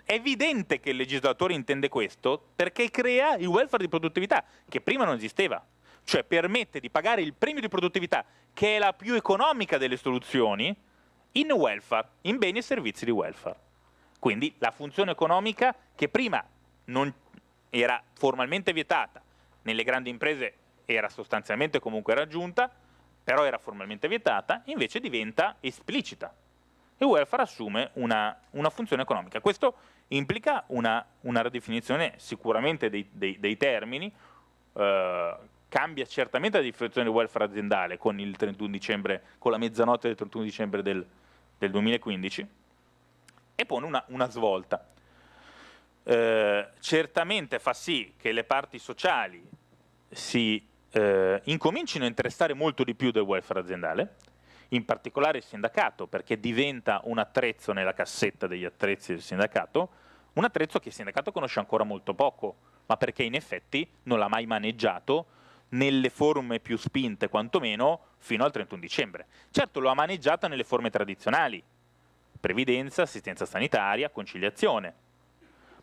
È evidente che il legislatore intende questo perché crea il welfare di produttività, che prima non esisteva, cioè permette di pagare il premio di produttività, che è la più economica delle soluzioni, in welfare, in beni e servizi di welfare. Quindi la funzione economica, che prima non era formalmente vietata, nelle grandi imprese era sostanzialmente comunque raggiunta, però era formalmente vietata, invece diventa esplicita. Il welfare assume una funzione economica. Questo implica una ridefinizione sicuramente dei termini, cambia certamente la definizione del welfare aziendale con il 31 dicembre, con la mezzanotte del 31 dicembre del 2015, e pone una svolta. Certamente fa sì che le parti sociali si incomincino a interessare molto di più del welfare aziendale, in particolare il sindacato, perché diventa un attrezzo nella cassetta degli attrezzi del sindacato, un attrezzo che il sindacato conosce ancora molto poco, ma perché in effetti non l'ha mai maneggiato nelle forme più spinte, quantomeno fino al 31 dicembre. Certo, lo ha maneggiato nelle forme tradizionali, previdenza, assistenza sanitaria, conciliazione,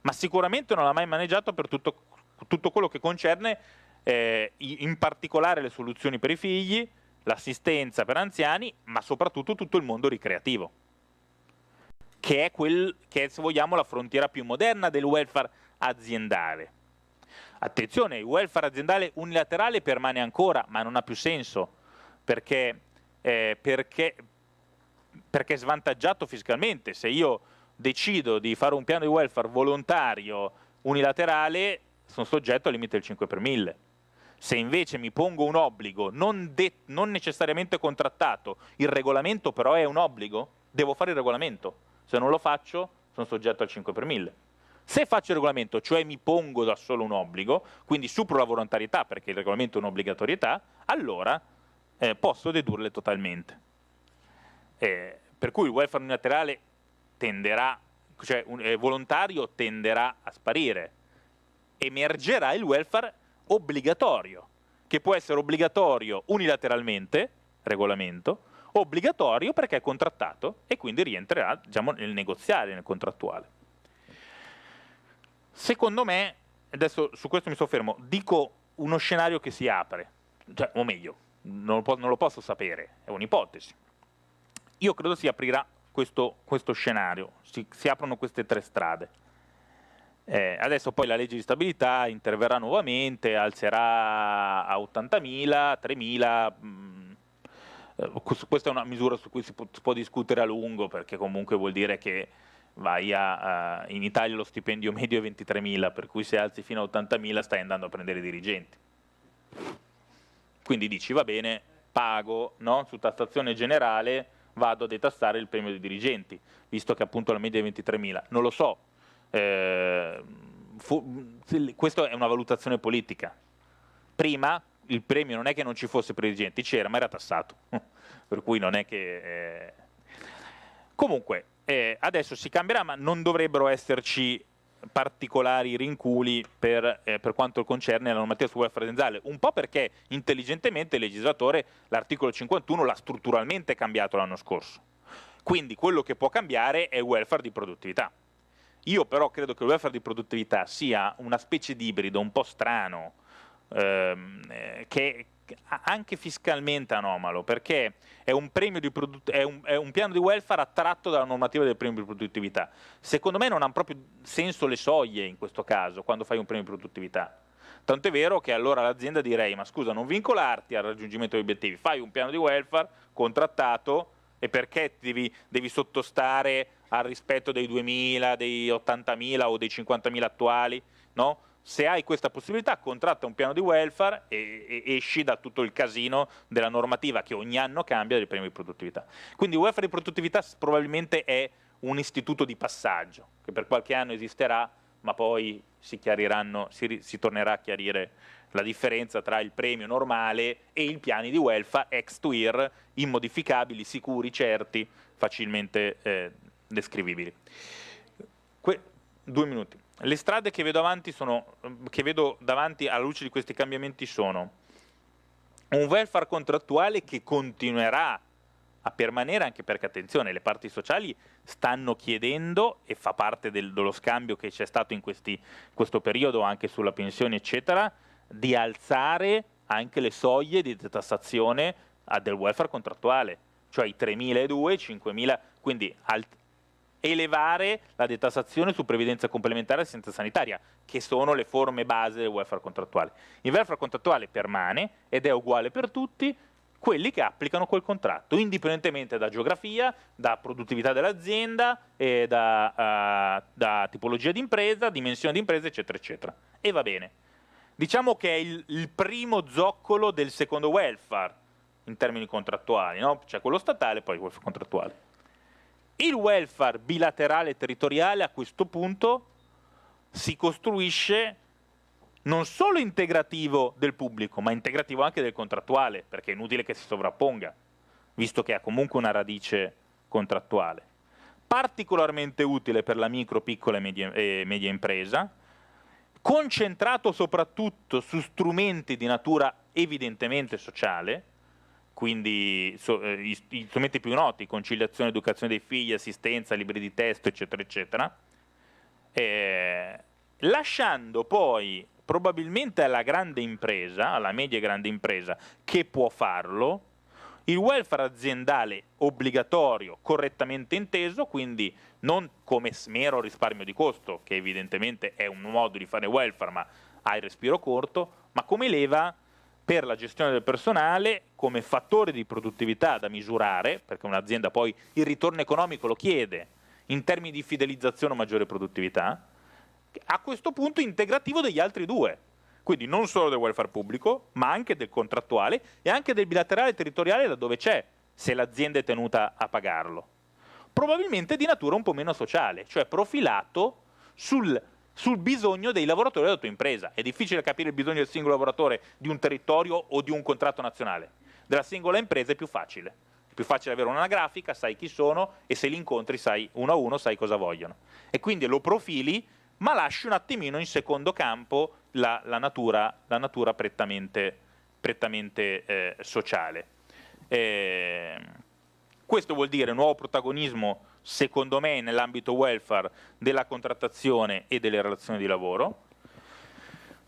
ma sicuramente non l'ha mai maneggiato per tutto quello che concerne in particolare le soluzioni per i figli, l'assistenza per anziani, ma soprattutto tutto il mondo ricreativo, che è, se vogliamo, la frontiera più moderna del welfare aziendale. Attenzione, il welfare aziendale unilaterale permane ancora, ma non ha più senso, perché è svantaggiato fiscalmente. Se io decido di fare un piano di welfare volontario unilaterale, sono soggetto al limite del 5 per 1000. Se invece mi pongo un obbligo non necessariamente contrattato, il regolamento però è un obbligo, devo fare il regolamento. Se non lo faccio, sono soggetto al 5 per 1000. Se faccio il regolamento, cioè mi pongo da solo un obbligo, quindi supero la volontarietà perché il regolamento è un'obbligatorietà, allora posso dedurle totalmente. Per cui il welfare unilaterale volontario tenderà a sparire. Emergerà il welfare obbligatorio, che può essere obbligatorio unilateralmente, regolamento, obbligatorio perché è contrattato e quindi rientrerà, diciamo, nel negoziale, nel contrattuale. Secondo me, adesso su questo mi soffermo, dico uno scenario che si apre, cioè, o meglio, non lo posso sapere, è un'ipotesi. Io credo si aprirà questo scenario, si aprono queste 3 strade. Adesso poi la legge di stabilità interverrà nuovamente, alzerà a 80.000, 3.000. Questa è una misura su cui si può discutere a lungo, perché comunque vuol dire che in Italia lo stipendio medio è 23.000, per cui se alzi fino a 80.000 stai andando a prendere i dirigenti. Quindi dici, va bene, pago, no? Su tassazione generale vado a detassare il premio dei dirigenti, visto che appunto la media è 23.000. Non lo so. Questa è una valutazione politica. Prima il premio non è che non ci fosse per i dirigenti, c'era, ma era tassato, per cui non è che... Comunque, adesso si cambierà, ma non dovrebbero esserci particolari rinculi per quanto concerne la normativa sul welfare aziendale, un po' perché intelligentemente il legislatore l'articolo 51 l'ha strutturalmente cambiato l'anno scorso, quindi quello che può cambiare è il welfare di produttività. Io però credo che il welfare di produttività sia una specie di ibrido un po' strano, che anche fiscalmente anomalo, perché è un premio di è un piano di welfare attratto dalla normativa del premio di produttività. Secondo me non hanno proprio senso le soglie in questo caso, quando fai un premio di produttività. Tanto è vero che allora all'azienda direi, ma scusa, non vincolarti al raggiungimento degli obiettivi, fai un piano di welfare contrattato, e perché devi sottostare al rispetto dei 2.000, dei 80.000 o dei 50.000 attuali, no? Se hai questa possibilità, contratta un piano di welfare e esci da tutto il casino della normativa che ogni anno cambia del premio di produttività. Quindi il welfare di produttività probabilmente è un istituto di passaggio, che per qualche anno esisterà, ma poi si tornerà a chiarire la differenza tra il premio normale e i piani di welfare ex tuir, immodificabili, sicuri, certi, facilmente descrivibili. 2 minuti. Le strade che vedo davanti alla luce di questi cambiamenti sono un welfare contrattuale che continuerà a permanere, anche perché, attenzione, le parti sociali stanno chiedendo, e fa parte dello scambio che c'è stato in questo periodo anche sulla pensione eccetera, di alzare anche le soglie di detassazione del welfare contrattuale, cioè i 3.200, 5.000, quindi elevare la detassazione su previdenza complementare e assistenza sanitaria, che sono le forme base del welfare contrattuale. Il welfare contrattuale permane ed è uguale per tutti quelli che applicano quel contratto, indipendentemente da geografia, da produttività dell'azienda, da tipologia di impresa, dimensione di impresa, eccetera, eccetera. E va bene. Diciamo che è il primo zoccolo del secondo welfare in termini contrattuali, no? C'è quello statale e poi il welfare contrattuale. Il welfare bilaterale territoriale a questo punto si costruisce non solo integrativo del pubblico, ma integrativo anche del contrattuale, perché è inutile che si sovrapponga, visto che ha comunque una radice contrattuale. Particolarmente utile per la micro, piccola e media impresa, concentrato soprattutto su strumenti di natura evidentemente sociale, quindi gli strumenti più noti, conciliazione, educazione dei figli, assistenza, libri di testo, eccetera, eccetera, lasciando poi probabilmente alla grande impresa, alla media e grande impresa, che può farlo, il welfare aziendale obbligatorio, correttamente inteso, quindi non come mero risparmio di costo, che evidentemente è un modo di fare welfare, ma ha il respiro corto, ma come leva per la gestione del personale, come fattore di produttività da misurare, perché un'azienda poi il ritorno economico lo chiede, in termini di fidelizzazione o maggiore produttività, a questo punto integrativo degli altri due, quindi non solo del welfare pubblico, ma anche del contrattuale e anche del bilaterale territoriale laddove c'è, se l'azienda è tenuta a pagarlo. Probabilmente di natura un po' meno sociale, cioè profilato sul bisogno dei lavoratori della tua impresa. È difficile capire il bisogno del singolo lavoratore di un territorio o di un contratto nazionale. Della singola impresa è più facile. È più facile avere una grafica, sai chi sono e se li incontri sai uno a uno, sai cosa vogliono. E quindi lo profili, ma lasci un attimino in secondo campo la natura prettamente sociale. Questo vuol dire nuovo protagonismo, secondo me, nell'ambito welfare della contrattazione e delle relazioni di lavoro.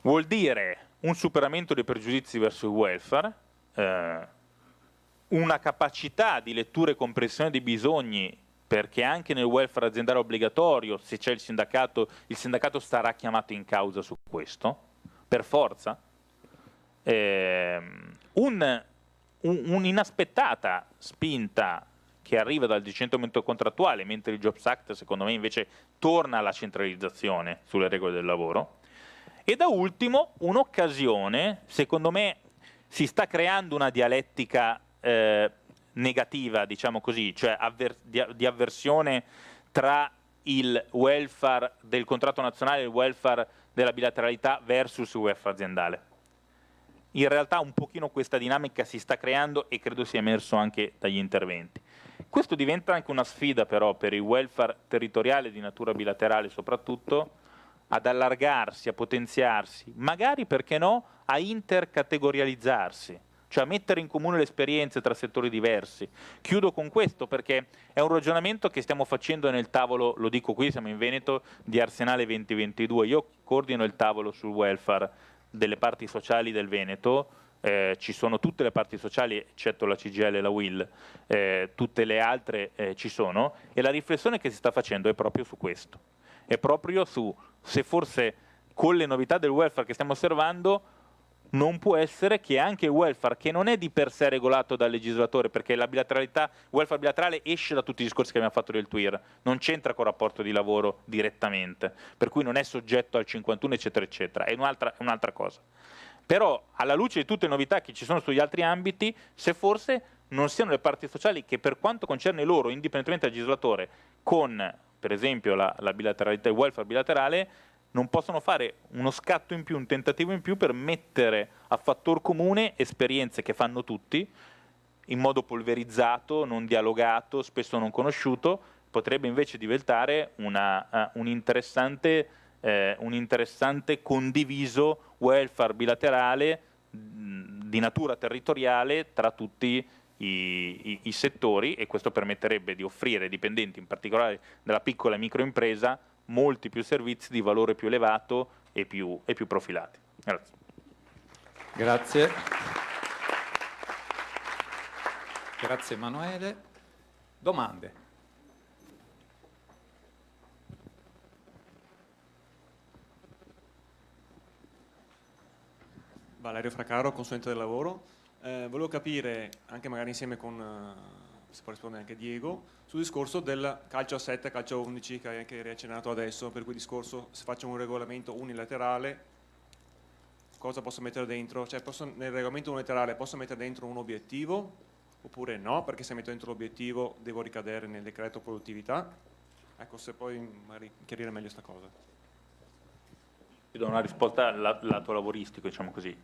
Vuol dire un superamento dei pregiudizi verso il welfare, una capacità di lettura e comprensione dei bisogni perché anche nel welfare aziendale obbligatorio, se c'è il sindacato sarà chiamato in causa su questo, per forza. Un'inaspettata spinta che arriva dal decentramento contrattuale, mentre il Jobs Act secondo me invece torna alla centralizzazione sulle regole del lavoro. E da ultimo un'occasione, secondo me si sta creando una dialettica negativa, diciamo così, cioè di avversione tra il welfare del contratto nazionale e il welfare della bilateralità versus il welfare aziendale. In realtà un pochino questa dinamica si sta creando e credo sia emerso anche dagli interventi. Questo diventa anche una sfida però per il welfare territoriale di natura bilaterale soprattutto, ad allargarsi, a potenziarsi, magari perché no, a intercategorializzarsi, cioè a mettere in comune le esperienze tra settori diversi. Chiudo con questo perché è un ragionamento che stiamo facendo nel tavolo, lo dico qui, siamo in Veneto, di Arsenale 2022. Io coordino il tavolo sul welfare delle parti sociali del Veneto, ci sono tutte le parti sociali eccetto la CGIL e la UIL, tutte le altre ci sono, e la riflessione che si sta facendo è proprio su questo, è proprio su se forse con le novità del welfare che stiamo osservando non può essere che anche il welfare, che non è di per sé regolato dal legislatore, perché la bilateralità, il welfare bilaterale esce da tutti i discorsi che abbiamo fatto del TUIR, non c'entra con il rapporto di lavoro direttamente, per cui non è soggetto al 51 eccetera eccetera, è un'altra cosa. Però alla luce di tutte le novità che ci sono sugli altri ambiti, se forse non siano le parti sociali che per quanto concerne loro, indipendentemente dal legislatore, con per esempio la bilateralità, il welfare bilaterale, non possono fare uno scatto in più, un tentativo in più per mettere a fattor comune esperienze che fanno tutti, in modo polverizzato, non dialogato, spesso non conosciuto, potrebbe invece diventare un interessante condiviso welfare bilaterale di natura territoriale tra tutti i settori, e questo permetterebbe di offrire ai dipendenti, in particolare della piccola e microimpresa, molti più servizi di valore più elevato e più profilati. Grazie. Grazie. Grazie Emanuele. Domande? Valerio Fracaro, consulente del lavoro. Volevo capire, anche magari insieme con, se può rispondere anche Diego, sul discorso del calcio a 7, calcio a 11 che hai anche riaccennato adesso, per cui discorso se faccio un regolamento unilaterale cosa posso mettere dentro? Cioè nel regolamento unilaterale posso mettere dentro un obiettivo oppure no? Perché se metto dentro l'obiettivo devo ricadere nel decreto produttività. Ecco, se poi magari chiarire meglio questa cosa. Io do una risposta al lato lavoristico, diciamo così.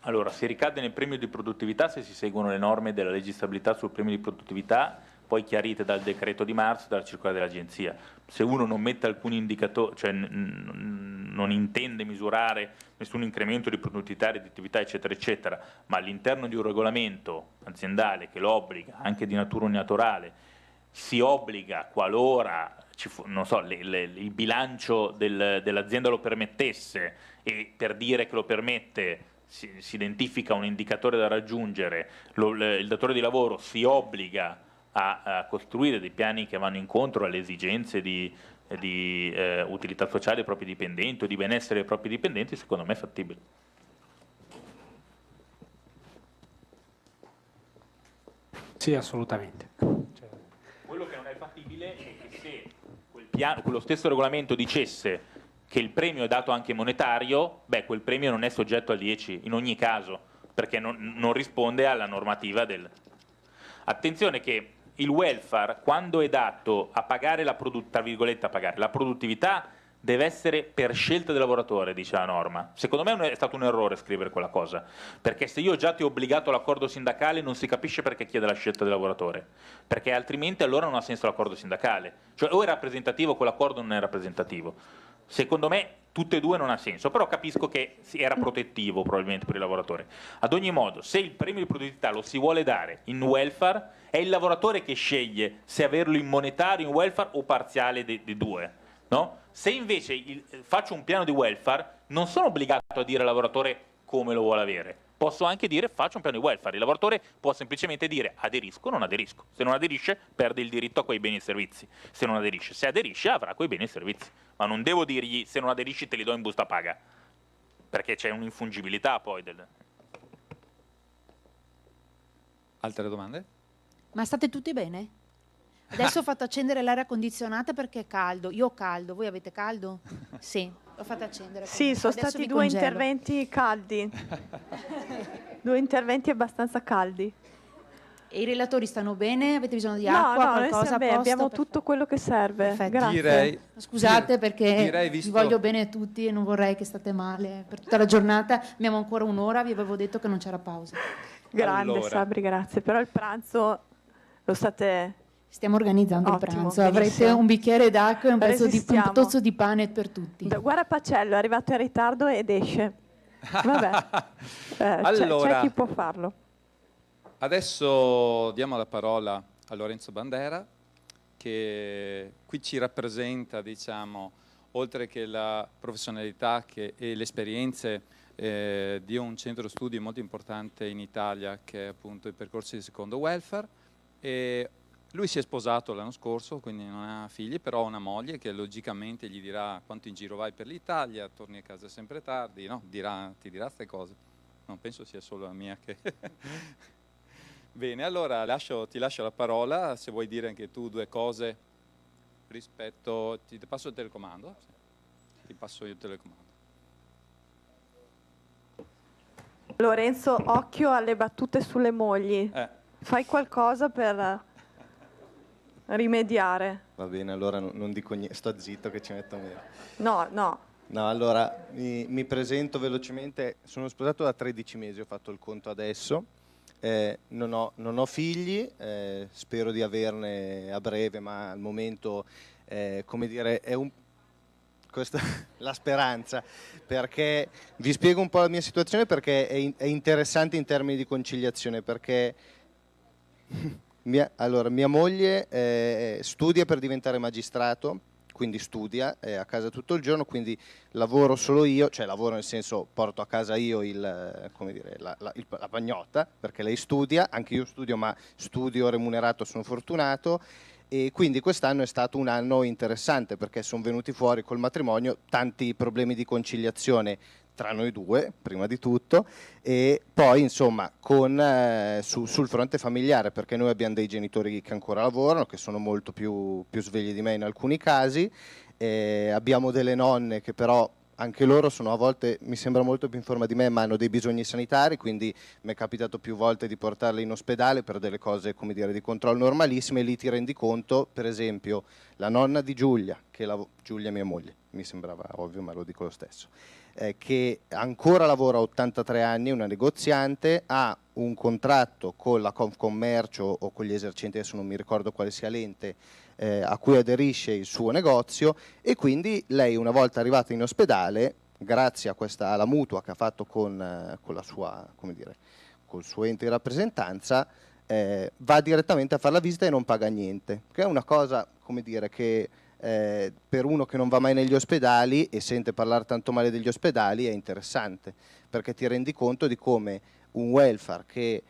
Allora, si ricade nel premio di produttività se si seguono le norme della legge di stabilità sul premio di produttività, poi chiarite dal decreto di marzo e dalla circolare dell'agenzia. Se uno non mette alcun indicatore, cioè non intende misurare nessun incremento di produttività, redditività, eccetera, eccetera, ma all'interno di un regolamento aziendale che lo obbliga, anche di natura unilaterale, si obbliga qualora non so, il bilancio dell'azienda lo permettesse, e per dire che lo permette si identifica un indicatore da raggiungere, il datore di lavoro si obbliga a costruire dei piani che vanno incontro alle esigenze di utilità sociale dei propri dipendenti o di benessere dei propri dipendenti, secondo me è fattibile. Sì, assolutamente. Quello che non è fattibile è che se quello stesso regolamento dicesse che il premio è dato anche monetario, beh, quel premio non è soggetto al 10 in ogni caso, perché non risponde alla normativa del... Attenzione che il welfare, quando è dato a pagare la produttività, deve essere per scelta del lavoratore, dice la norma. Secondo me è stato un errore scrivere quella cosa, perché se io già ti ho obbligato all'accordo sindacale non si capisce perché chiede la scelta del lavoratore, perché altrimenti allora non ha senso l'accordo sindacale, cioè o è rappresentativo quell'accordo o non è rappresentativo. Secondo me tutte e due non ha senso, però capisco che era protettivo probabilmente per il lavoratore. Ad ogni modo, se il premio di produttività lo si vuole dare in welfare, è il lavoratore che sceglie se averlo in monetario, in welfare o parziale dei due, no? Se invece faccio un piano di welfare, non sono obbligato a dire al lavoratore come lo vuole avere, Posso anche dire faccio un piano di welfare, il lavoratore può semplicemente dire aderisco o non aderisco, se non aderisce perde il diritto a quei beni e servizi, se non aderisce, se aderisce avrà quei beni e servizi, ma non devo dirgli se non aderisci te li do in busta paga, perché c'è un'infungibilità poi del... Altre domande? Ma state tutti bene? Adesso ho fatto accendere l'aria condizionata perché è caldo. Io ho caldo, voi avete caldo? Sì, l'ho fatto accendere. Sì, sono Adesso stati vi 2 congelo. interventi caldi. 2 interventi abbastanza caldi. E i relatori stanno bene? Avete bisogno di No, acqua? no, noi qualcosa stiamo a bene, posto? abbiamo tutto quello che serve. Perfetto. Grazie. Direi- Scusate perché direi, vi visto- voglio bene a tutti e non vorrei che state male per tutta la giornata. Abbiamo ancora un'ora, vi avevo detto che non c'era pausa. Grande Allora. Sabri, grazie. Però il pranzo lo state... Stiamo organizzando Ottimo, il pranzo. Avrete benissimo. un bicchiere d'acqua e un pezzo di Resistiamo. un tozzo di pane per tutti. Guarda Pacello, è arrivato in ritardo ed esce. Vabbè, Allora. c'è chi può farlo. Adesso diamo la parola a Lorenzo Bandera, che qui ci rappresenta, diciamo, oltre che la professionalità e le esperienze di un centro studi molto importante in Italia, che è appunto i percorsi di secondo welfare. E lui si è sposato l'anno scorso, quindi non ha figli, però ha una moglie che logicamente gli dirà quanto in giro vai per l'Italia, torni a casa sempre tardi, no? Ti dirà queste cose. Non penso sia solo la mia che... Bene, allora ti lascio la parola, se vuoi dire anche tu 2 cose rispetto... Ti passo il telecomando? Sì. Ti passo io il telecomando. Lorenzo, occhio alle battute sulle mogli. Fai qualcosa per rimediare. Va bene, allora non dico niente, sto zitto che ci metto meno. No. No, allora mi presento velocemente. Sono sposato da 13 mesi, ho fatto il conto adesso. Non ho figli, spero di averne a breve, ma al momento, come dire, è questa la speranza, perché vi spiego un po' la mia situazione, perché è interessante in termini di conciliazione, perché mia moglie studia per diventare magistrato, quindi studia, è a casa tutto il giorno, quindi lavoro solo io, cioè lavoro nel senso porto a casa io la pagnotta, perché lei studia, anche io studio, ma studio remunerato, sono fortunato, e quindi quest'anno è stato un anno interessante, perché sono venuti fuori col matrimonio tanti problemi di conciliazione tra noi due, prima di tutto, e poi insomma sul fronte familiare, perché noi abbiamo dei genitori che ancora lavorano, che sono molto più svegli di me in alcuni casi, abbiamo delle nonne che però anche loro sono a volte, mi sembra molto più in forma di me, ma hanno dei bisogni sanitari, quindi mi è capitato più volte di portarle in ospedale per delle cose, come dire, di controllo normalissime, e lì ti rendi conto, per esempio, la nonna di Giulia, Giulia mia moglie, mi sembrava ovvio ma lo dico lo stesso, che ancora lavora a 83 anni, una negoziante, ha un contratto con la Confcommercio o con gli esercenti, adesso non mi ricordo quale sia l'ente, a cui aderisce il suo negozio, e quindi lei, una volta arrivata in ospedale, grazie alla mutua che ha fatto con la sua, come dire, col suo ente di rappresentanza, va direttamente a fare la visita e non paga niente, che è una cosa, come dire, che per uno che non va mai negli ospedali e sente parlare tanto male degli ospedali è interessante, perché ti rendi conto di come un welfare che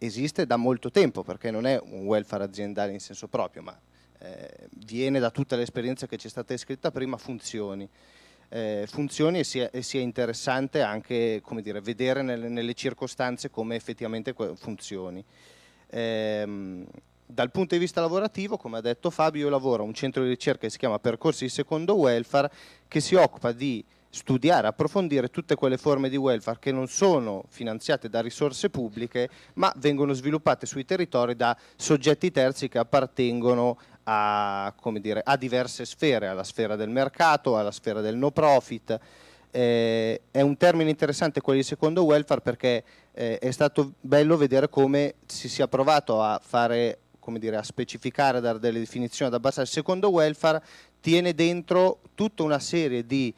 esiste da molto tempo, perché non è un welfare aziendale in senso proprio, ma viene da tutta l'esperienza che c'è stata descritta prima, funzioni e sia interessante anche, come dire, vedere nelle circostanze come effettivamente funzioni. Dal punto di vista lavorativo, come ha detto Fabio, io lavoro a un centro di ricerca che si chiama Percorsi di Secondo Welfare, che si occupa di studiare, approfondire tutte quelle forme di welfare che non sono finanziate da risorse pubbliche, ma vengono sviluppate sui territori da soggetti terzi che appartengono a, come dire, a diverse sfere, alla sfera del mercato, alla sfera del no profit. È un termine interessante quello di secondo welfare, perché è stato bello vedere come si sia provato a fare, come dire, a specificare, a dare delle definizioni, ad abbassare. Il secondo welfare tiene dentro tutta una serie di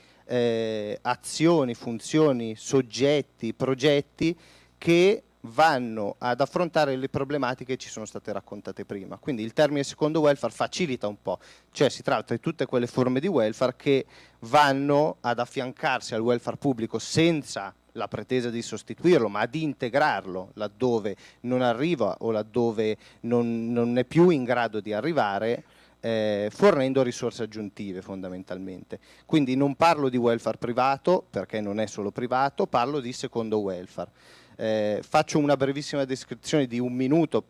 azioni, funzioni, soggetti, progetti che vanno ad affrontare le problematiche che ci sono state raccontate prima. Quindi il termine secondo welfare facilita un po', cioè si tratta di tutte quelle forme di welfare che vanno ad affiancarsi al welfare pubblico senza la pretesa di sostituirlo, ma di integrarlo laddove non arriva o laddove non è più in grado di arrivare, fornendo risorse aggiuntive fondamentalmente. Quindi non parlo di welfare privato, perché non è solo privato, parlo di secondo welfare. Faccio una brevissima descrizione di 1 minuto,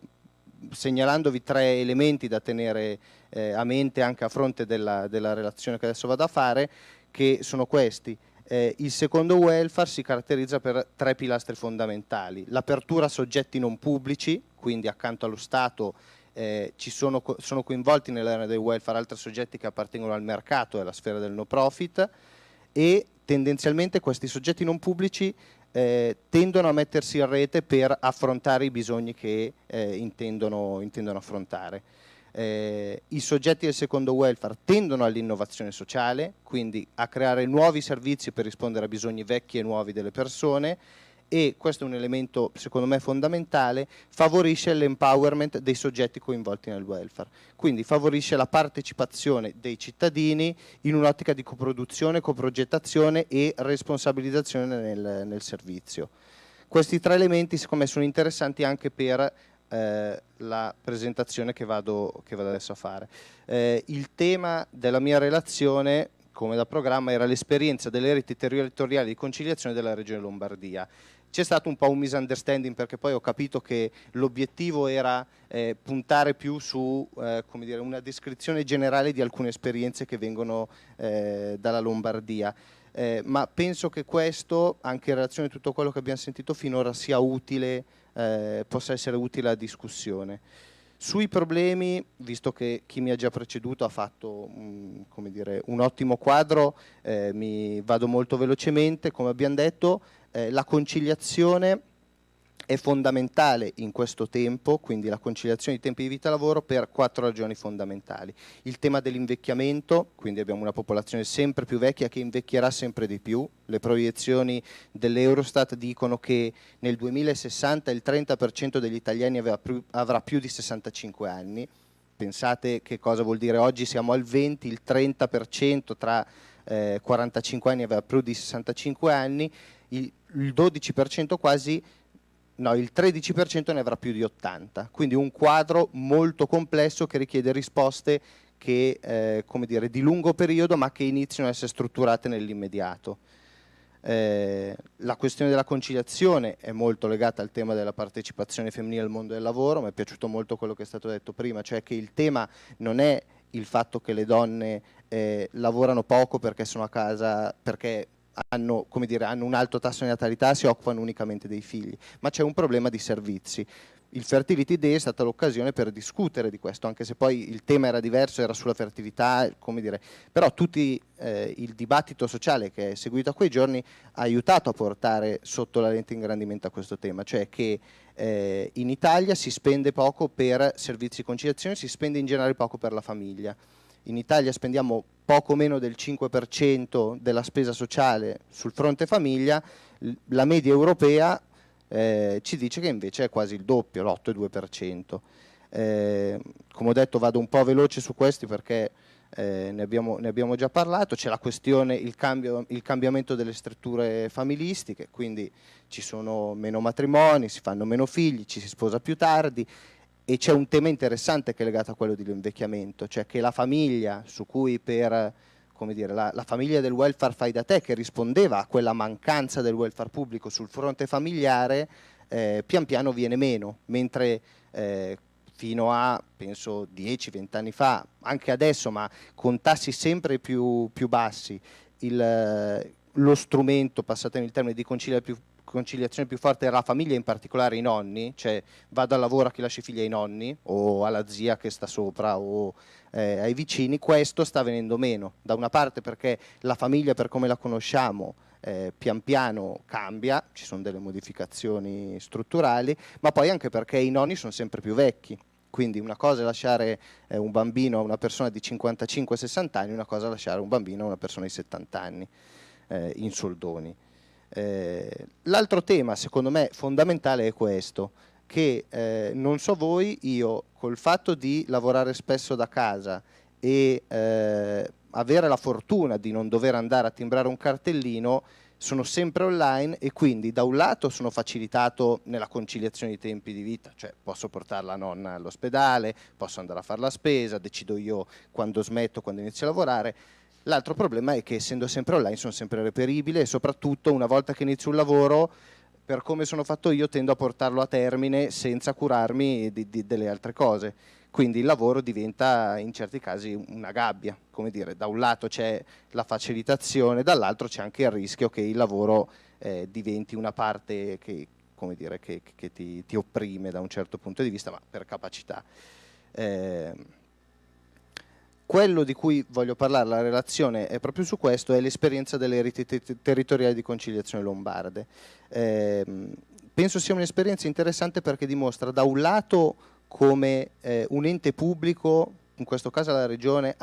segnalandovi 3 elementi da tenere a mente anche a fronte della relazione che adesso vado a fare, che sono questi. Il secondo welfare si caratterizza per 3 pilastri fondamentali: l'apertura a soggetti non pubblici, quindi accanto allo Stato sono coinvolti nell'area del welfare altri soggetti che appartengono al mercato e alla sfera del no profit, e tendenzialmente questi soggetti non pubblici tendono a mettersi in rete per affrontare i bisogni che intendono affrontare. I soggetti del secondo welfare tendono all'innovazione sociale, quindi a creare nuovi servizi per rispondere a bisogni vecchi e nuovi delle persone, e questo è un elemento secondo me fondamentale, favorisce l'empowerment dei soggetti coinvolti nel welfare, quindi favorisce la partecipazione dei cittadini in un'ottica di coproduzione, coprogettazione e responsabilizzazione nel servizio. Questi 3 elementi secondo me sono interessanti anche per la presentazione che vado adesso a fare. Il tema della mia relazione, come da programma, era l'esperienza delle reti territoriali di conciliazione della Regione Lombardia. C'è stato un po' un misunderstanding, perché poi ho capito che l'obiettivo era puntare più su come dire, una descrizione generale di alcune esperienze che vengono dalla Lombardia. Ma penso che questo, anche in relazione a tutto quello che abbiamo sentito finora, sia utile, possa essere utile alla discussione. Sui problemi, visto che chi mi ha già preceduto ha fatto come dire, un ottimo quadro, mi vado molto velocemente. Come abbiamo detto, la conciliazione è fondamentale in questo tempo, quindi la conciliazione di tempi di vita e lavoro, per 4 ragioni fondamentali. Il tema dell'invecchiamento, quindi abbiamo una popolazione sempre più vecchia che invecchierà sempre di più. Le proiezioni dell'Eurostat dicono che nel 2060 il 30% degli italiani avrà più di 65 anni. Pensate che cosa vuol dire: oggi siamo al 20%, il 30% tra 45 anni avrà più di 65 anni, il 12% quasi, no, il 13% ne avrà più di 80, quindi un quadro molto complesso che richiede risposte che, come dire, di lungo periodo, ma che iniziano a essere strutturate nell'immediato. La questione della conciliazione è molto legata al tema della partecipazione femminile al mondo del lavoro. Mi è piaciuto molto quello che è stato detto prima, cioè che il tema non è il fatto che le donne lavorano poco perché sono a casa, perché hanno, come dire, hanno un alto tasso di natalità, si occupano unicamente dei figli, ma c'è un problema di servizi. Il Fertility Day è stata l'occasione per discutere di questo, anche se poi il tema era diverso, era sulla fertilità, come dire, però il dibattito sociale che è seguito a quei giorni ha aiutato a portare sotto la lente ingrandimento a questo tema, cioè che in Italia si spende poco per servizi di conciliazione, si spende in generale poco per la famiglia. In Italia spendiamo poco meno del 5% della spesa sociale sul fronte famiglia, la media europea ci dice che invece è quasi il doppio, l'8,2%. Come ho detto, vado un po' veloce su questi perché ne abbiamo già parlato. C'è la questione, il cambiamento delle strutture familistiche, quindi ci sono meno matrimoni, si fanno meno figli, ci si sposa più tardi. E c'è un tema interessante che è legato a quello dell'invecchiamento, cioè che la famiglia, su cui come dire, la famiglia del welfare fai da te, che rispondeva a quella mancanza del welfare pubblico sul fronte familiare, pian piano viene meno, mentre fino a, penso, 10-20 anni fa, anche adesso, ma con tassi sempre più bassi, lo strumento, passatemi il termine, di conciliazione più forte era la famiglia, in particolare i nonni, cioè vado al lavoro a chi lascia i figli ai nonni o alla zia che sta sopra o ai vicini. Questo sta venendo meno, da una parte perché la famiglia per come la conosciamo pian piano cambia, ci sono delle modificazioni strutturali, ma poi anche perché i nonni sono sempre più vecchi. Quindi una cosa è lasciare un bambino a una persona di 55-60 anni, una cosa è lasciare un bambino a una persona di 70 anni in soldoni. L'altro tema secondo me fondamentale è questo, che non so voi, io col fatto di lavorare spesso da casa e avere la fortuna di non dover andare a timbrare un cartellino, sono sempre online e quindi da un lato sono facilitato nella conciliazione di tempi di vita, cioè posso portare la nonna all'ospedale, posso andare a fare la spesa, decido io quando smetto, quando inizio a lavorare. L'altro problema è che essendo sempre online sono sempre reperibile e soprattutto una volta che inizio un lavoro, per come sono fatto io, tendo a portarlo a termine senza curarmi delle altre cose. Quindi il lavoro diventa in certi casi una gabbia, come dire, da un lato c'è la facilitazione, dall'altro c'è anche il rischio che il lavoro diventi una parte che, come dire, che ti opprime da un certo punto di vista, ma per capacità. Quello di cui voglio parlare, la relazione è proprio su questo, è l'esperienza delle reti territoriali di conciliazione lombarde. Penso sia un'esperienza interessante perché dimostra da un lato come un ente pubblico, in questo caso la Regione,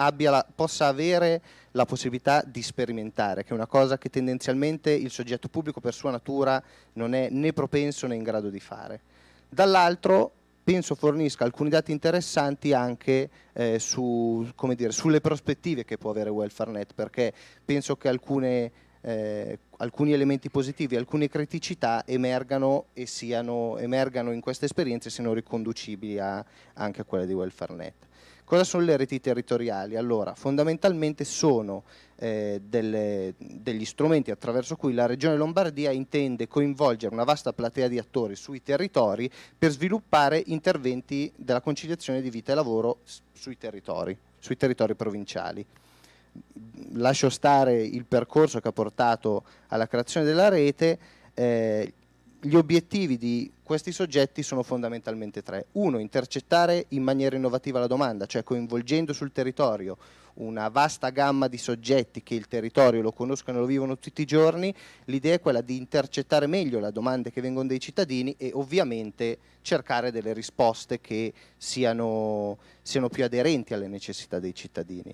possa avere la possibilità di sperimentare, che è una cosa che tendenzialmente il soggetto pubblico per sua natura non è né propenso né in grado di fare. Dall'altro penso fornisca alcuni dati interessanti anche sulle prospettive che può avere WelfareNet, perché penso che alcuni elementi positivi, alcune criticità emergano in questa esperienza e siano riconducibili anche a quelle di WelfareNet. Cosa sono le reti territoriali? Allora, fondamentalmente sono degli strumenti attraverso cui la Regione Lombardia intende coinvolgere una vasta platea di attori sui territori per sviluppare interventi della conciliazione di vita e lavoro sui territori provinciali. Lascio stare il percorso che ha portato alla creazione della rete. Gli obiettivi di questi soggetti sono fondamentalmente tre. Uno, intercettare in maniera innovativa la domanda, cioè coinvolgendo sul territorio una vasta gamma di soggetti che il territorio lo conoscono e lo vivono tutti i giorni. L'idea è quella di intercettare meglio le domande che vengono dai cittadini e ovviamente cercare delle risposte che siano più aderenti alle necessità dei cittadini.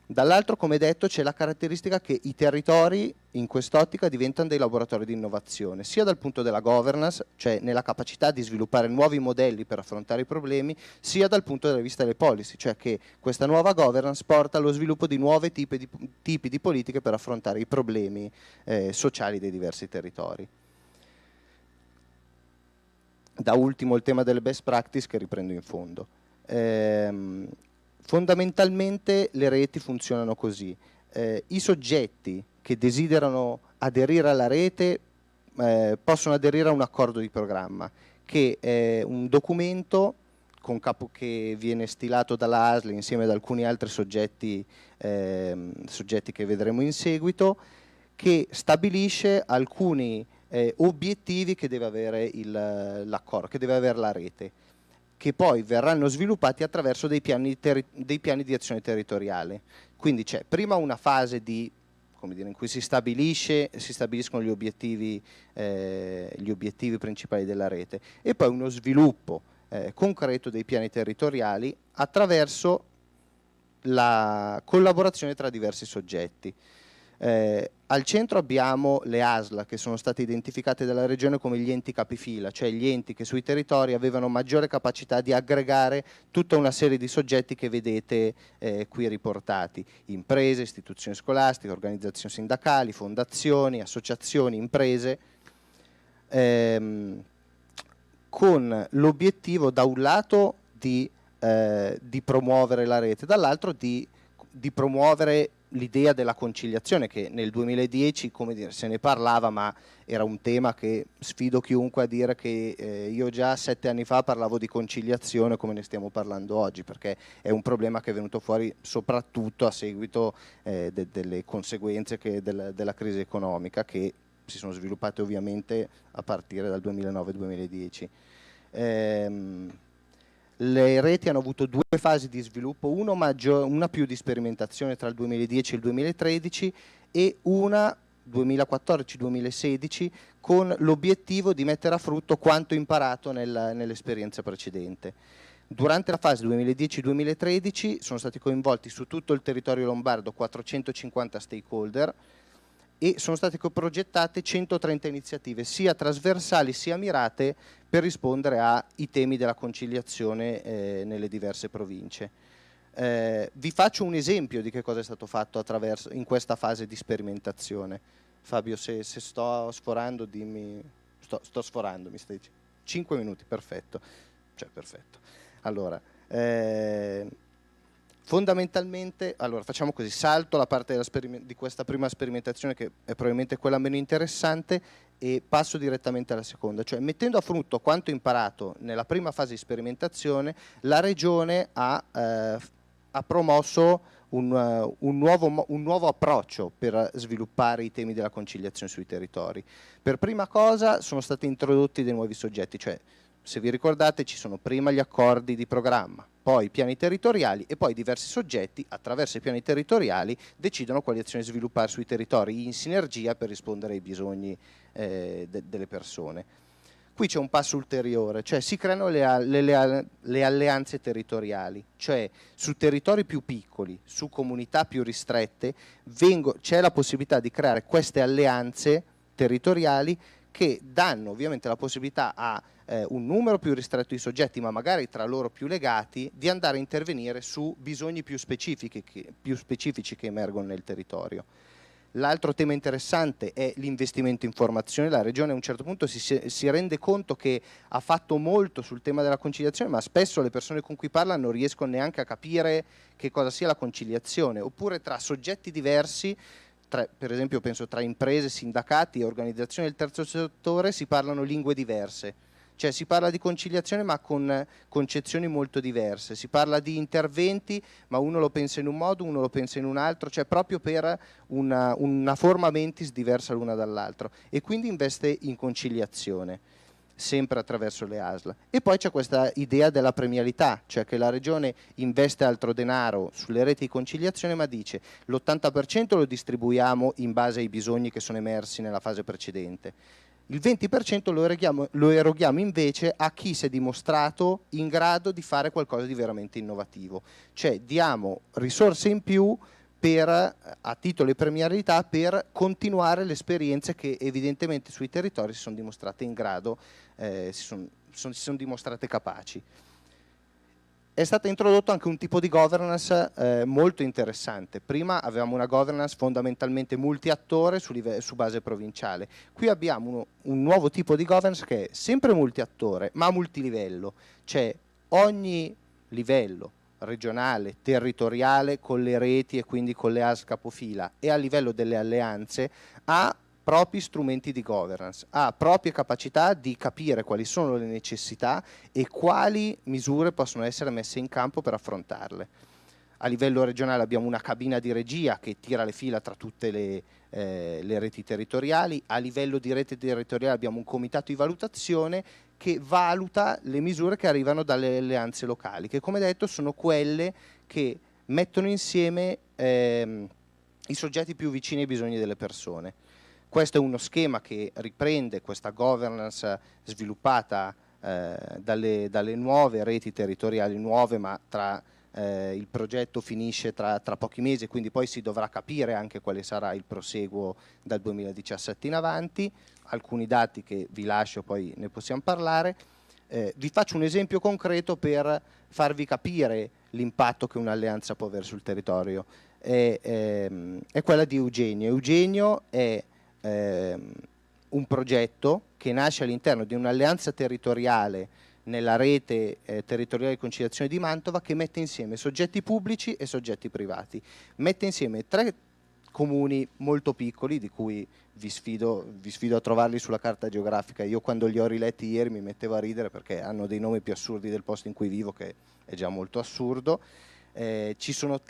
Dall'altro, come detto, c'è la caratteristica che i territori in quest'ottica diventano dei laboratori di innovazione, sia dal punto della governance, cioè nella capacità di sviluppare nuovi modelli per affrontare i problemi, sia dal punto della vista delle policy, cioè che questa nuova governance porta allo sviluppo di nuovi tipi di politiche per affrontare i problemi sociali dei diversi territori. Da ultimo il tema delle best practice che riprendo in fondo. Fondamentalmente le reti funzionano così. I soggetti che desiderano aderire alla rete possono aderire a un accordo di programma, che è un documento con capo che viene stilato dalla ASL insieme ad alcuni altri soggetti che vedremo in seguito, che stabilisce alcuni obiettivi che deve avere l'accordo, che deve avere la rete, che poi verranno sviluppati attraverso dei piani di azione territoriale. Quindi c'è prima una fase in cui si stabiliscono gli obiettivi principali della rete e poi uno sviluppo concreto dei piani territoriali attraverso la collaborazione tra diversi soggetti. Al centro abbiamo le ASL, che sono state identificate dalla Regione come gli enti capifila, cioè gli enti che sui territori avevano maggiore capacità di aggregare tutta una serie di soggetti che vedete qui riportati: imprese, istituzioni scolastiche, organizzazioni sindacali, fondazioni, associazioni, imprese, con l'obiettivo da un lato di promuovere la rete, dall'altro di promuovere l'idea della conciliazione, che nel 2010 se ne parlava, ma era un tema che sfido chiunque a dire che io già 7 anni fa parlavo di conciliazione come ne stiamo parlando oggi, perché è un problema che è venuto fuori soprattutto a seguito delle conseguenze della crisi economica, che si sono sviluppate ovviamente a partire dal 2009-2010. Le reti hanno avuto 2 fasi di sviluppo, una più di sperimentazione tra il 2010 e il 2013 e una 2014-2016 con l'obiettivo di mettere a frutto quanto imparato nell'esperienza precedente. Durante la fase 2010-2013 sono stati coinvolti su tutto il territorio lombardo 450 stakeholder e sono state progettate 130 iniziative, sia trasversali sia mirate, per rispondere ai temi della conciliazione nelle diverse province. Vi faccio un esempio di che cosa è stato fatto in questa fase di sperimentazione. Fabio, se sto sforando, dimmi. Sto sforando, mi stai dicendo. 5 minuti, perfetto. Cioè, perfetto. Allora, fondamentalmente, allora facciamo così, salto la parte di questa prima sperimentazione che è probabilmente quella meno interessante e passo direttamente alla seconda, cioè mettendo a frutto quanto imparato nella prima fase di sperimentazione, la Regione ha promosso un nuovo approccio per sviluppare i temi della conciliazione sui territori. Per prima cosa sono stati introdotti dei nuovi soggetti, cioè se vi ricordate ci sono prima gli accordi di programma, poi i piani territoriali e poi diversi soggetti attraverso i piani territoriali decidono quali azioni sviluppare sui territori in sinergia per rispondere ai bisogni delle persone. Qui c'è un passo ulteriore, cioè si creano le alleanze territoriali, cioè su territori più piccoli, su comunità più ristrette, c'è la possibilità di creare queste alleanze territoriali che danno ovviamente la possibilità a un numero più ristretto di soggetti, ma magari tra loro più legati, di andare a intervenire su bisogni più specifici che emergono nel territorio. L'altro tema interessante è l'investimento in formazione. La Regione a un certo punto si rende conto che ha fatto molto sul tema della conciliazione, ma spesso le persone con cui parla non riescono neanche a capire che cosa sia la conciliazione, oppure tra soggetti diversi, per esempio penso tra imprese, sindacati e organizzazioni del terzo settore, si parlano lingue diverse. Cioè si parla di conciliazione ma con concezioni molto diverse, si parla di interventi ma uno lo pensa in un modo, uno lo pensa in un altro, cioè proprio per una forma mentis diversa l'una dall'altra, e quindi investe in conciliazione, sempre attraverso le ASL. E poi c'è questa idea della premialità, cioè che la Regione investe altro denaro sulle reti di conciliazione ma dice l'80% lo distribuiamo in base ai bisogni che sono emersi nella fase precedente. Il 20% lo eroghiamo invece a chi si è dimostrato in grado di fare qualcosa di veramente innovativo, cioè diamo risorse in più a titolo di premialità per continuare le esperienze che evidentemente sui territori si sono dimostrate in grado, si sono dimostrate capaci. È stato introdotto anche un tipo di governance molto interessante. Prima avevamo una governance fondamentalmente multiattore su base provinciale. Qui abbiamo un nuovo tipo di governance che è sempre multiattore ma multilivello, cioè ogni livello regionale, territoriale, con le reti e quindi con le ASL capofila e a livello delle alleanze ha propri strumenti di governance, ha proprie capacità di capire quali sono le necessità e quali misure possono essere messe in campo per affrontarle. A livello regionale abbiamo una cabina di regia che tira le fila tra tutte le reti territoriali, a livello di rete territoriale abbiamo un comitato di valutazione che valuta le misure che arrivano dalle alleanze locali, che come detto sono quelle che mettono insieme i soggetti più vicini ai bisogni delle persone. Questo è uno schema che riprende questa governance sviluppata dalle nuove reti territoriali, nuove ma il progetto finisce tra pochi mesi, quindi poi si dovrà capire anche quale sarà il proseguo dal 2017 in avanti. Alcuni dati che vi lascio, poi ne possiamo parlare. Vi faccio un esempio concreto per farvi capire l'impatto che un'alleanza può avere sul territorio. È quella di Eugenio. Eugenio è un progetto che nasce all'interno di un'alleanza territoriale nella rete territoriale di conciliazione di Mantova, che mette insieme soggetti pubblici e soggetti privati. Mette insieme 3 comuni molto piccoli, di cui vi sfido a trovarli sulla carta geografica. Io quando li ho riletti ieri mi mettevo a ridere perché hanno dei nomi più assurdi del posto in cui vivo, che è già molto assurdo. Ci sono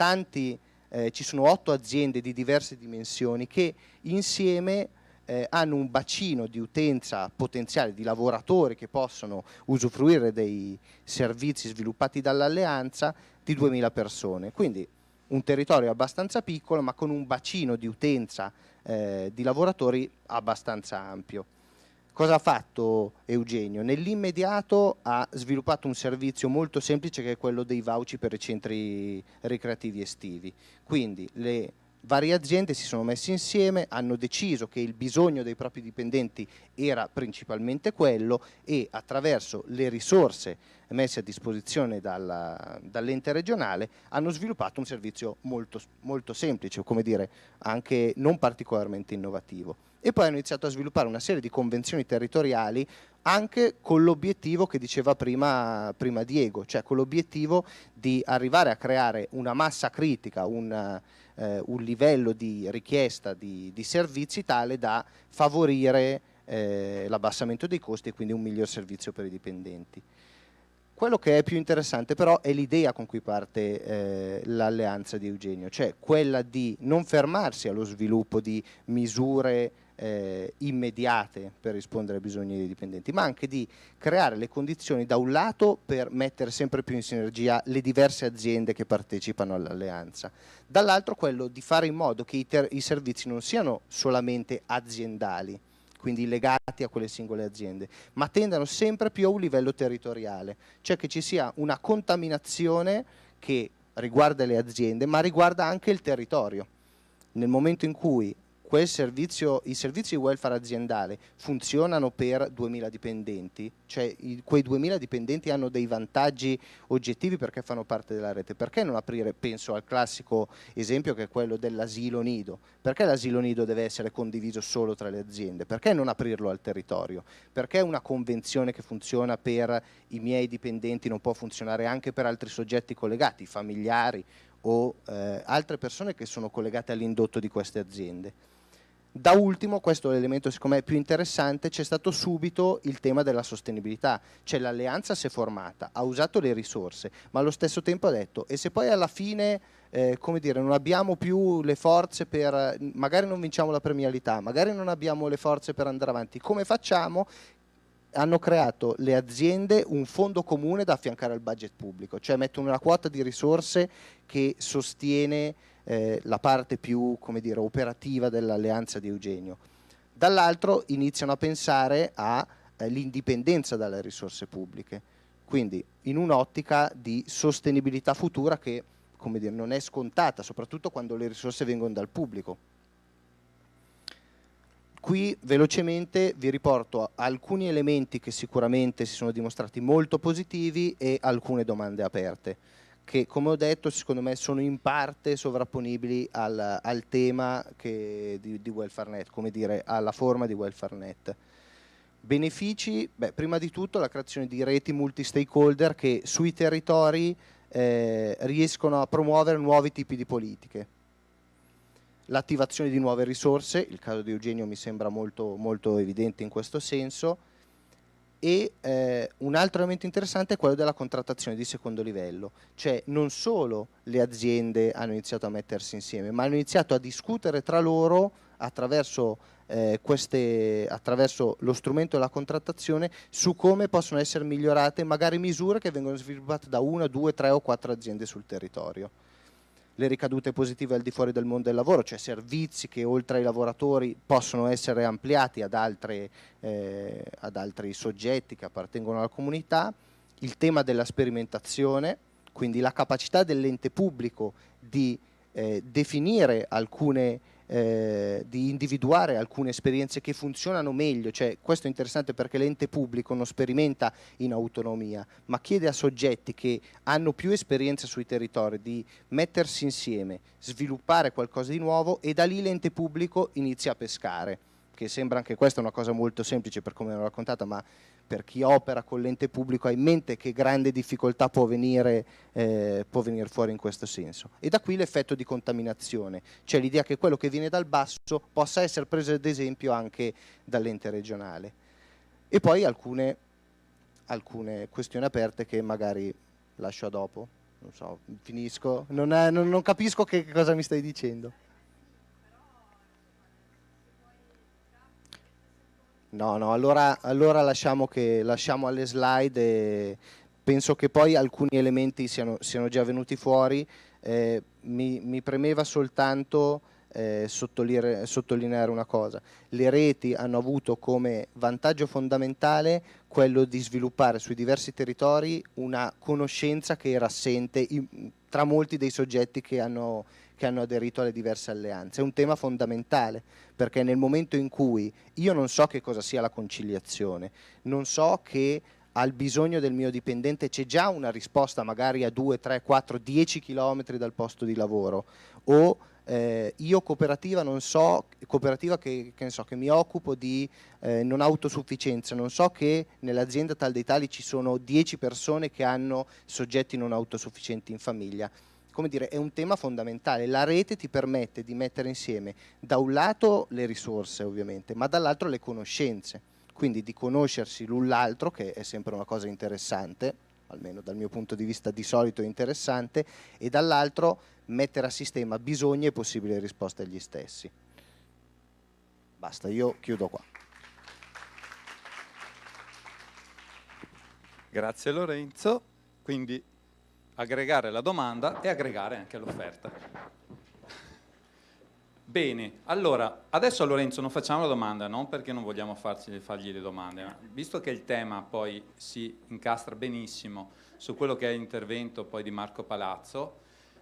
8 aziende di diverse dimensioni che insieme hanno un bacino di utenza potenziale, di lavoratori che possono usufruire dei servizi sviluppati dall'alleanza, di 2000 persone. Quindi un territorio abbastanza piccolo ma con un bacino di utenza di lavoratori abbastanza ampio. Cosa ha fatto Eugenio? Nell'immediato ha sviluppato un servizio molto semplice che è quello dei voucher per i centri ricreativi estivi. Quindi le Varie aziende si sono messe insieme, hanno deciso che il bisogno dei propri dipendenti era principalmente quello e attraverso le risorse messe a disposizione dall'ente regionale hanno sviluppato un servizio molto, molto semplice, come dire, anche non particolarmente innovativo. E poi hanno iniziato a sviluppare una serie di convenzioni territoriali anche con l'obiettivo che diceva prima Diego, cioè con l'obiettivo di arrivare a creare una massa critica, un livello di richiesta di servizi tale da favorire l'abbassamento dei costi e quindi un miglior servizio per i dipendenti. Quello che è più interessante però è l'idea con cui parte l'alleanza di Eugenio, cioè quella di non fermarsi allo sviluppo di misure immediate per rispondere ai bisogni dei dipendenti, ma anche di creare le condizioni da un lato per mettere sempre più in sinergia le diverse aziende che partecipano all'alleanza, dall'altro quello di fare in modo che i servizi non siano solamente aziendali, quindi legati a quelle singole aziende, ma tendano sempre più a un livello territoriale, cioè che ci sia una contaminazione che riguarda le aziende, ma riguarda anche il territorio. Nel momento in cui i servizi di welfare aziendale funzionano per 2000 dipendenti, cioè quei 2000 dipendenti hanno dei vantaggi oggettivi perché fanno parte della rete, perché non aprire, penso al classico esempio che è quello dell'asilo nido, perché l'asilo nido deve essere condiviso solo tra le aziende, perché non aprirlo al territorio, perché una convenzione che funziona per i miei dipendenti non può funzionare anche per altri soggetti collegati, familiari o altre persone che sono collegate all'indotto di queste aziende. Da ultimo, questo è l'elemento secondo me più interessante, c'è stato subito il tema della sostenibilità, cioè l'alleanza si è formata, ha usato le risorse, ma allo stesso tempo ha detto e se poi alla fine come dire, non abbiamo più le forze per, magari non vinciamo la premialità, magari non abbiamo le forze per andare avanti, come facciamo? Hanno creato le aziende un fondo comune da affiancare al budget pubblico, cioè mettono una quota di risorse che sostiene la parte più, come dire, operativa dell'alleanza di Eugenio. Dall'altro iniziano a pensare all'indipendenza dalle risorse pubbliche, quindi in un'ottica di sostenibilità futura che, come dire, non è scontata, soprattutto quando le risorse vengono dal pubblico. Qui velocemente vi riporto alcuni elementi che sicuramente si sono dimostrati molto positivi e alcune domande aperte, che come ho detto secondo me sono in parte sovrapponibili al tema di WelfareNet, come dire, alla forma di WelfareNet. Benefici, prima di tutto la creazione di reti multi-stakeholder che sui territori riescono a promuovere nuovi tipi di politiche. L'attivazione di nuove risorse, il caso di Eugenio mi sembra molto, molto evidente in questo senso, e un altro elemento interessante è quello della contrattazione di secondo livello, cioè non solo le aziende hanno iniziato a mettersi insieme, ma hanno iniziato a discutere tra loro attraverso lo strumento della contrattazione su come possono essere migliorate magari misure che vengono sviluppate da 1, 2, 3 o 4 aziende sul territorio. Le ricadute positive al di fuori del mondo del lavoro, cioè servizi che oltre ai lavoratori possono essere ampliati ad altri soggetti che appartengono alla comunità, il tema della sperimentazione, quindi la capacità dell'ente pubblico di definire di individuare alcune esperienze che funzionano meglio, cioè questo è interessante perché l'ente pubblico non sperimenta in autonomia, ma chiede a soggetti che hanno più esperienza sui territori di mettersi insieme, sviluppare qualcosa di nuovo e da lì l'ente pubblico inizia a pescare, che sembra anche questa una cosa molto semplice per come l'ho raccontata, ma per chi opera con l'ente pubblico ha in mente che grande difficoltà può venire fuori in questo senso. E da qui l'effetto di contaminazione, cioè l'idea che quello che viene dal basso possa essere preso ad esempio anche dall'ente regionale. E poi alcune questioni aperte che magari lascio a dopo, non so, finisco, non capisco che cosa mi stai dicendo. No, allora lasciamo alle slide e penso che poi alcuni elementi siano già venuti fuori. Mi premeva soltanto sottolineare una cosa. Le reti hanno avuto come vantaggio fondamentale quello di sviluppare sui diversi territori una conoscenza che era assente tra molti dei soggetti che che hanno aderito alle diverse alleanze. È un tema fondamentale, perché nel momento in cui io non so che cosa sia la conciliazione, non so che al bisogno del mio dipendente c'è già una risposta magari a 2, 3, 4, 10 chilometri dal posto di lavoro, o io cooperativa non so, cooperativa che mi occupo di non autosufficienza, non so che nell'azienda tal dei tali ci sono 10 persone che hanno soggetti non autosufficienti in famiglia. Come dire, è un tema fondamentale. La rete ti permette di mettere insieme da un lato le risorse ovviamente, ma dall'altro le conoscenze, quindi di conoscersi l'un l'altro, che è sempre una cosa interessante, almeno dal mio punto di vista di solito è interessante, e dall'altro mettere a sistema bisogni e possibili risposte agli stessi. Basta, io chiudo qua. Grazie Lorenzo, quindi aggregare la domanda e aggregare anche l'offerta. Bene, allora, adesso a Lorenzo non facciamo la domanda, non perché non vogliamo fargli le domande, ma visto che il tema poi si incastra benissimo su quello che è l'intervento poi di Marco Palazzo,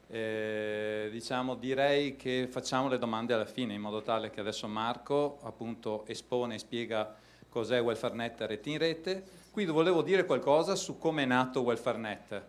diciamo, direi che facciamo le domande alla fine, in modo tale che adesso Marco appunto espone e spiega cos'è WelfareNet Rete in Rete. Qui volevo dire qualcosa su come è nato WelfareNet,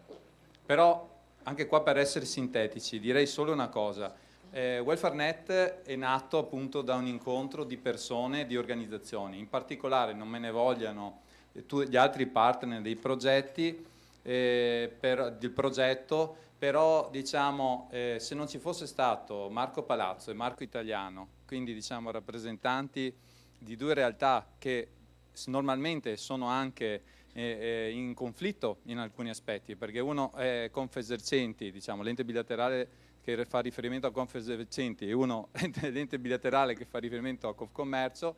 però anche qua per essere sintetici direi solo una cosa. WelfareNet è nato appunto da un incontro di persone, di organizzazioni, in particolare non me ne vogliano gli altri partner dei progetti, del progetto, però diciamo se non ci fosse stato Marco Palazzo e Marco Italiano, quindi diciamo rappresentanti di due realtà che normalmente sono anche in conflitto in alcuni aspetti, perché uno è Confesercenti, diciamo l'ente bilaterale che fa riferimento a Confesercenti, e uno è l'ente bilaterale che fa riferimento a Confcommercio,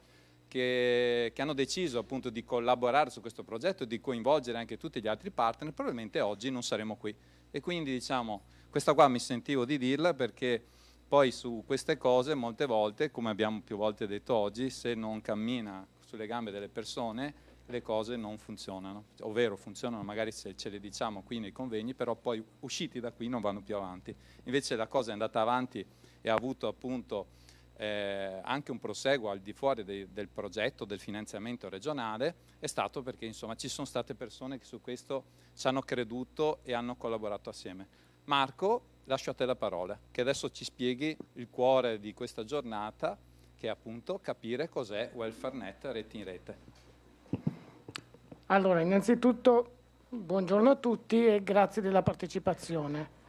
che hanno deciso appunto di collaborare su questo progetto e di coinvolgere anche tutti gli altri partner, probabilmente oggi non saremo qui. E quindi diciamo, questa qua mi sentivo di dirla perché poi su queste cose molte volte, come abbiamo più volte detto oggi, se non cammina sulle gambe delle persone le cose non funzionano, ovvero funzionano magari se ce le diciamo qui nei convegni, però poi usciti da qui non vanno più avanti. Invece la cosa è andata avanti e ha avuto appunto anche un proseguo al di fuori del progetto, del finanziamento regionale, è stato perché insomma ci sono state persone che su questo ci hanno creduto e hanno collaborato assieme. Marco, lascio a te la parola, che adesso ci spieghi il cuore di questa giornata, che è appunto capire cos'è WelfareNet Rete in Rete. Allora, innanzitutto buongiorno a tutti e grazie della partecipazione.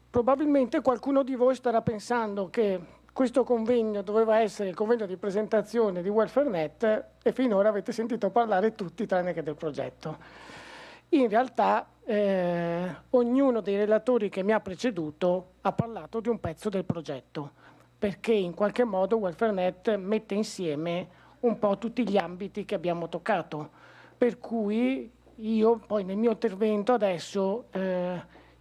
Probabilmente qualcuno di voi starà pensando che questo convegno doveva essere il convegno di presentazione di WelfareNet e finora avete sentito parlare tutti tranne che del progetto. In realtà ognuno dei relatori che mi ha preceduto ha parlato di un pezzo del progetto, perché in qualche modo WelfareNet mette insieme un po' tutti gli ambiti che abbiamo toccato, per cui io poi nel mio intervento adesso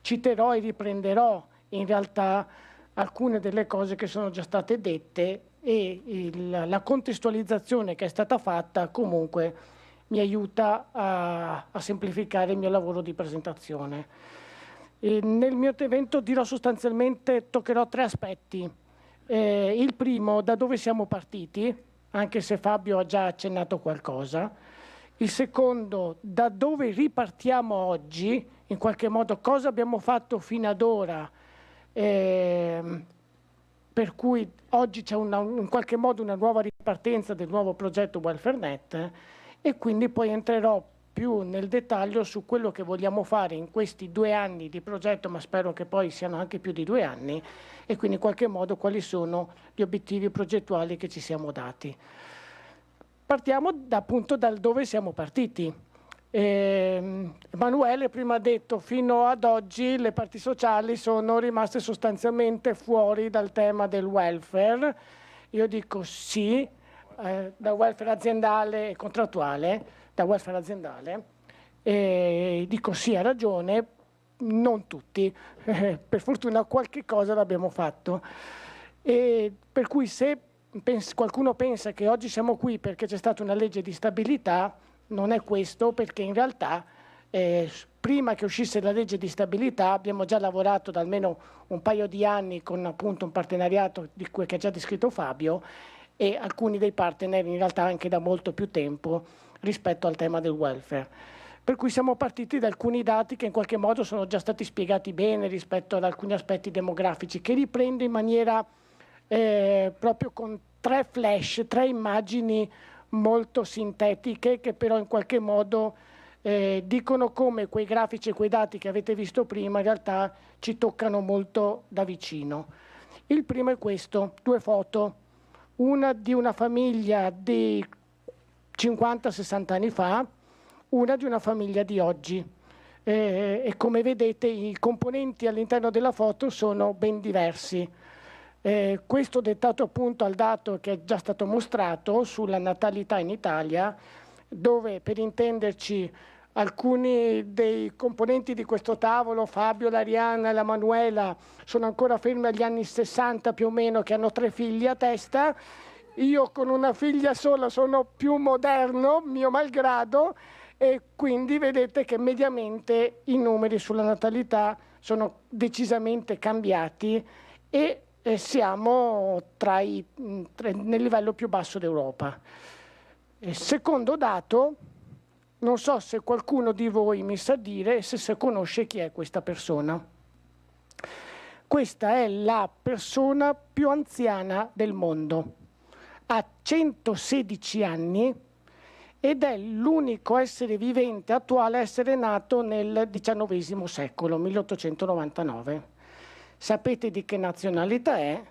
citerò e riprenderò in realtà alcune delle cose che sono già state dette e la contestualizzazione che è stata fatta comunque mi aiuta a semplificare il mio lavoro di presentazione. Nel mio intervento toccherò tre aspetti. Il primo, da dove siamo partiti, anche se Fabio ha già accennato qualcosa. Il secondo, da dove ripartiamo oggi, in qualche modo cosa abbiamo fatto fino ad ora, per cui oggi c'è in qualche modo una nuova ripartenza del nuovo progetto WelfareNet, e quindi poi entrerò più nel dettaglio su quello che vogliamo fare in questi 2 anni di progetto, ma spero che poi siano anche più di 2 anni, e quindi in qualche modo quali sono gli obiettivi progettuali che ci siamo dati. Partiamo appunto dal dove siamo partiti. Emanuele prima ha detto fino ad oggi le parti sociali sono rimaste sostanzialmente fuori dal tema del welfare. Io dico sì, da welfare aziendale e contrattuale, da welfare aziendale, dico sì, ha ragione, non tutti, per fortuna qualche cosa l'abbiamo fatto. Per cui se qualcuno pensa che oggi siamo qui perché c'è stata una legge di stabilità, non è questo, perché in realtà prima che uscisse la legge di stabilità abbiamo già lavorato da almeno un paio di anni con appunto un partenariato di cui che ha già descritto Fabio, e alcuni dei partner in realtà anche da molto più tempo rispetto al tema del welfare. Per cui siamo partiti da alcuni dati che in qualche modo sono già stati spiegati bene rispetto ad alcuni aspetti demografici, che riprendo in maniera proprio con 3 flash, 3 immagini molto sintetiche che però in qualche modo dicono come quei grafici e quei dati che avete visto prima in realtà ci toccano molto da vicino. Il primo è questo, 2 foto, una di una famiglia di 50-60 anni fa, una di una famiglia di oggi. E come vedete i componenti all'interno della foto sono ben diversi. Questo dettato appunto al dato che è già stato mostrato sulla natalità in Italia, dove per intenderci alcuni dei componenti di questo tavolo, Fabio, l'Arianna e la Manuela, sono ancora fermi agli anni 60 più o meno, che hanno 3 figli a testa. Io con una figlia sola sono più moderno, mio malgrado, e quindi vedete che mediamente i numeri sulla natalità sono decisamente cambiati e siamo nel livello più basso d'Europa. Secondo dato, non so se qualcuno di voi mi sa dire se conosce chi è questa persona. Questa è la persona più anziana del mondo. Ha 116 anni ed è l'unico essere vivente attuale a essere nato nel XIX secolo, 1899. Sapete di che nazionalità è?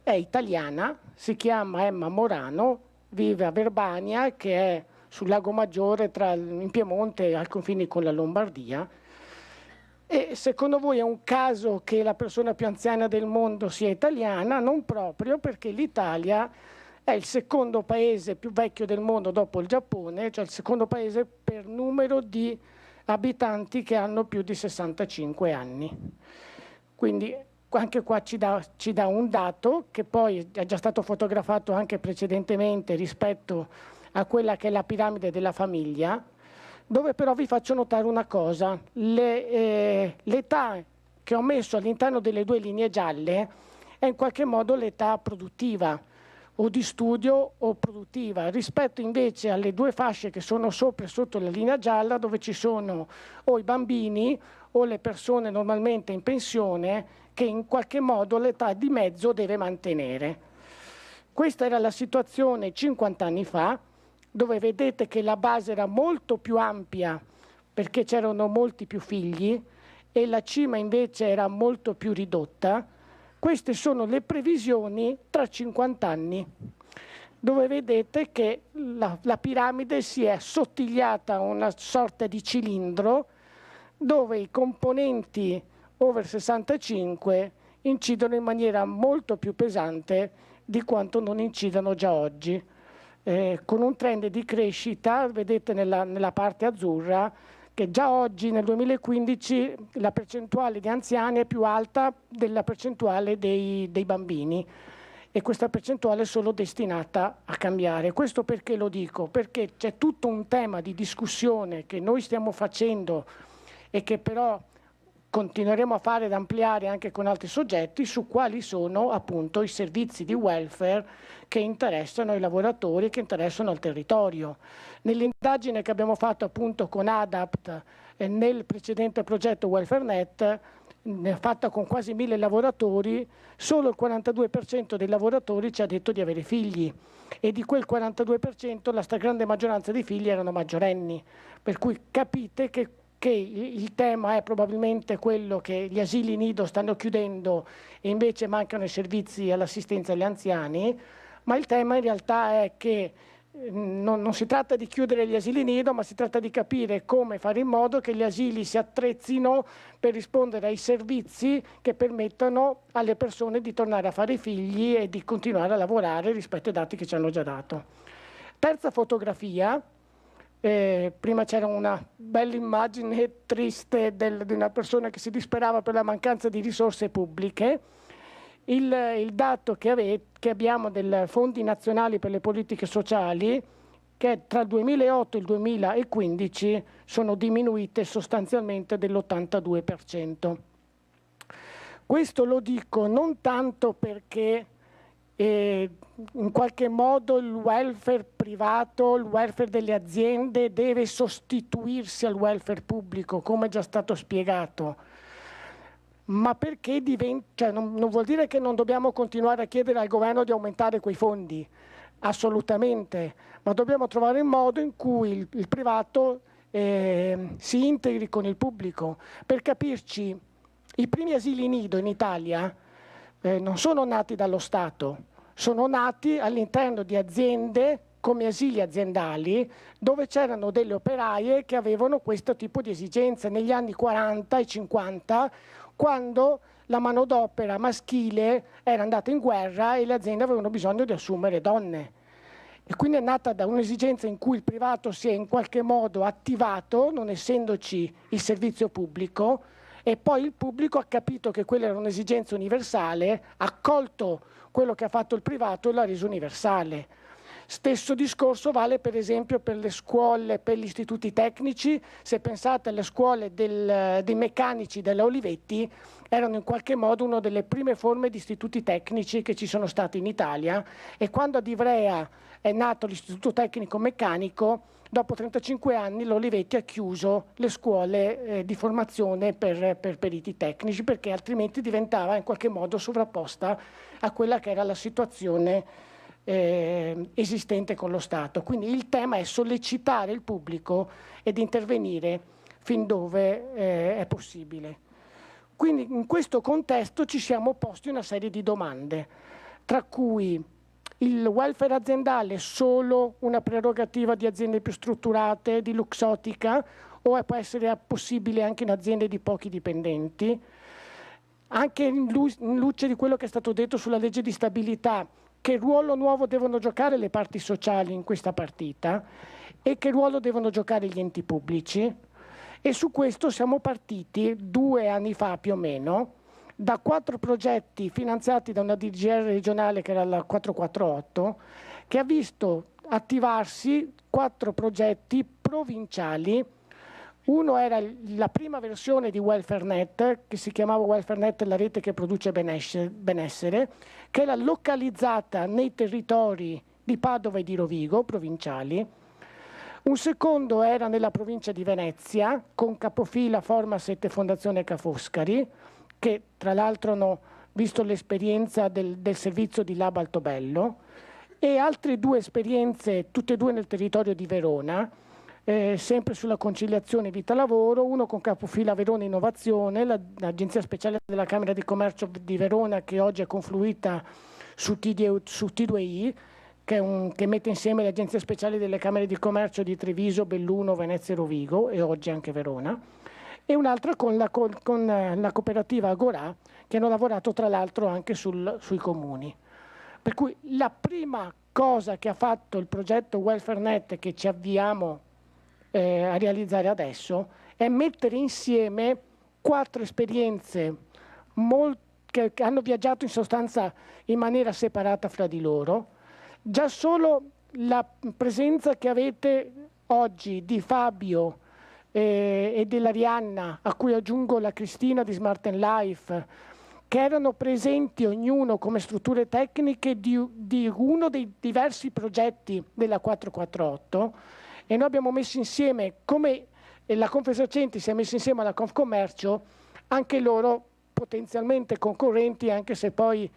È italiana, si chiama Emma Morano, vive a Verbania, che è sul Lago Maggiore in Piemonte ai confini con la Lombardia. E secondo voi è un caso che la persona più anziana del mondo sia italiana? Non proprio, perché l'Italia è il secondo paese più vecchio del mondo dopo il Giappone, cioè il secondo paese per numero di abitanti che hanno più di 65 anni. Quindi anche qua ci dà un dato che poi è già stato fotografato anche precedentemente rispetto a quella che è la piramide della famiglia, dove però vi faccio notare una cosa. L'età che ho messo all'interno delle 2 linee gialle è in qualche modo l'età produttiva o di studio o produttiva, rispetto invece alle 2 fasce che sono sopra e sotto la linea gialla, dove ci sono o i bambini o le persone normalmente in pensione che in qualche modo l'età di mezzo deve mantenere. Questa era la situazione 50 anni fa, dove vedete che la base era molto più ampia perché c'erano molti più figli e la cima invece era molto più ridotta. Queste sono le previsioni tra 50 anni, dove vedete che la piramide si è assottigliata a una sorta di cilindro dove i componenti over 65 incidono in maniera molto più pesante di quanto non incidano già oggi, con un trend di crescita, vedete nella parte azzurra, che già oggi nel 2015 la percentuale di anziani è più alta della percentuale dei bambini, e questa percentuale è solo destinata a cambiare. Questo perché lo dico? Perché c'è tutto un tema di discussione che noi stiamo facendo e che però continueremo a fare ed ampliare anche con altri soggetti, su quali sono appunto i servizi di welfare che interessano i lavoratori, che interessano il territorio. Nell'indagine che abbiamo fatto appunto con ADAPT nel precedente progetto WelfareNet, fatta con quasi 1000 lavoratori, solo il 42% dei lavoratori ci ha detto di avere figli, e di quel 42% la stragrande maggioranza dei figli erano maggiorenni, per cui capite che il tema è probabilmente quello che gli asili nido stanno chiudendo e invece mancano i servizi all'assistenza agli anziani, ma il tema in realtà è che non si tratta di chiudere gli asili nido, ma si tratta di capire come fare in modo che gli asili si attrezzino per rispondere ai servizi che permettano alle persone di tornare a fare figli e di continuare a lavorare rispetto ai dati che ci hanno già dato. Terza fotografia. Prima c'era una bella immagine triste di una persona che si disperava per la mancanza di risorse pubbliche. Il dato che abbiamo dei fondi nazionali per le politiche sociali che tra il 2008 e il 2015 sono diminuite sostanzialmente dell'82%. Questo lo dico non tanto perché in qualche modo il welfare privato, il welfare delle aziende deve sostituirsi al welfare pubblico, come è già stato spiegato, ma perché non vuol dire che non dobbiamo continuare a chiedere al governo di aumentare quei fondi, assolutamente, ma dobbiamo trovare un modo in cui il privato si integri con il pubblico. Per capirci, i primi asili nido in Italia non sono nati dallo Stato, sono nati all'interno di aziende come asili aziendali dove c'erano delle operaie che avevano questo tipo di esigenze negli anni 40 e 50, quando la manodopera maschile era andata in guerra e le aziende avevano bisogno di assumere donne. E quindi è nata da un'esigenza in cui il privato si è in qualche modo attivato, non essendoci il servizio pubblico, e poi il pubblico ha capito che quella era un'esigenza universale, ha colto quello che ha fatto il privato e l'ha reso universale. Stesso discorso vale per esempio per le scuole, per gli istituti tecnici. Se pensate alle scuole dei meccanici della Olivetti, erano in qualche modo una delle prime forme di istituti tecnici che ci sono stati in Italia, e quando ad Ivrea è nato l'istituto tecnico meccanico, dopo 35 anni l'Olivetti ha chiuso le scuole di formazione per periti tecnici, perché altrimenti diventava in qualche modo sovrapposta a quella che era la situazione esistente con lo Stato. Quindi il tema è sollecitare il pubblico ed intervenire fin dove è possibile. Quindi in questo contesto ci siamo posti una serie di domande, tra cui: il welfare aziendale è solo una prerogativa di aziende più strutturate, di Luxottica, o può essere possibile anche in aziende di pochi dipendenti? Anche in luce di quello che è stato detto sulla legge di stabilità, che ruolo nuovo devono giocare le parti sociali in questa partita e che ruolo devono giocare gli enti pubblici? E su questo siamo partiti 2 anni fa più o meno, da 4 progetti finanziati da una DGR regionale che era la 448, che ha visto attivarsi 4 progetti provinciali. Uno era la prima versione di WelfareNet, che si chiamava WelfareNet, la rete che produce benessere, che era localizzata nei territori di Padova e di Rovigo, provinciali. Un secondo era nella provincia di Venezia, con capofila Formaset e Fondazione Ca' Foscari, che tra l'altro hanno visto l'esperienza del servizio di Lab Altobello, e altre 2 esperienze, tutte e 2 nel territorio di Verona, sempre sulla conciliazione vita-lavoro, uno con capofila Verona Innovazione, l'agenzia speciale della Camera di Commercio di Verona, che oggi è confluita su T2I, che mette insieme le agenzie speciali delle Camere di Commercio di Treviso, Belluno, Venezia e Rovigo, e oggi anche Verona, e un'altra con la cooperativa Agorà, che hanno lavorato tra l'altro anche sui comuni. Per cui la prima cosa che ha fatto il progetto WelfareNet, che ci avviamo a realizzare adesso, è mettere insieme 4 esperienze che hanno viaggiato in sostanza in maniera separata fra di loro. Già solo la presenza che avete oggi di Fabio e dell'Arianna, a cui aggiungo la Cristina di Smart & Life, che erano presenti ognuno come strutture tecniche di uno dei diversi progetti della 448, e noi abbiamo messo insieme, come la Confesercenti si è messa insieme alla Confcommercio, anche loro potenzialmente concorrenti, anche se poi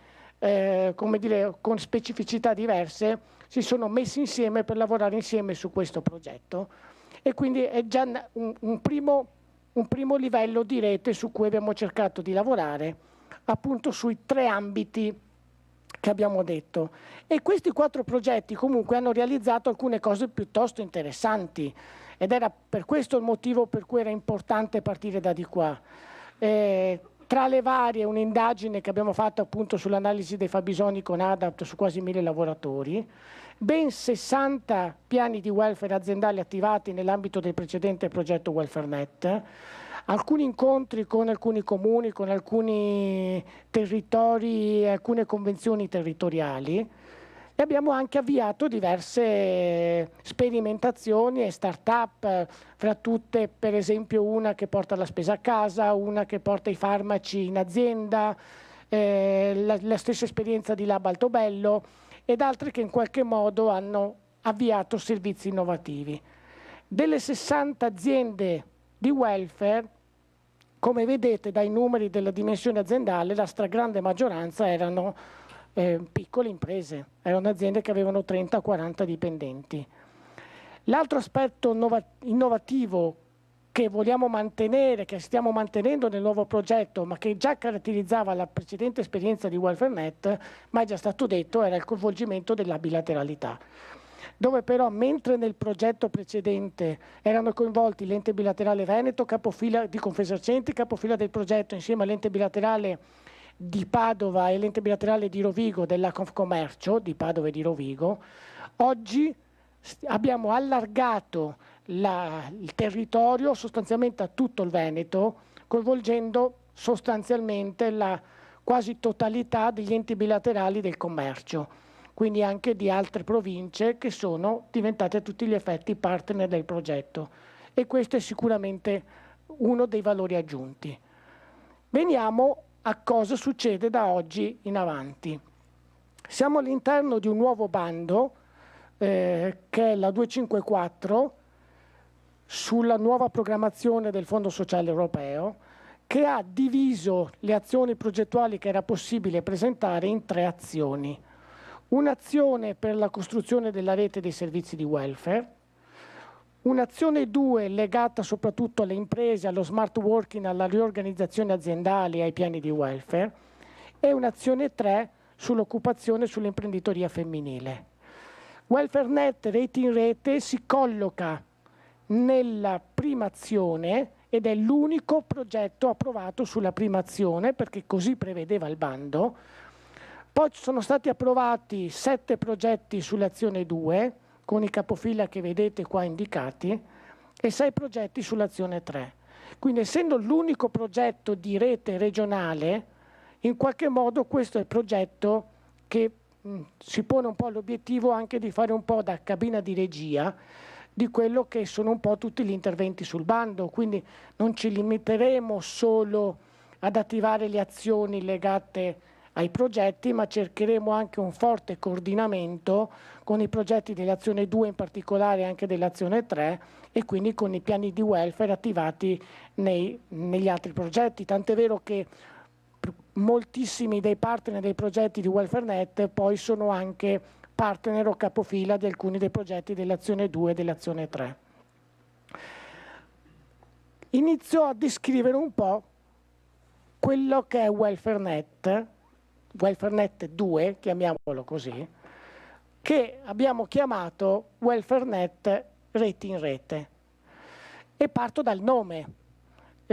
come dire, con specificità diverse, si sono messi insieme per lavorare insieme su questo progetto. E quindi è già un primo livello di rete su cui abbiamo cercato di lavorare, appunto sui 3 ambiti che abbiamo detto. E questi 4 progetti comunque hanno realizzato alcune cose piuttosto interessanti, ed era per questo il motivo per cui era importante partire da di qua. Tra le varie, un'indagine che abbiamo fatto appunto sull'analisi dei fabbisogni con ADAPT su quasi 1000 lavoratori, ben 60 piani di welfare aziendali attivati nell'ambito del precedente progetto WelfareNet, alcuni incontri con alcuni comuni, con alcuni territori, alcune convenzioni territoriali, E abbiamo anche avviato diverse sperimentazioni e start-up, fra tutte per esempio una che porta la spesa a casa, una che porta i farmaci in azienda, la stessa esperienza di Lab Altobello ed altre che in qualche modo hanno avviato servizi innovativi. Delle 60 aziende di welfare, come vedete dai numeri della dimensione aziendale, la stragrande maggioranza erano piccole imprese, erano aziende che avevano 30-40 dipendenti. L'altro aspetto innovativo che vogliamo mantenere, che stiamo mantenendo nel nuovo progetto, ma che già caratterizzava la precedente esperienza di WelfareNet, ma è già stato detto, era il coinvolgimento della bilateralità, dove però mentre nel progetto precedente erano coinvolti l'ente bilaterale Veneto, capofila di Confesercenti, capofila del progetto insieme all'ente bilaterale di Padova e l'ente bilaterale di Rovigo della Confcommercio di Padova e di Rovigo, oggi abbiamo allargato il territorio sostanzialmente a tutto il Veneto, coinvolgendo sostanzialmente la quasi totalità degli enti bilaterali del commercio, quindi anche di altre province che sono diventate a tutti gli effetti partner del progetto, e questo è sicuramente uno dei valori aggiunti. Veniamo a cosa succede da oggi in avanti. Siamo all'interno di un nuovo bando che è la 254 sulla nuova programmazione del Fondo Sociale Europeo, che ha diviso le azioni progettuali che era possibile presentare in 3 azioni. Un'azione per la costruzione della rete dei servizi di welfare, un'azione 2 legata soprattutto alle imprese, allo smart working, alla riorganizzazione aziendale e ai piani di welfare, e un'azione 3 sull'occupazione e sull'imprenditoria femminile. WelfareNet Rete in Rete si colloca nella prima azione ed è l'unico progetto approvato sulla prima azione, perché così prevedeva il bando. Poi sono stati approvati 7 progetti sull'azione 2, con i capofila che vedete qua indicati, e 6 progetti sull'azione 3. Quindi, essendo l'unico progetto di rete regionale, in qualche modo questo è il progetto che si pone un po' l'obiettivo anche di fare un po' da cabina di regia di quello che sono un po' tutti gli interventi sul bando. Quindi non ci limiteremo solo ad attivare le azioni legate ai progetti, ma cercheremo anche un forte coordinamento con i progetti dell'azione 2, in particolare anche dell'azione 3, e quindi con i piani di welfare attivati negli altri progetti. Tant'è vero che moltissimi dei partner dei progetti di WelfareNet poi sono anche partner o capofila di alcuni dei progetti dell'azione 2 e dell'azione 3. Inizio a descrivere un po' quello che è WelfareNet, WelfareNet 2, chiamiamolo così, che abbiamo chiamato WelfareNet Rete in Rete. E parto dal nome.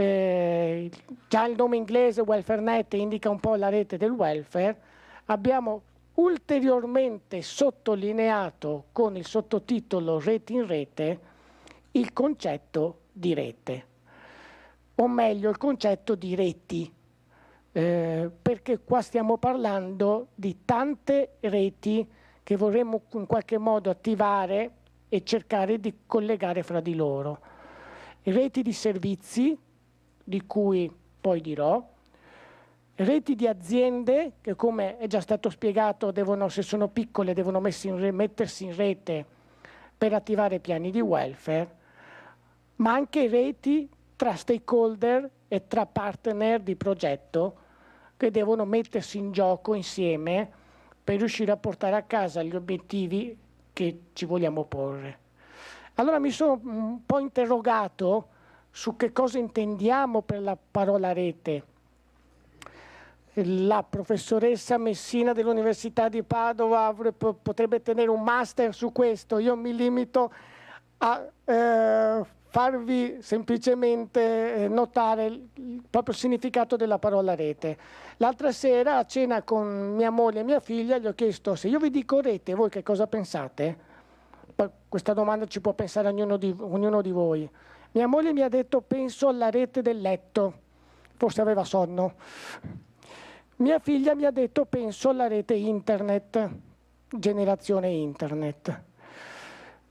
Già il nome inglese WelfareNet indica un po' la rete del welfare. Abbiamo ulteriormente sottolineato con il sottotitolo Rete in Rete il concetto di rete, o meglio il concetto di reti, perché qua stiamo parlando di tante reti che vorremmo in qualche modo attivare e cercare di collegare fra di loro. Reti di servizi, di cui poi dirò, reti di aziende che, come è già stato spiegato, se sono piccole devono mettersi in rete per attivare piani di welfare, ma anche reti tra stakeholder e tra partner di progetto che devono mettersi in gioco insieme per riuscire a portare a casa gli obiettivi che ci vogliamo porre. Allora mi sono un po' interrogato su che cosa intendiamo per la parola rete. La professoressa Messina dell'Università di Padova potrebbe tenere un master su questo. Io mi limito a farvi semplicemente notare il proprio significato della parola rete. L'altra sera a cena con mia moglie e mia figlia gli ho chiesto: se io vi dico rete, voi che cosa pensate? Questa domanda ci può pensare ognuno di voi. Mia moglie mi ha detto: penso alla rete del letto, forse aveva sonno. Mia figlia mi ha detto: penso alla rete internet. generazione internet.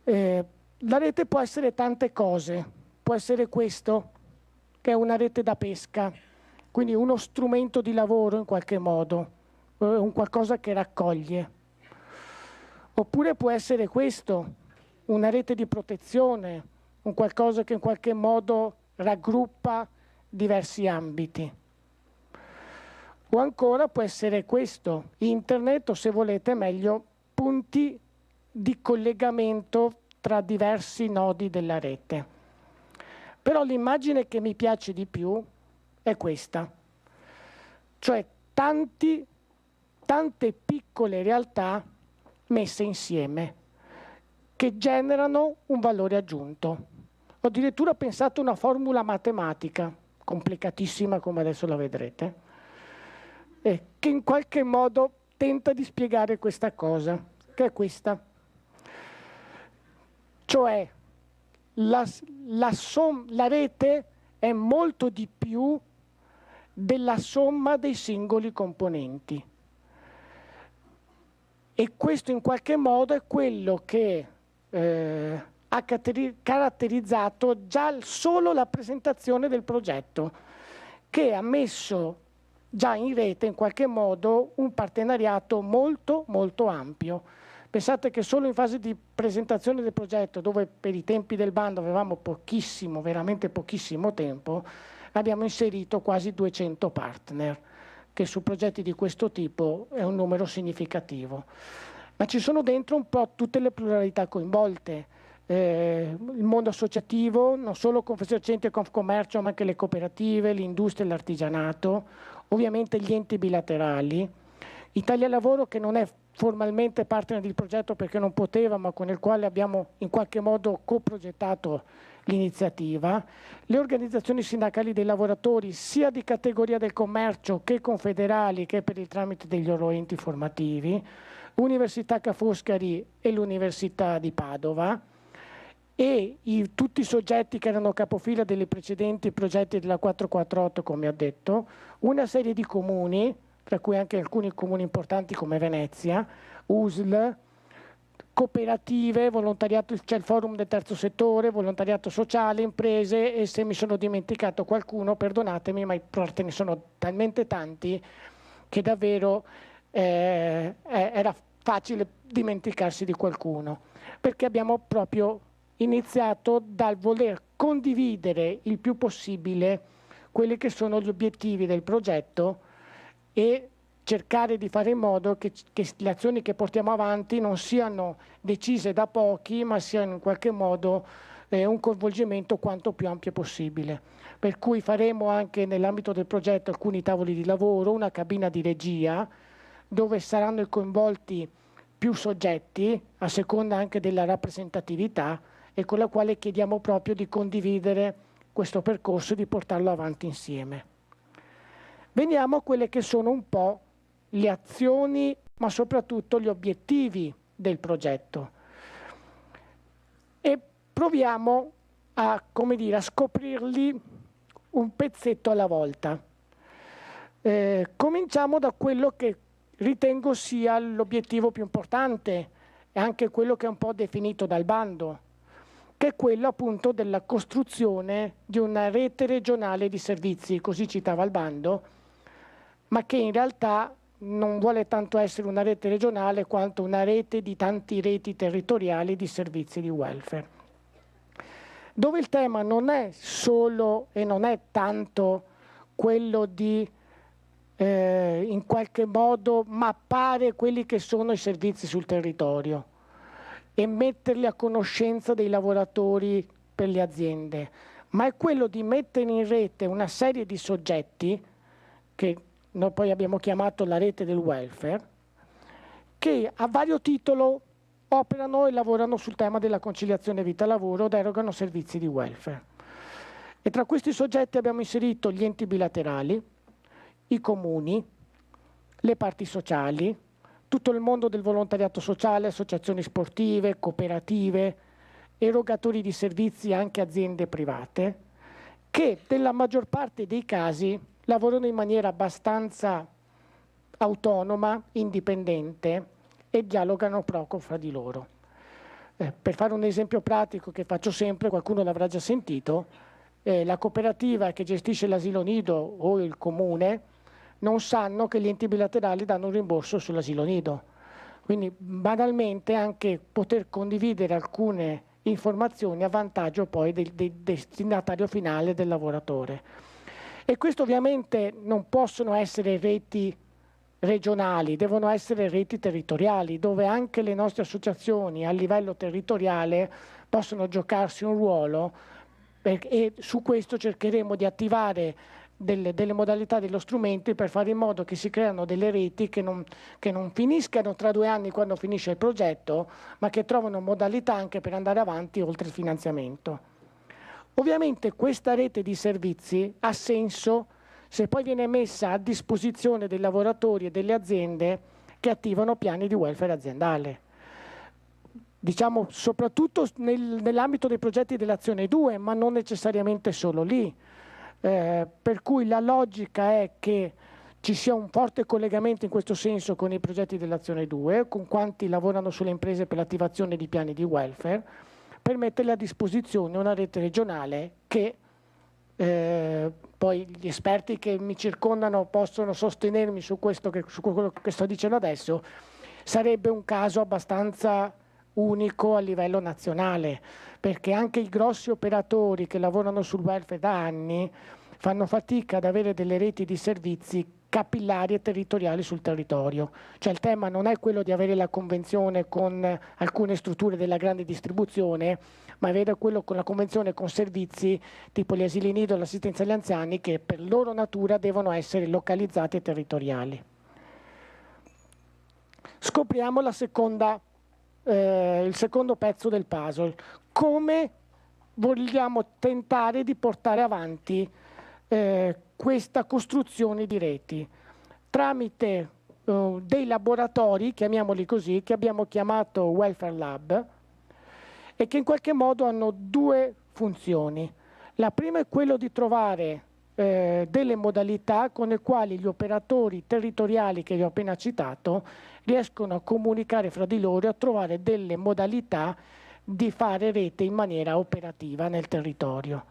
La rete può essere tante cose, può essere questo, che è una rete da pesca, quindi uno strumento di lavoro in qualche modo, un qualcosa che raccoglie. Oppure può essere questo, una rete di protezione, un qualcosa che in qualche modo raggruppa diversi ambiti. O ancora può essere questo, internet, o se volete meglio, punti di collegamento tra diversi nodi della rete. Però l'immagine che mi piace di più è questa, cioè tante piccole realtà messe insieme che generano un valore aggiunto. Ho addirittura pensato a una formula matematica, complicatissima come adesso la vedrete, che in qualche modo tenta di spiegare questa cosa, che è questa. Cioè la rete è molto di più della somma dei singoli componenti. E questo in qualche modo è quello che ha caratterizzato già solo la presentazione del progetto, che ha messo già in rete in qualche modo un partenariato molto molto ampio. Pensate che solo in fase di presentazione del progetto, dove per i tempi del bando avevamo pochissimo, veramente pochissimo tempo, abbiamo inserito quasi 200 partner, che su progetti di questo tipo è un numero significativo. Ma ci sono dentro un po' tutte le pluralità coinvolte, il mondo associativo, non solo Confcommercio e Confcommercio, ma anche le cooperative, l'industria e l'artigianato, ovviamente gli enti bilaterali, Italia Lavoro, che non è formalmente partner del progetto perché non poteva, ma con il quale abbiamo in qualche modo coprogettato l'iniziativa, le organizzazioni sindacali dei lavoratori sia di categoria del commercio che confederali che per il tramite degli loro enti formativi, Università Ca' Foscari e l'Università di Padova e tutti i soggetti che erano capofila dei precedenti progetti della 448, come ho detto, una serie di comuni, tra cui anche alcuni comuni importanti come Venezia, USL, cooperative, volontariato, c'è il forum del terzo settore, volontariato sociale, imprese, e se mi sono dimenticato qualcuno, perdonatemi, ma i partner sono talmente tanti che davvero era facile dimenticarsi di qualcuno, perché abbiamo proprio iniziato dal voler condividere il più possibile quelli che sono gli obiettivi del progetto e cercare di fare in modo che le azioni che portiamo avanti non siano decise da pochi, ma siano in qualche modo un coinvolgimento quanto più ampio possibile. Per cui faremo anche nell'ambito del progetto alcuni tavoli di lavoro, una cabina di regia, dove saranno coinvolti più soggetti, a seconda anche della rappresentatività, e con la quale chiediamo proprio di condividere questo percorso e di portarlo avanti insieme. Veniamo a quelle che sono un po' le azioni, ma soprattutto gli obiettivi del progetto. E proviamo a, come dire, a scoprirli un pezzetto alla volta. Cominciamo da quello che ritengo sia l'obiettivo più importante e anche quello che è un po' definito dal bando, che è quello appunto della costruzione di una rete regionale di servizi, così citava il bando, ma che in realtà non vuole tanto essere una rete regionale quanto una rete di tanti reti territoriali di servizi di welfare, dove il tema non è solo e non è tanto quello di in qualche modo mappare quelli che sono i servizi sul territorio e metterli a conoscenza dei lavoratori per le aziende, ma è quello di mettere in rete una serie di soggetti che noi poi abbiamo chiamato la rete del welfare, che a vario titolo operano e lavorano sul tema della conciliazione vita-lavoro ed erogano servizi di welfare. E tra questi soggetti abbiamo inserito gli enti bilaterali, i comuni, le parti sociali, tutto il mondo del volontariato sociale, associazioni sportive, cooperative, erogatori di servizi, anche aziende private, che nella maggior parte dei casi lavorano in maniera abbastanza autonoma, indipendente e dialogano poco fra di loro. Per fare un esempio pratico che faccio sempre, qualcuno l'avrà già sentito, la cooperativa che gestisce l'asilo nido o il comune non sanno che gli enti bilaterali danno un rimborso sull'asilo nido. Quindi banalmente anche poter condividere alcune informazioni a vantaggio poi del destinatario finale, del lavoratore. E questo ovviamente non possono essere reti regionali, devono essere reti territoriali, dove anche le nostre associazioni a livello territoriale possono giocarsi un ruolo, e su questo cercheremo di attivare delle modalità dello strumento per fare in modo che si creano delle reti che non finiscano tra 2 anni quando finisce il progetto, ma che trovano modalità anche per andare avanti oltre il finanziamento. Ovviamente questa rete di servizi ha senso se poi viene messa a disposizione dei lavoratori e delle aziende che attivano piani di welfare aziendale. Diciamo soprattutto nell'ambito dei progetti dell'Azione 2, ma non necessariamente solo lì. Per cui la logica è che ci sia un forte collegamento in questo senso con i progetti dell'Azione 2, con quanti lavorano sulle imprese per l'attivazione di piani di welfare, per metterle a disposizione una rete regionale che poi gli esperti che mi circondano possono sostenermi su quello che sto dicendo adesso, sarebbe un caso abbastanza unico a livello nazionale, perché anche i grossi operatori che lavorano sul welfare da anni fanno fatica ad avere delle reti di servizi capillari e territoriali sul territorio. Cioè il tema non è quello di avere la convenzione con alcune strutture della grande distribuzione, ma avere quello con la convenzione con servizi tipo gli asili nido e l'assistenza agli anziani, che per loro natura devono essere localizzati e territoriali. Scopriamo il secondo pezzo del puzzle. Come vogliamo tentare di portare avanti questa costruzione di reti tramite dei laboratori, chiamiamoli così, che abbiamo chiamato Welfare Lab, e che in qualche modo hanno 2 funzioni. La prima è quello di trovare delle modalità con le quali gli operatori territoriali che vi ho appena citato riescono a comunicare fra di loro e a trovare delle modalità di fare rete in maniera operativa nel territorio.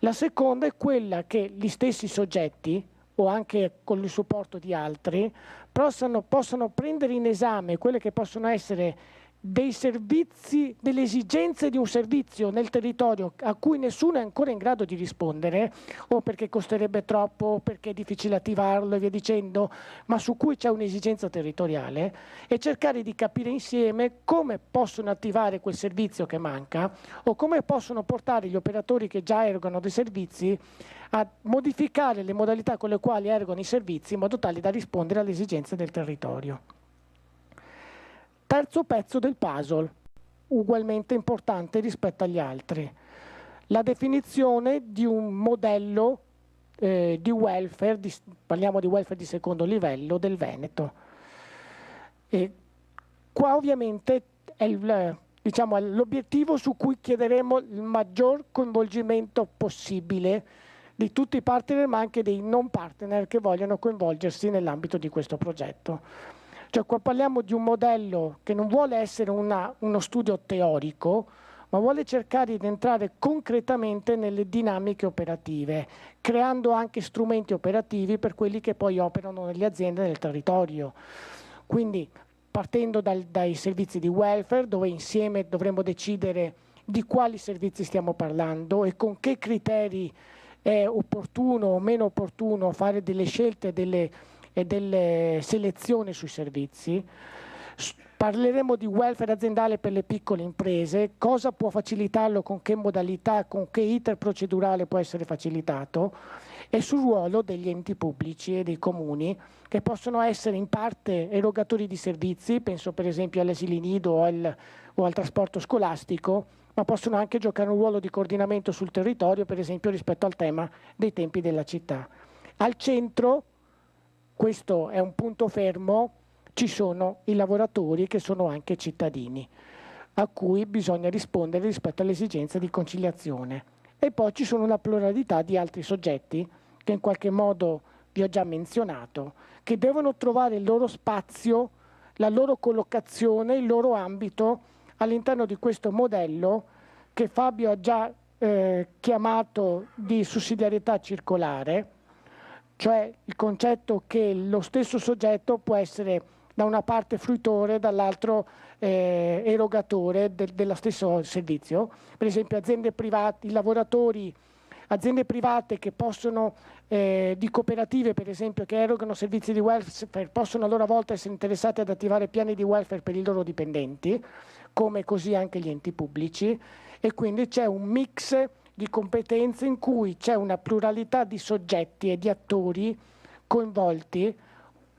La seconda è quella che gli stessi soggetti, o anche con il supporto di altri, possano prendere in esame quelle che possono essere dei servizi, delle esigenze di un servizio nel territorio a cui nessuno è ancora in grado di rispondere, o perché costerebbe troppo, o perché è difficile attivarlo e via dicendo, ma su cui c'è un'esigenza territoriale, e cercare di capire insieme come possono attivare quel servizio che manca, o come possono portare gli operatori che già erogano dei servizi a modificare le modalità con le quali erogano i servizi in modo tale da rispondere alle esigenze del territorio. Terzo pezzo del puzzle, ugualmente importante rispetto agli altri, la definizione di un modello di welfare, parliamo di welfare di secondo livello del Veneto. E qua ovviamente è l'obiettivo su cui chiederemo il maggior coinvolgimento possibile di tutti i partner, ma anche dei non partner che vogliono coinvolgersi nell'ambito di questo progetto. Cioè qua parliamo di un modello che non vuole essere uno studio teorico, ma vuole cercare di entrare concretamente nelle dinamiche operative, creando anche strumenti operativi per quelli che poi operano nelle aziende nel territorio. Quindi partendo dai servizi di welfare, dove insieme dovremo decidere di quali servizi stiamo parlando e con che criteri è opportuno o meno opportuno fare delle scelte e delle selezioni sui servizi. Parleremo di welfare aziendale per le piccole imprese, cosa può facilitarlo, con che modalità, con che iter procedurale può essere facilitato, e sul ruolo degli enti pubblici e dei comuni, che possono essere in parte erogatori di servizi, penso per esempio agli asili nido o al trasporto scolastico, ma possono anche giocare un ruolo di coordinamento sul territorio, per esempio rispetto al tema dei tempi della città. Al centro, questo è un punto fermo, ci sono i lavoratori che sono anche cittadini, a cui bisogna rispondere rispetto alle esigenze di conciliazione. E poi ci sono una pluralità di altri soggetti che in qualche modo vi ho già menzionato, che devono trovare il loro spazio la loro collocazione, il loro ambito all'interno di questo modello che Fabio ha già chiamato di sussidiarietà circolare, cioè il concetto che lo stesso soggetto può essere da una parte fruitore, dall'altro erogatore dello stesso servizio. Per esempio aziende private, i lavoratori, aziende private che possono, di cooperative per esempio, che erogano servizi di welfare, possono a loro volta essere interessati ad attivare piani di welfare per i loro dipendenti, come così anche gli enti pubblici, e quindi c'è un mix di competenze in cui c'è una pluralità di soggetti e di attori coinvolti,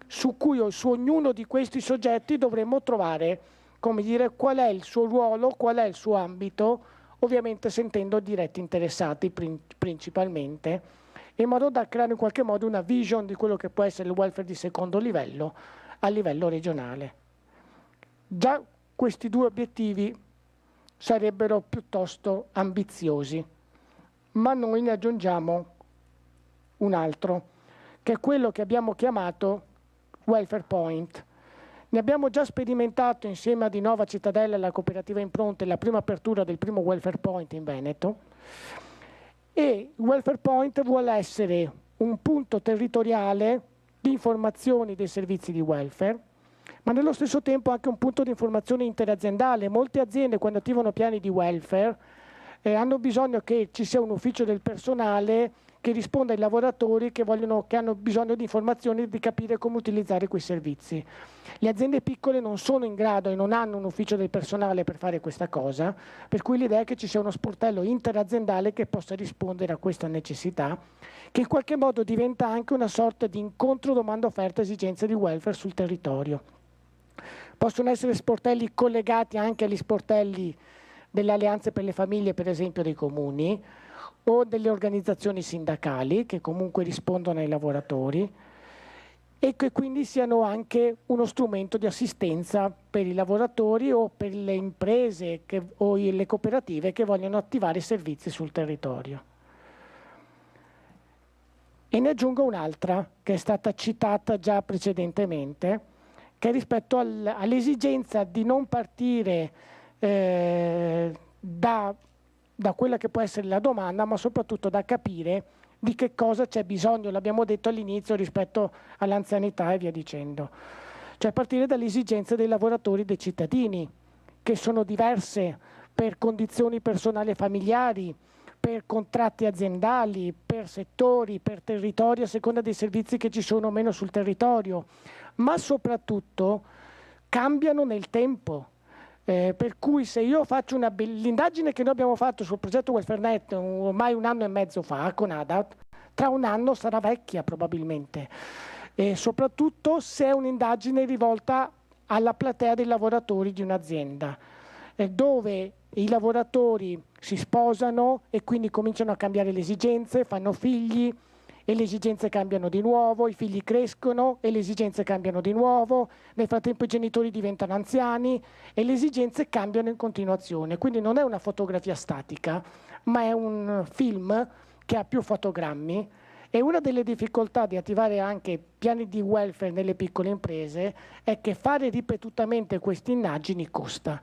su ognuno di questi soggetti dovremmo trovare, come dire, qual è il suo ruolo, qual è il suo ambito, ovviamente sentendo diretti interessati principalmente, in modo da creare in qualche modo una vision di quello che può essere il welfare di secondo livello a livello regionale. Già questi due obiettivi sarebbero piuttosto ambiziosi, ma noi ne aggiungiamo un altro, che è quello che abbiamo chiamato Welfare Point. Ne abbiamo già sperimentato insieme ad Innova Cittadella e la cooperativa Impronte la prima apertura del primo Welfare Point in Veneto, e il Welfare Point vuole essere un punto territoriale di informazioni dei servizi di welfare, ma nello stesso tempo anche un punto di informazione interaziendale. Molte aziende, quando attivano piani di welfare, hanno bisogno che ci sia un ufficio del personale che risponda ai lavoratori che hanno bisogno di informazioni, di capire come utilizzare quei servizi. Le aziende piccole non sono in grado e non hanno un ufficio del personale per fare questa cosa, per cui l'idea è che ci sia uno sportello interaziendale che possa rispondere a questa necessità, che in qualche modo diventa anche una sorta di incontro domanda-offerta esigenze di welfare sul territorio. Possono essere sportelli collegati anche agli sportelli delle alleanze per le famiglie, per esempio dei comuni, o delle organizzazioni sindacali che comunque rispondono ai lavoratori, e che quindi siano anche uno strumento di assistenza per i lavoratori o per le imprese o le cooperative che vogliono attivare servizi sul territorio. E ne aggiungo un'altra che è stata citata già precedentemente, che è rispetto all'esigenza di non partire da quella che può essere la domanda, ma soprattutto da capire di che cosa c'è bisogno, l'abbiamo detto all'inizio, rispetto all'anzianità e via dicendo. Cioè partire dalle esigenze dei lavoratori, dei cittadini, che sono diverse per condizioni personali e familiari, per contratti aziendali, per settori, per territori, a seconda dei servizi che ci sono o meno sul territorio, ma soprattutto cambiano nel tempo. Per cui se io faccio l'indagine che noi abbiamo fatto sul progetto WelfareNet ormai 1 anno e mezzo fa con ADAT, tra 1 anno sarà vecchia probabilmente, e soprattutto se è un'indagine rivolta alla platea dei lavoratori di un'azienda, dove i lavoratori si sposano e quindi cominciano a cambiare le esigenze, fanno figli e le esigenze cambiano di nuovo, i figli crescono e le esigenze cambiano di nuovo, nel frattempo i genitori diventano anziani e le esigenze cambiano in continuazione. Quindi non è una fotografia statica, ma è un film che ha più fotogrammi, e una delle difficoltà di attivare anche piani di welfare nelle piccole imprese è che fare ripetutamente queste immagini costa.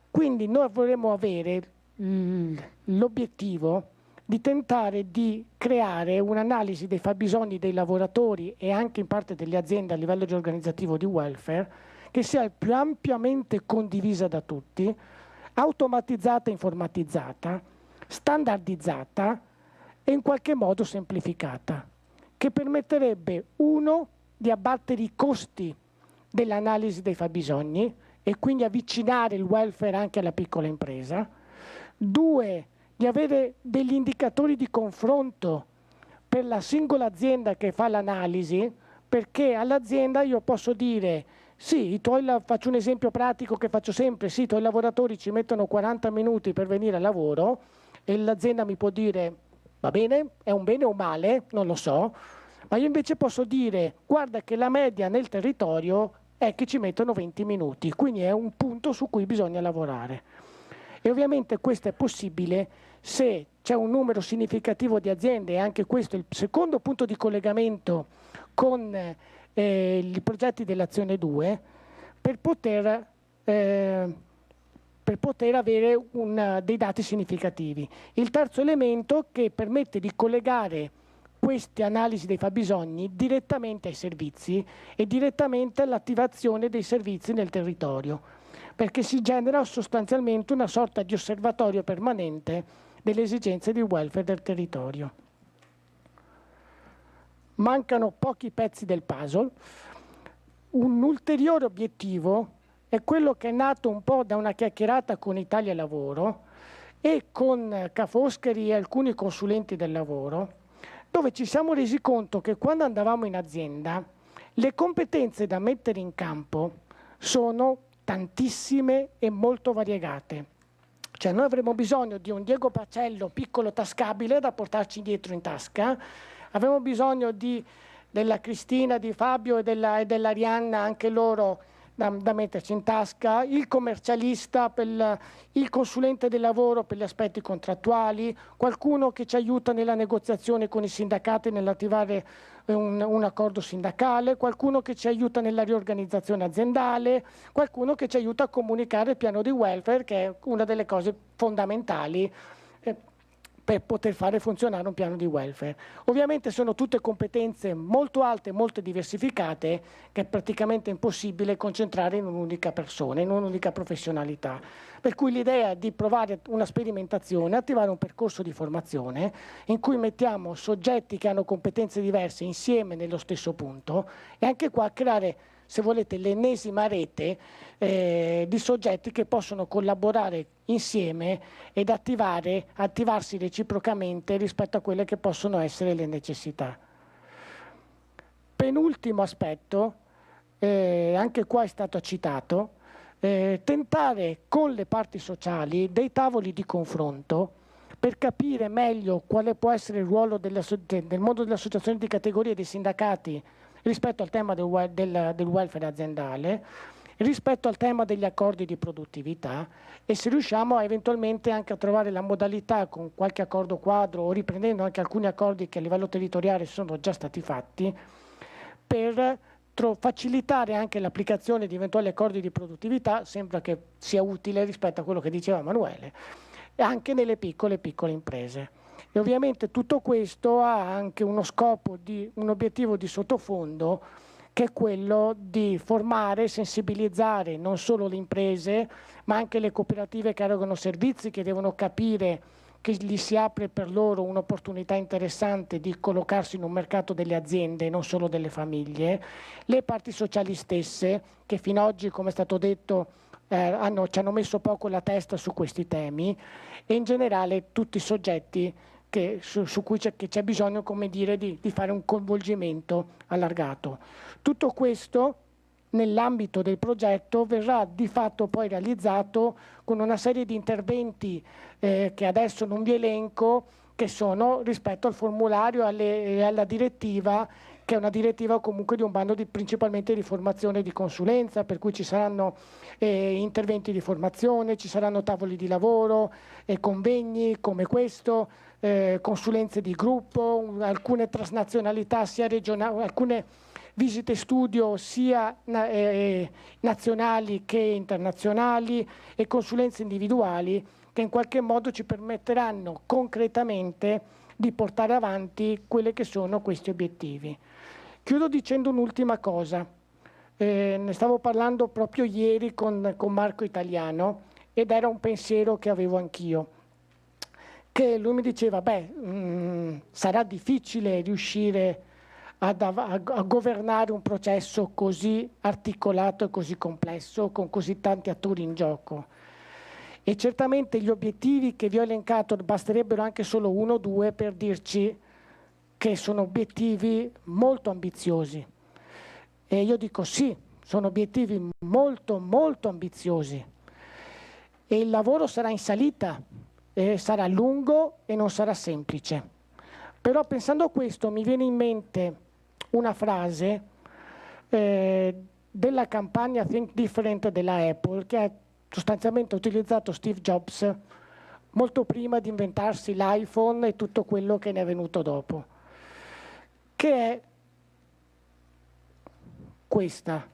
Quindi noi vorremmo avere l'obiettivo di tentare di creare un'analisi dei fabbisogni dei lavoratori e anche in parte delle aziende a livello di organizzativo di welfare, che sia il più ampiamente condivisa da tutti, automatizzata e informatizzata, standardizzata e in qualche modo semplificata, che permetterebbe, 1, di abbattere i costi dell'analisi dei fabbisogni e quindi avvicinare il welfare anche alla piccola impresa, 2, di avere degli indicatori di confronto per la singola azienda che fa l'analisi, perché all'azienda io posso dire sì, faccio un esempio pratico che faccio sempre, sì, i tuoi lavoratori ci mettono 40 minuti per venire al lavoro, e l'azienda mi può dire va bene, è un bene o un male, non lo so, ma io invece posso dire guarda che la media nel territorio è che ci mettono 20 minuti, quindi è un punto su cui bisogna lavorare. E ovviamente questo è possibile se c'è un numero significativo di aziende, e anche questo è il secondo punto di collegamento con i progetti dell'Azione 2, per poter avere dei dati significativi. Il terzo elemento che permette di collegare queste analisi dei fabbisogni direttamente ai servizi e direttamente all'attivazione dei servizi nel territorio, perché si genera sostanzialmente una sorta di osservatorio permanente delle esigenze di welfare del territorio. Mancano pochi pezzi del puzzle. Un ulteriore obiettivo è quello che è nato un po' da una chiacchierata con Italia Lavoro e con Ca' Foscari e alcuni consulenti del lavoro, dove ci siamo resi conto che quando andavamo in azienda le competenze da mettere in campo sono tantissime e molto variegate. Cioè noi avremo bisogno di un Diego Pacello piccolo tascabile da portarci dietro in tasca, avremo bisogno della Cristina, di Fabio e dell'Arianna, anche loro da metterci in tasca, il commercialista, il consulente del lavoro per gli aspetti contrattuali, qualcuno che ci aiuta nella negoziazione con i sindacati nell'attivare un accordo sindacale, qualcuno che ci aiuta nella riorganizzazione aziendale, qualcuno che ci aiuta a comunicare il piano di welfare, che è una delle cose fondamentali per poter fare funzionare un piano di welfare. Ovviamente sono tutte competenze molto alte, molto diversificate, che è praticamente impossibile concentrare in un'unica persona, in un'unica professionalità. Per cui l'idea è di provare una sperimentazione, attivare un percorso di formazione in cui mettiamo soggetti che hanno competenze diverse insieme nello stesso punto e anche qua creare, se volete, l'ennesima rete di soggetti che possono collaborare insieme ed attivarsi reciprocamente rispetto a quelle che possono essere le necessità. Penultimo aspetto, anche qua è stato citato, tentare con le parti sociali dei tavoli di confronto per capire meglio quale può essere il ruolo del mondo delle associazioni di categoria e dei sindacati rispetto al tema del welfare aziendale, rispetto al tema degli accordi di produttività e se riusciamo eventualmente anche a trovare la modalità con qualche accordo quadro o riprendendo anche alcuni accordi che a livello territoriale sono già stati fatti per facilitare anche l'applicazione di eventuali accordi di produttività, sembra che sia utile rispetto a quello che diceva Emanuele, e anche nelle piccole imprese. E ovviamente tutto questo ha anche uno scopo, un obiettivo di sottofondo, che è quello di formare e sensibilizzare non solo le imprese, ma anche le cooperative che erogano servizi, che devono capire che gli si apre per loro un'opportunità interessante di collocarsi in un mercato delle aziende e non solo delle famiglie, le parti sociali stesse, che fino ad oggi, come è stato detto, ci hanno messo poco la testa su questi temi, e in generale tutti i soggetti su cui c'è bisogno, come dire, di fare un coinvolgimento allargato. Tutto questo nell'ambito del progetto verrà di fatto poi realizzato con una serie di interventi che adesso non vi elenco, che sono rispetto al formulario e alla direttiva, che è una direttiva comunque di un bando principalmente di formazione e di consulenza, per cui ci saranno interventi di formazione, ci saranno tavoli di lavoro, convegni come questo, consulenze di gruppo, alcune transnazionalità sia regionali, alcune visite studio sia nazionali che internazionali e consulenze individuali che in qualche modo ci permetteranno concretamente di portare avanti quelli che sono questi obiettivi. Chiudo dicendo un'ultima cosa, ne stavo parlando proprio ieri con Marco Italiano ed era un pensiero che avevo anch'io, che lui mi diceva, sarà difficile riuscire a governare un processo così articolato e così complesso, con così tanti attori in gioco. E certamente gli obiettivi che vi ho elencato basterebbero anche solo 1 o 2 per dirci che sono obiettivi molto ambiziosi. E io dico sì, sono obiettivi molto, molto ambiziosi. E il lavoro sarà in salita, sarà lungo e non sarà semplice. Però pensando a questo mi viene in mente una frase della campagna Think Different della Apple, che ha sostanzialmente utilizzato Steve Jobs molto prima di inventarsi l'iPhone e tutto quello che ne è venuto dopo, che è questa: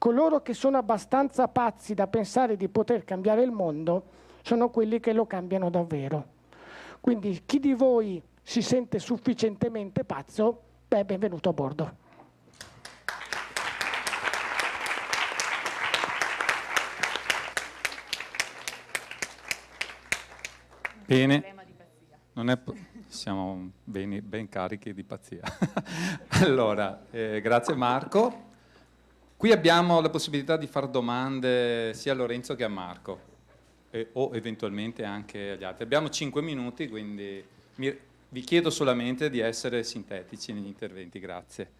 coloro che sono abbastanza pazzi da pensare di poter cambiare il mondo sono quelli che lo cambiano davvero. Quindi chi di voi si sente sufficientemente pazzo, beh, benvenuto a bordo. Bene, non è, siamo ben carichi di pazzia. Allora, grazie Marco. Qui abbiamo la possibilità di fare domande sia a Lorenzo che a Marco, o eventualmente anche agli altri. Abbiamo 5 minuti, quindi vi chiedo solamente di essere sintetici negli interventi. Grazie.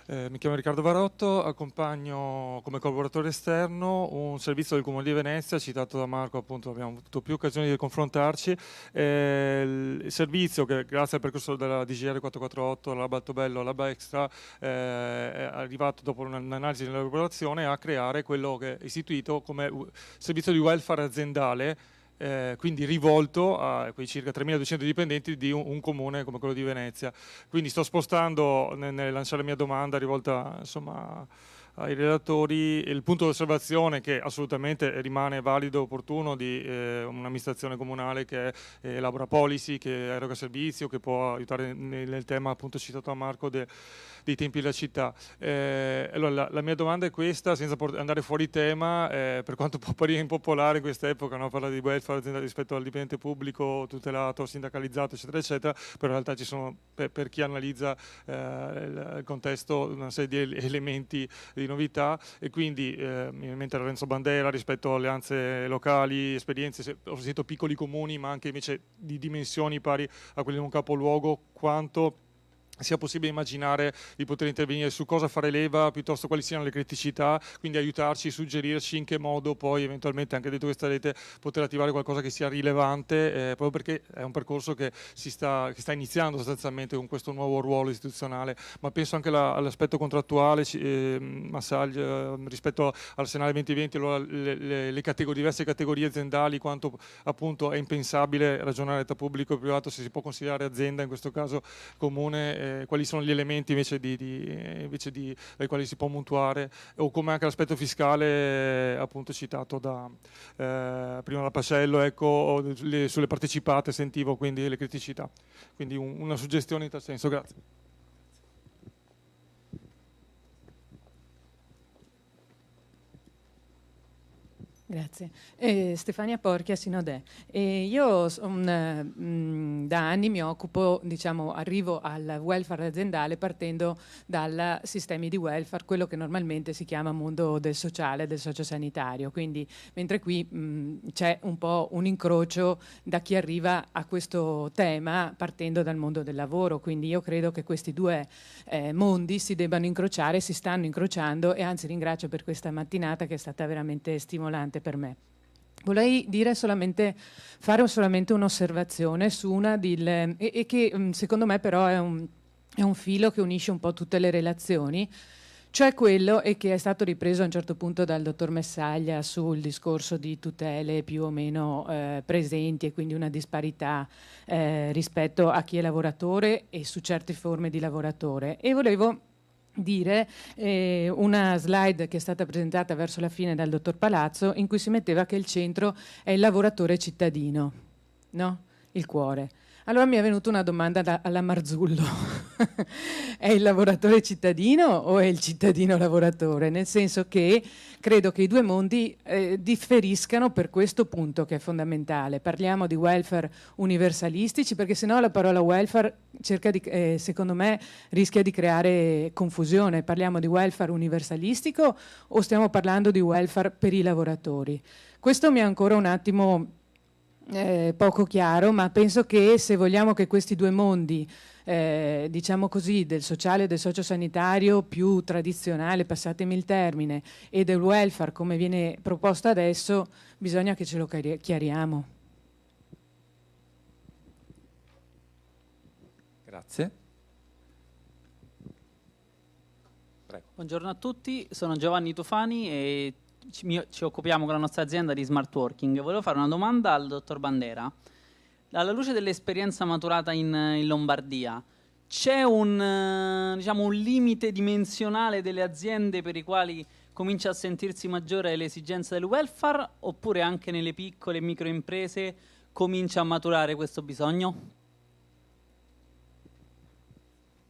Mi chiamo Riccardo Varotto, accompagno come collaboratore esterno un servizio del Comune di Venezia, citato da Marco, appunto abbiamo avuto più occasioni di confrontarci. Il servizio che grazie al percorso della DGR 448, Lab Altobello, Lab Extra, è arrivato dopo un'analisi di elaborazione a creare quello che è istituito come servizio di welfare aziendale, quindi rivolto a quei circa 3.200 dipendenti di un comune come quello di Venezia. Quindi sto spostando nel lanciare la mia domanda rivolta insomma ai relatori il punto di osservazione che assolutamente rimane valido e opportuno di un'amministrazione comunale che elabora policy, che eroga servizio, che può aiutare nel tema appunto citato da Marco dei tempi della città. Allora, la mia domanda è questa, senza andare fuori tema, per quanto può apparire impopolare in questa epoca, no? Parlare di welfare aziendale rispetto al dipendente pubblico, tutelato, sindacalizzato, eccetera, eccetera, però in realtà ci sono, per chi analizza il contesto, una serie di elementi di novità, e quindi mi viene in mente Lorenzo Bandera rispetto alle alleanze locali, esperienze, ho sentito piccoli comuni, ma anche invece di dimensioni pari a quelli di un capoluogo, quanto sia possibile immaginare di poter intervenire su cosa fare leva, piuttosto quali siano le criticità, quindi aiutarci, suggerirci in che modo poi eventualmente anche dentro questa rete poter attivare qualcosa che sia rilevante, proprio perché è un percorso che che sta iniziando sostanzialmente con questo nuovo ruolo istituzionale, ma penso anche all'aspetto contrattuale, Massaglia, rispetto all'Arsenale 2020, allora le diverse categorie aziendali, quanto appunto è impensabile ragionare tra pubblico e privato, se si può considerare azienda in questo caso comune, quali sono gli elementi invece dai quali si può mutuare, o come anche l'aspetto fiscale appunto citato da prima da Pascello, ecco, sulle partecipate sentivo quindi le criticità, quindi una suggestione in tal senso. Grazie. Grazie. Stefania Porchi a Sinodè. Io da anni mi occupo, diciamo, arrivo al welfare aziendale partendo dai sistemi di welfare, quello che normalmente si chiama mondo del sociale, del sociosanitario. Quindi, mentre qui c'è un po' un incrocio da chi arriva a questo tema partendo dal mondo del lavoro. Quindi io credo che questi due mondi si debbano incrociare, si stanno incrociando, e anzi ringrazio per questa mattinata che è stata veramente stimolante per me. Vorrei fare solamente un'osservazione su una e che secondo me però è un filo che unisce un po' tutte le relazioni, cioè quello, e che è stato ripreso a un certo punto dal dottor Messaglia sul discorso di tutele più o meno presenti, e quindi una disparità rispetto a chi è lavoratore e su certe forme di lavoratore. E volevo dire una slide che è stata presentata verso la fine dal dottor Palazzo, in cui si metteva che il centro è il lavoratore cittadino, no? Il cuore. Allora mi è venuta una domanda alla Marzullo. È il lavoratore cittadino o è il cittadino lavoratore? Nel senso che credo che i due mondi differiscano per questo punto che è fondamentale. Parliamo di welfare universalistici, perché sennò la parola welfare secondo me rischia di creare confusione. Parliamo di welfare universalistico o stiamo parlando di welfare per i lavoratori? Questo mi è ancora un attimo poco chiaro, ma penso che se vogliamo che questi due mondi, diciamo così, del sociale e del sociosanitario più tradizionale, passatemi il termine, e del welfare come viene proposto adesso, bisogna che ce lo chiariamo. Grazie. Prego. Buongiorno a tutti, sono Giovanni Tufani e ci occupiamo con la nostra azienda di smart working. Volevo fare una domanda al dottor Bandera. Alla luce dell'esperienza maturata in Lombardia, c'è un limite dimensionale delle aziende per i quali comincia a sentirsi maggiore l'esigenza del welfare, oppure anche nelle piccole e microimprese comincia a maturare questo bisogno?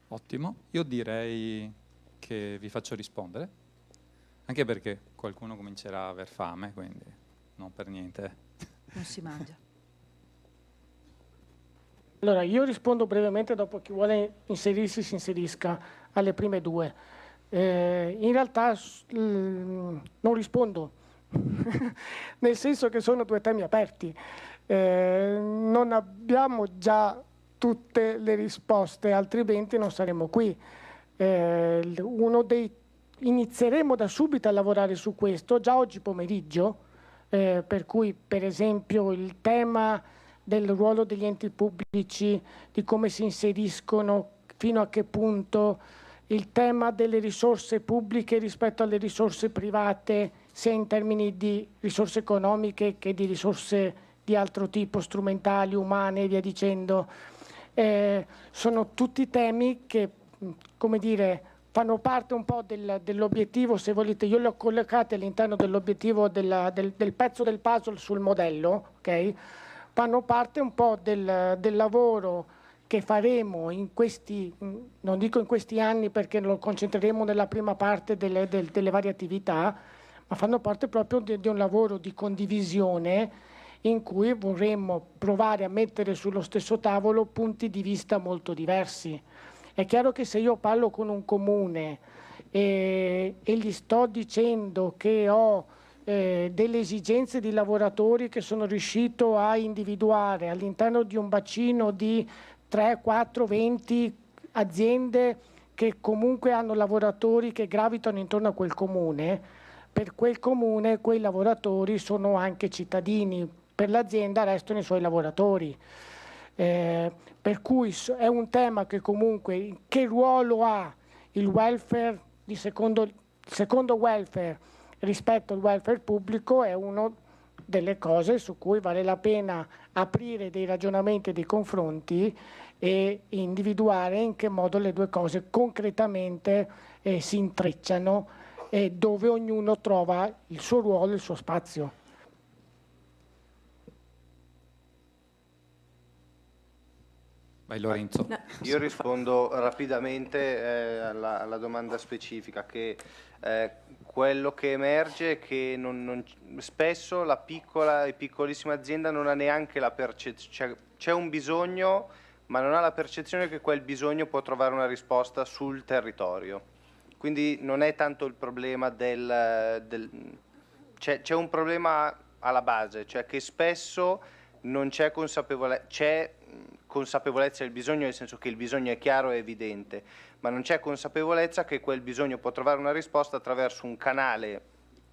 Ottimo, io direi che vi faccio rispondere, anche perché qualcuno comincerà a aver fame, quindi non per niente. Non si mangia. Allora, io rispondo brevemente, dopo chi vuole inserirsi si inserisca alle prime due. In realtà non rispondo, nel senso che sono due temi aperti. Non abbiamo già tutte le risposte, altrimenti non saremo qui. Inizieremo da subito a lavorare su questo, già oggi pomeriggio, per cui per esempio il tema del ruolo degli enti pubblici, di come si inseriscono, fino a che punto, il tema delle risorse pubbliche rispetto alle risorse private, sia in termini di risorse economiche che di risorse di altro tipo, strumentali, umane e via dicendo. Sono tutti temi che, come dire, fanno parte un po' dell'obiettivo, se volete, io li ho collocati all'interno dell'obiettivo del pezzo del puzzle sul modello, ok? Fanno parte un po' del lavoro che faremo in questi, non dico in questi anni perché lo concentreremo nella prima parte delle varie attività, ma fanno parte proprio di un lavoro di condivisione in cui vorremmo provare a mettere sullo stesso tavolo punti di vista molto diversi. È chiaro che se io parlo con un comune e gli sto dicendo che ho delle esigenze di lavoratori che sono riuscito a individuare all'interno di un bacino di 3, 4, 20 aziende che comunque hanno lavoratori che gravitano intorno a quel comune, per quel comune quei lavoratori sono anche cittadini, per l'azienda restano i suoi lavoratori. Per cui è un tema che comunque, che ruolo ha il welfare, il secondo welfare rispetto al welfare pubblico, è una delle cose su cui vale la pena aprire dei ragionamenti e dei confronti e individuare in che modo le due cose concretamente si intrecciano e dove ognuno trova il suo ruolo e il suo spazio. Vai Lorenzo. Io rispondo rapidamente alla domanda specifica, che quello che emerge è che spesso la piccola e piccolissima azienda non ha neanche la percezione, c'è un bisogno ma non ha la percezione che quel bisogno può trovare una risposta sul territorio. Quindi non è tanto il problema c'è un problema alla base, cioè che spesso non c'è consapevolezza del bisogno, nel senso che il bisogno è chiaro e evidente, ma non c'è consapevolezza che quel bisogno può trovare una risposta attraverso un canale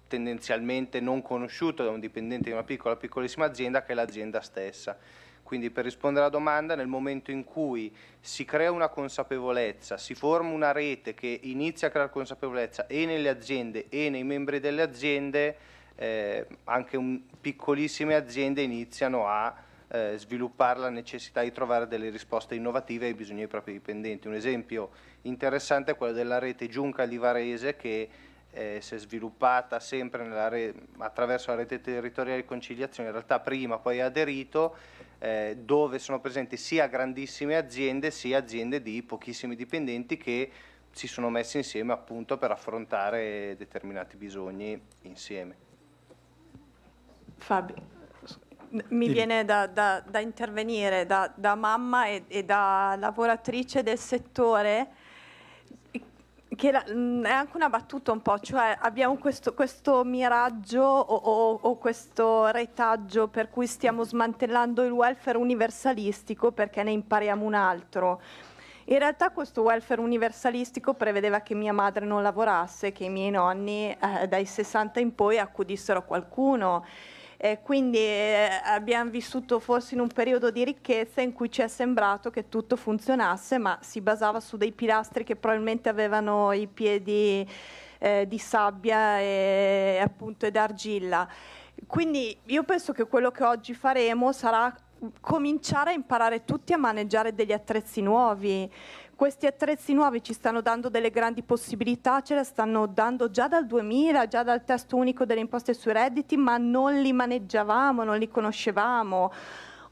tendenzialmente non conosciuto da un dipendente di una piccolissima azienda, che è l'azienda stessa. Quindi, per rispondere alla domanda, nel momento in cui si crea una consapevolezza, si forma una rete che inizia a creare consapevolezza e nelle aziende e nei membri delle aziende, anche piccolissime aziende iniziano a sviluppare la necessità di trovare delle risposte innovative ai bisogni dei propri dipendenti. Un esempio interessante è quello della rete Giunca di Varese, che si è sviluppata sempre attraverso la rete territoriale di conciliazione, in realtà prima poi ha aderito, dove sono presenti sia grandissime aziende sia aziende di pochissimi dipendenti che si sono messi insieme appunto per affrontare determinati bisogni insieme. Fabio, mi viene da intervenire da mamma e da lavoratrice del settore, che è anche una battuta un po', cioè abbiamo questo miraggio o questo retaggio per cui stiamo smantellando il welfare universalistico perché ne impariamo un altro. In realtà questo welfare universalistico prevedeva che mia madre non lavorasse, che i miei nonni dai 60 in poi accudissero qualcuno. Quindi abbiamo vissuto forse in un periodo di ricchezza in cui ci è sembrato che tutto funzionasse, ma si basava su dei pilastri che probabilmente avevano i piedi di sabbia e appunto d'argilla. Quindi io penso che quello che oggi faremo sarà cominciare a imparare tutti a maneggiare degli attrezzi nuovi. questi attrezzi nuovi ci stanno dando delle grandi possibilità, ce le stanno dando già dal 2000, già dal testo unico delle imposte sui redditi, ma non li maneggiavamo, non li conoscevamo.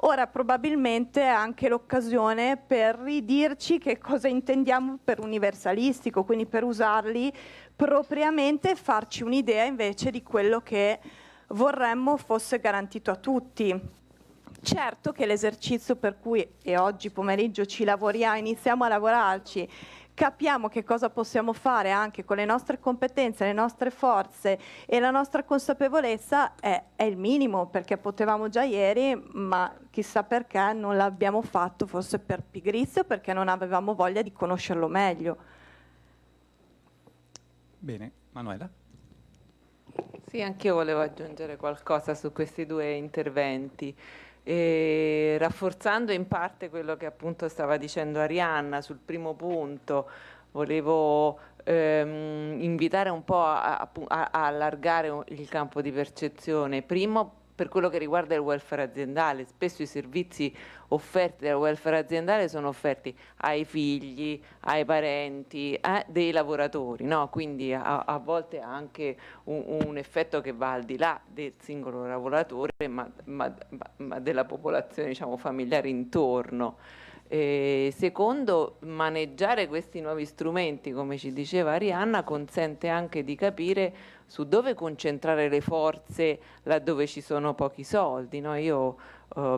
Ora probabilmente è anche l'occasione per ridirci che cosa intendiamo per universalistico, quindi per usarli propriamente e farci un'idea invece di quello che vorremmo fosse garantito a tutti. Certo che l'esercizio per cui, e oggi pomeriggio iniziamo a lavorarci, capiamo che cosa possiamo fare anche con le nostre competenze, le nostre forze e la nostra consapevolezza è il minimo, perché potevamo già ieri, ma chissà perché non l'abbiamo fatto, forse per pigrizia o perché non avevamo voglia di conoscerlo meglio. Bene, Manuela? Sì, anch'io volevo aggiungere qualcosa su questi due interventi. E rafforzando in parte quello che appunto stava dicendo Arianna sul primo punto, volevo invitare un po' a allargare il campo di percezione. Primo, per quello che riguarda il welfare aziendale, spesso i servizi offerti dal welfare aziendale sono offerti ai figli, ai parenti, dei lavoratori, no? Quindi a volte ha anche un effetto che va al di là del singolo lavoratore, ma della popolazione, diciamo, familiare intorno. Secondo, maneggiare questi nuovi strumenti, come ci diceva Arianna, consente anche di capire su dove concentrare le forze laddove ci sono pochi soldi, no? Io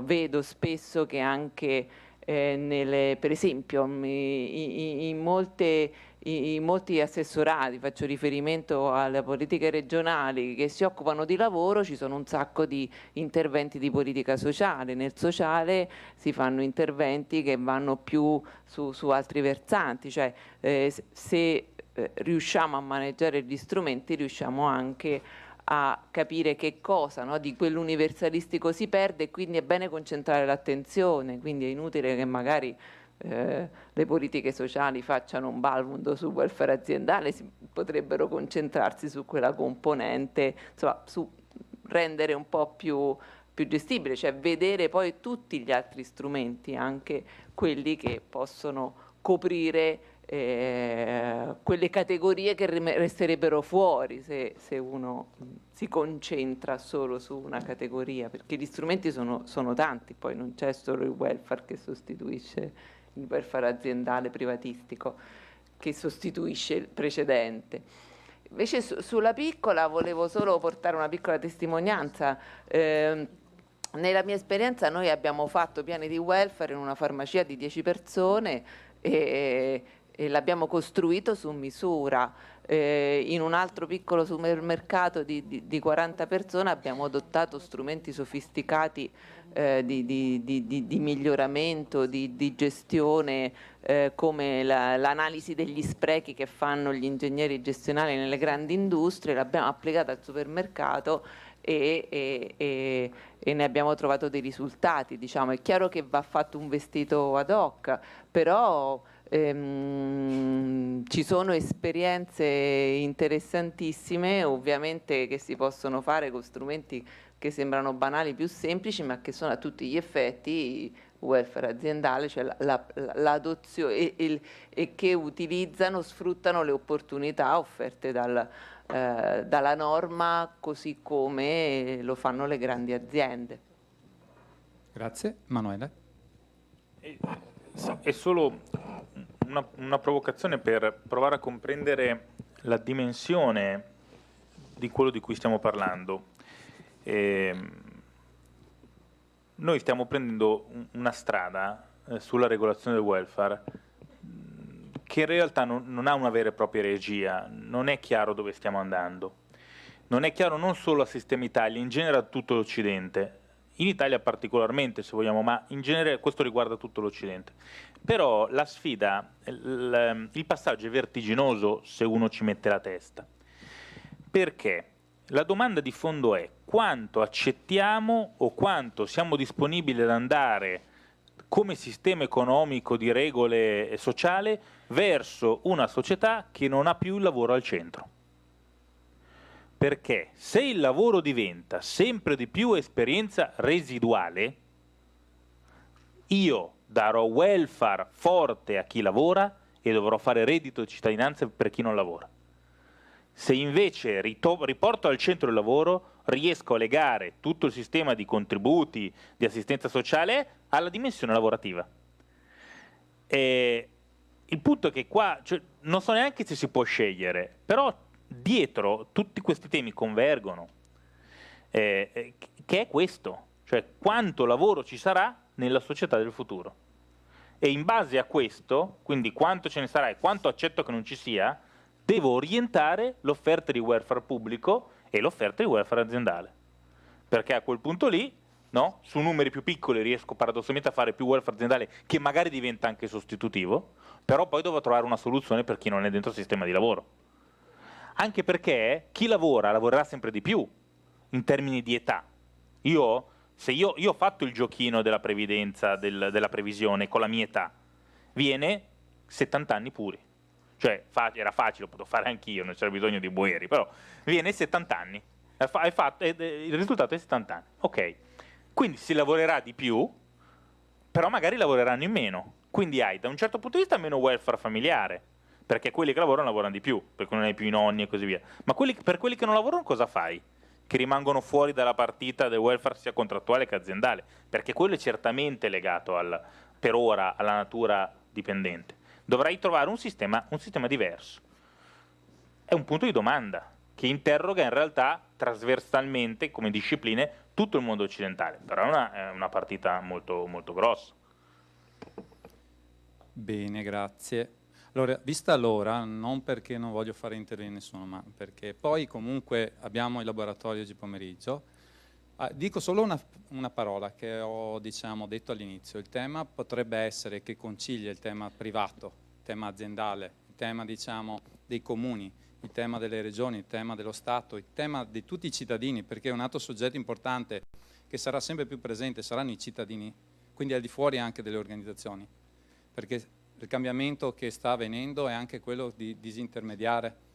vedo spesso che anche per esempio in molti assessorati, faccio riferimento alle politiche regionali che si occupano di lavoro, ci sono un sacco di interventi di politica sociale. Nel sociale si fanno interventi che vanno più su altri versanti, cioè se riusciamo a maneggiare gli strumenti riusciamo anche a capire che cosa, no, di quell'universalistico si perde, e quindi è bene concentrare l'attenzione. Quindi è inutile che magari le politiche sociali facciano un balmundo sul welfare aziendale, potrebbero concentrarsi su quella componente, insomma, su rendere un po' più gestibile, cioè vedere poi tutti gli altri strumenti, anche quelli che possono coprire quelle categorie che resterebbero fuori se uno si concentra solo su una categoria, perché gli strumenti sono tanti, poi non c'è solo il welfare che sostituisce il welfare aziendale privatistico, che sostituisce il precedente. Invece sulla piccola volevo solo portare una piccola testimonianza. Nella mia esperienza noi abbiamo fatto piani di welfare in una farmacia di 10 persone e l'abbiamo costruito su misura. In un altro piccolo supermercato di 40 persone abbiamo adottato strumenti sofisticati di miglioramento, di gestione, come l'analisi degli sprechi che fanno gli ingegneri gestionali nelle grandi industrie, l'abbiamo applicata al supermercato e ne abbiamo trovato dei risultati. Diciamo, è chiaro che va fatto un vestito ad hoc, però ci sono esperienze interessantissime, ovviamente, che si possono fare con strumenti che sembrano banali, più semplici, ma che sono a tutti gli effetti welfare aziendale, cioè l'adozione e che sfruttano le opportunità offerte dalla norma, così come lo fanno le grandi aziende. Grazie. Manuela? È solo una provocazione per provare a comprendere la dimensione di quello di cui stiamo parlando. Noi stiamo prendendo una strada sulla regolazione del welfare che in realtà non ha una vera e propria regia, non è chiaro dove stiamo andando, non è chiaro non solo al sistema Italia, in genere a tutto l'Occidente, in Italia particolarmente se vogliamo, ma in genere questo riguarda tutto l'Occidente. Però la sfida, il passaggio è vertiginoso se uno ci mette la testa, perché la domanda di fondo è quanto accettiamo o quanto siamo disponibili ad andare come sistema economico di regole e sociale verso una società che non ha più il lavoro al centro. Perché se il lavoro diventa sempre di più esperienza residuale, io darò welfare forte a chi lavora e dovrò fare reddito di cittadinanza per chi non lavora. Se invece riporto al centro il lavoro, riesco a legare tutto il sistema di contributi, di assistenza sociale alla dimensione lavorativa. E il punto è che qua, cioè, non so neanche se si può scegliere, però dietro tutti questi temi convergono, che è questo, cioè quanto lavoro ci sarà nella società del futuro. E in base a questo, quindi quanto ce ne sarà e quanto accetto che non ci sia, devo orientare l'offerta di welfare pubblico e l'offerta di welfare aziendale. Perché a quel punto lì, no, su numeri più piccoli riesco paradossalmente a fare più welfare aziendale, che magari diventa anche sostitutivo, però poi devo trovare una soluzione per chi non è dentro il sistema di lavoro. Anche perché chi lavora lavorerà sempre di più in termini di età. Io ho fatto il giochino della previdenza, della previsione con la mia età, viene 70 anni puri. Cioè era facile, lo potevo fare anch'io, non c'era bisogno di Boeri, però viene 70 anni, il risultato è 70 anni, ok. Quindi si lavorerà di più, però magari lavoreranno in meno, quindi hai da un certo punto di vista meno welfare familiare, perché quelli che lavorano di più, perché non hai più i nonni e così via, ma per quelli che non lavorano cosa fai? Che rimangono fuori dalla partita del welfare sia contrattuale che aziendale, perché quello è certamente legato per ora alla natura dipendente. Dovrai trovare un sistema diverso. È un punto di domanda che interroga in realtà trasversalmente, come discipline, tutto il mondo occidentale, però è una partita molto, molto grossa. Bene, grazie. Allora, vista l'ora, non perché non voglio fare intervenire nessuno, ma perché poi comunque abbiamo il laboratorio oggi pomeriggio. Dico solo una parola che ho detto all'inizio. Il tema potrebbe essere che concilia il tema privato, il tema aziendale, il tema dei comuni, il tema delle regioni, il tema dello Stato, il tema di tutti i cittadini, perché un altro soggetto importante che sarà sempre più presente saranno i cittadini, quindi al di fuori anche delle organizzazioni, perché il cambiamento che sta avvenendo è anche quello di disintermediare,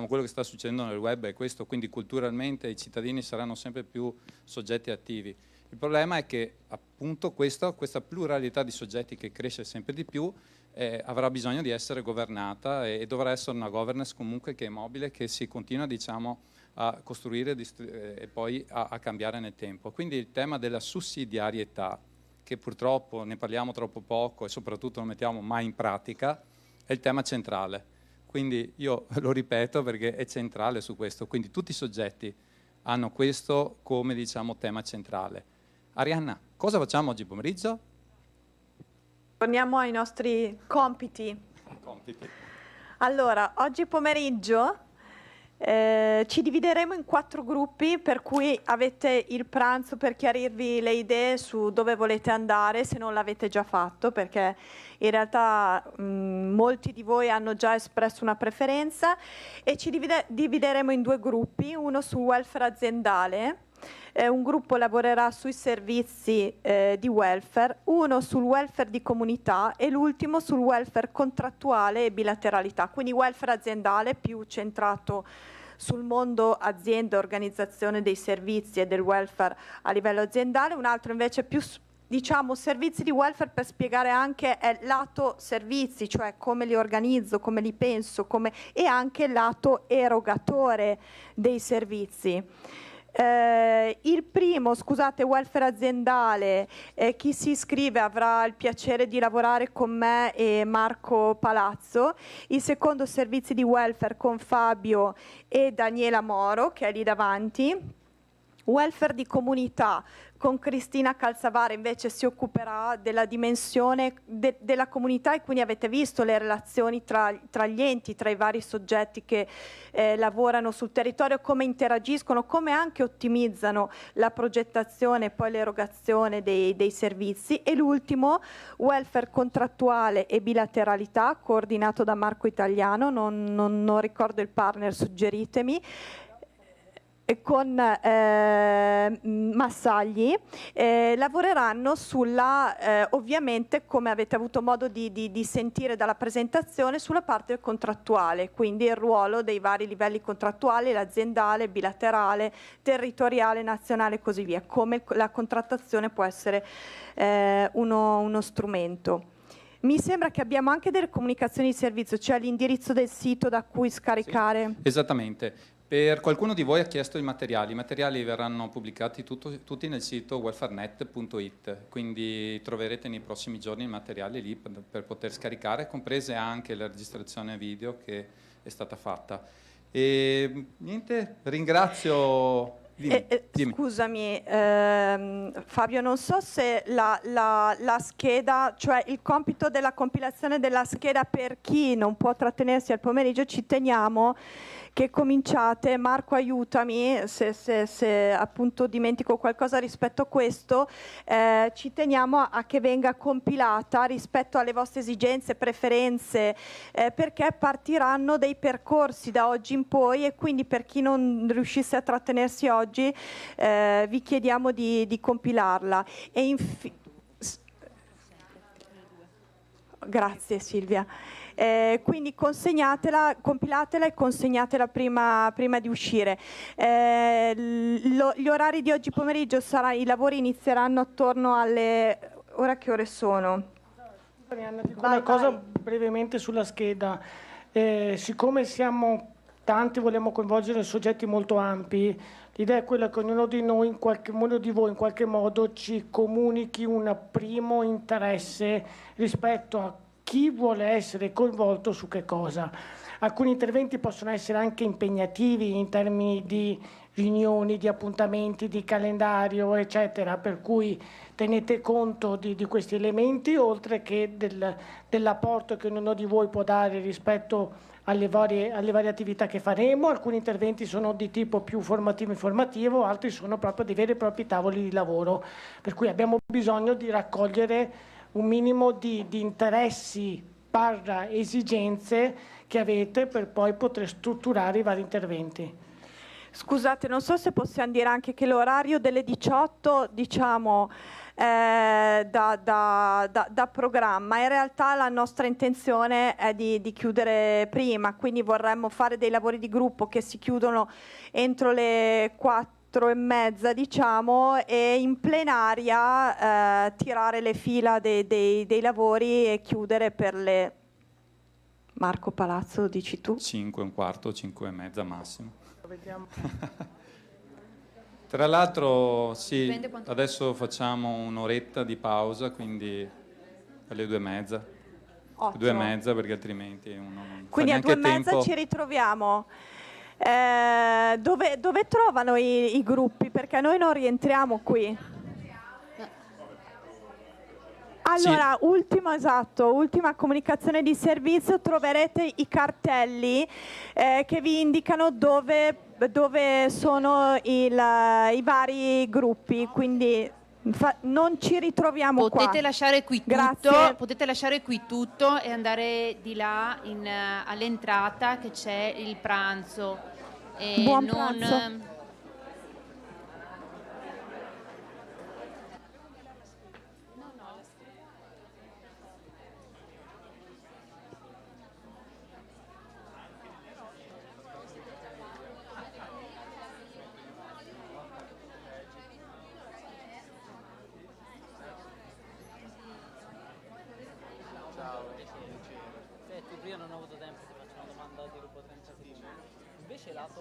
quello che sta succedendo nel web è questo, quindi culturalmente i cittadini saranno sempre più soggetti attivi. Il problema è che appunto questa pluralità di soggetti che cresce sempre di più avrà bisogno di essere governata e dovrà essere una governance comunque che è mobile, che si continua a costruire e poi a cambiare nel tempo. Quindi il tema della sussidiarietà, che purtroppo ne parliamo troppo poco e soprattutto non mettiamo mai in pratica, è il tema centrale. Quindi io lo ripeto perché è centrale su questo. Quindi tutti i soggetti hanno questo come tema centrale. Arianna, cosa facciamo oggi pomeriggio? Torniamo ai nostri compiti. Allora, oggi pomeriggio ci divideremo in 4 gruppi, per cui avete il pranzo per chiarirvi le idee su dove volete andare, se non l'avete già fatto, perché in realtà molti di voi hanno già espresso una preferenza, e ci divideremo in 2 gruppi, uno sul welfare aziendale, un gruppo lavorerà sui servizi di welfare, uno sul welfare di comunità e l'ultimo sul welfare contrattuale e bilateralità, quindi welfare aziendale più centrato sul mondo azienda, organizzazione dei servizi e del welfare a livello aziendale, un altro invece più servizi di welfare per spiegare anche lato servizi, cioè come li organizzo, come li penso, e anche il lato erogatore dei servizi. Il primo, welfare aziendale, chi si iscrive avrà il piacere di lavorare con me e Marco Palazzo. Il secondo, servizi di welfare, con Fabio e Daniela Moro, che è lì davanti. Welfare di comunità, con Cristina Calzavara, invece si occuperà della dimensione della comunità, e quindi avete visto le relazioni tra gli enti, tra i vari soggetti che lavorano sul territorio, come interagiscono, come anche ottimizzano la progettazione e poi l'erogazione dei servizi. E l'ultimo, welfare contrattuale e bilateralità, coordinato da Marco Italiano, non ricordo il partner, suggeritemi. Massagli, lavoreranno sulla, ovviamente come avete avuto modo di sentire dalla presentazione, sulla parte contrattuale, quindi il ruolo dei vari livelli contrattuali, l'aziendale, bilaterale, territoriale, nazionale e così via, come la contrattazione può essere uno strumento. Mi sembra che abbiamo anche delle comunicazioni di servizio, cioè l'indirizzo del sito da cui scaricare. Sì, esattamente. Per qualcuno di voi ha chiesto i materiali verranno pubblicati tutti nel sito welfarenet.it, quindi troverete nei prossimi giorni i materiali lì per poter scaricare, comprese anche la registrazione video che è stata fatta. E niente, ringrazio... Dimmi. Scusami Fabio, non so se la scheda, cioè il compito della compilazione della scheda per chi non può trattenersi al pomeriggio, ci teniamo che cominciate, Marco aiutami se appunto dimentico qualcosa rispetto a questo, ci teniamo a che venga compilata rispetto alle vostre esigenze, preferenze, perché partiranno dei percorsi da oggi in poi e quindi per chi non riuscisse a trattenersi oggi vi chiediamo di compilarla. E grazie Silvia. Quindi compilatela e consegnatela prima di uscire. Gli orari di oggi pomeriggio i lavori inizieranno attorno alle... Ora che ore sono? Dico una cosa brevemente sulla scheda. Siccome siamo tanti, vogliamo coinvolgere soggetti molto ampi, l'idea è quella che ognuno di noi, ognuno di voi in qualche modo ci comunichi un primo interesse rispetto a chi vuole essere coinvolto su che cosa. Alcuni interventi possono essere anche impegnativi in termini di riunioni, di appuntamenti, di calendario, eccetera, per cui tenete conto di questi elementi, oltre che dell'apporto che ognuno di voi può dare rispetto alle varie attività che faremo. Alcuni interventi sono di tipo più informativo, altri sono proprio dei veri e propri tavoli di lavoro, per cui abbiamo bisogno di raccogliere un minimo di interessi / esigenze che avete per poi poter strutturare i vari interventi. Scusate, non so se possiamo dire anche che l'orario delle 18, diciamo, da programma, in realtà la nostra intenzione è di chiudere prima, quindi vorremmo fare dei lavori di gruppo che si chiudono entro le 4:30, diciamo, e in plenaria tirare le fila dei lavori e chiudere per le... Marco Palazzo, dici tu? 5:15, 5:30 massimo. Tra l'altro, sì, adesso facciamo un'oretta di pausa, quindi alle 2:30. Ottimo. 2:30 perché altrimenti uno non quindi fa neanche a 2:30 tempo. ci ritroviamo. Dove trovano i gruppi? Perché noi non rientriamo qui. Allora, Sì. ultima comunicazione di servizio, troverete i cartelli che vi indicano dove sono i vari gruppi, quindi non ci ritroviamo qua. Potete lasciare qui tutto, Grazie. potete lasciare qui tutto e andare di là all'entrata che c'è il pranzo. Buon pranzo. Io non ho avuto tempo, ti faccio una domanda di gruppo 30 secondi. Invece lato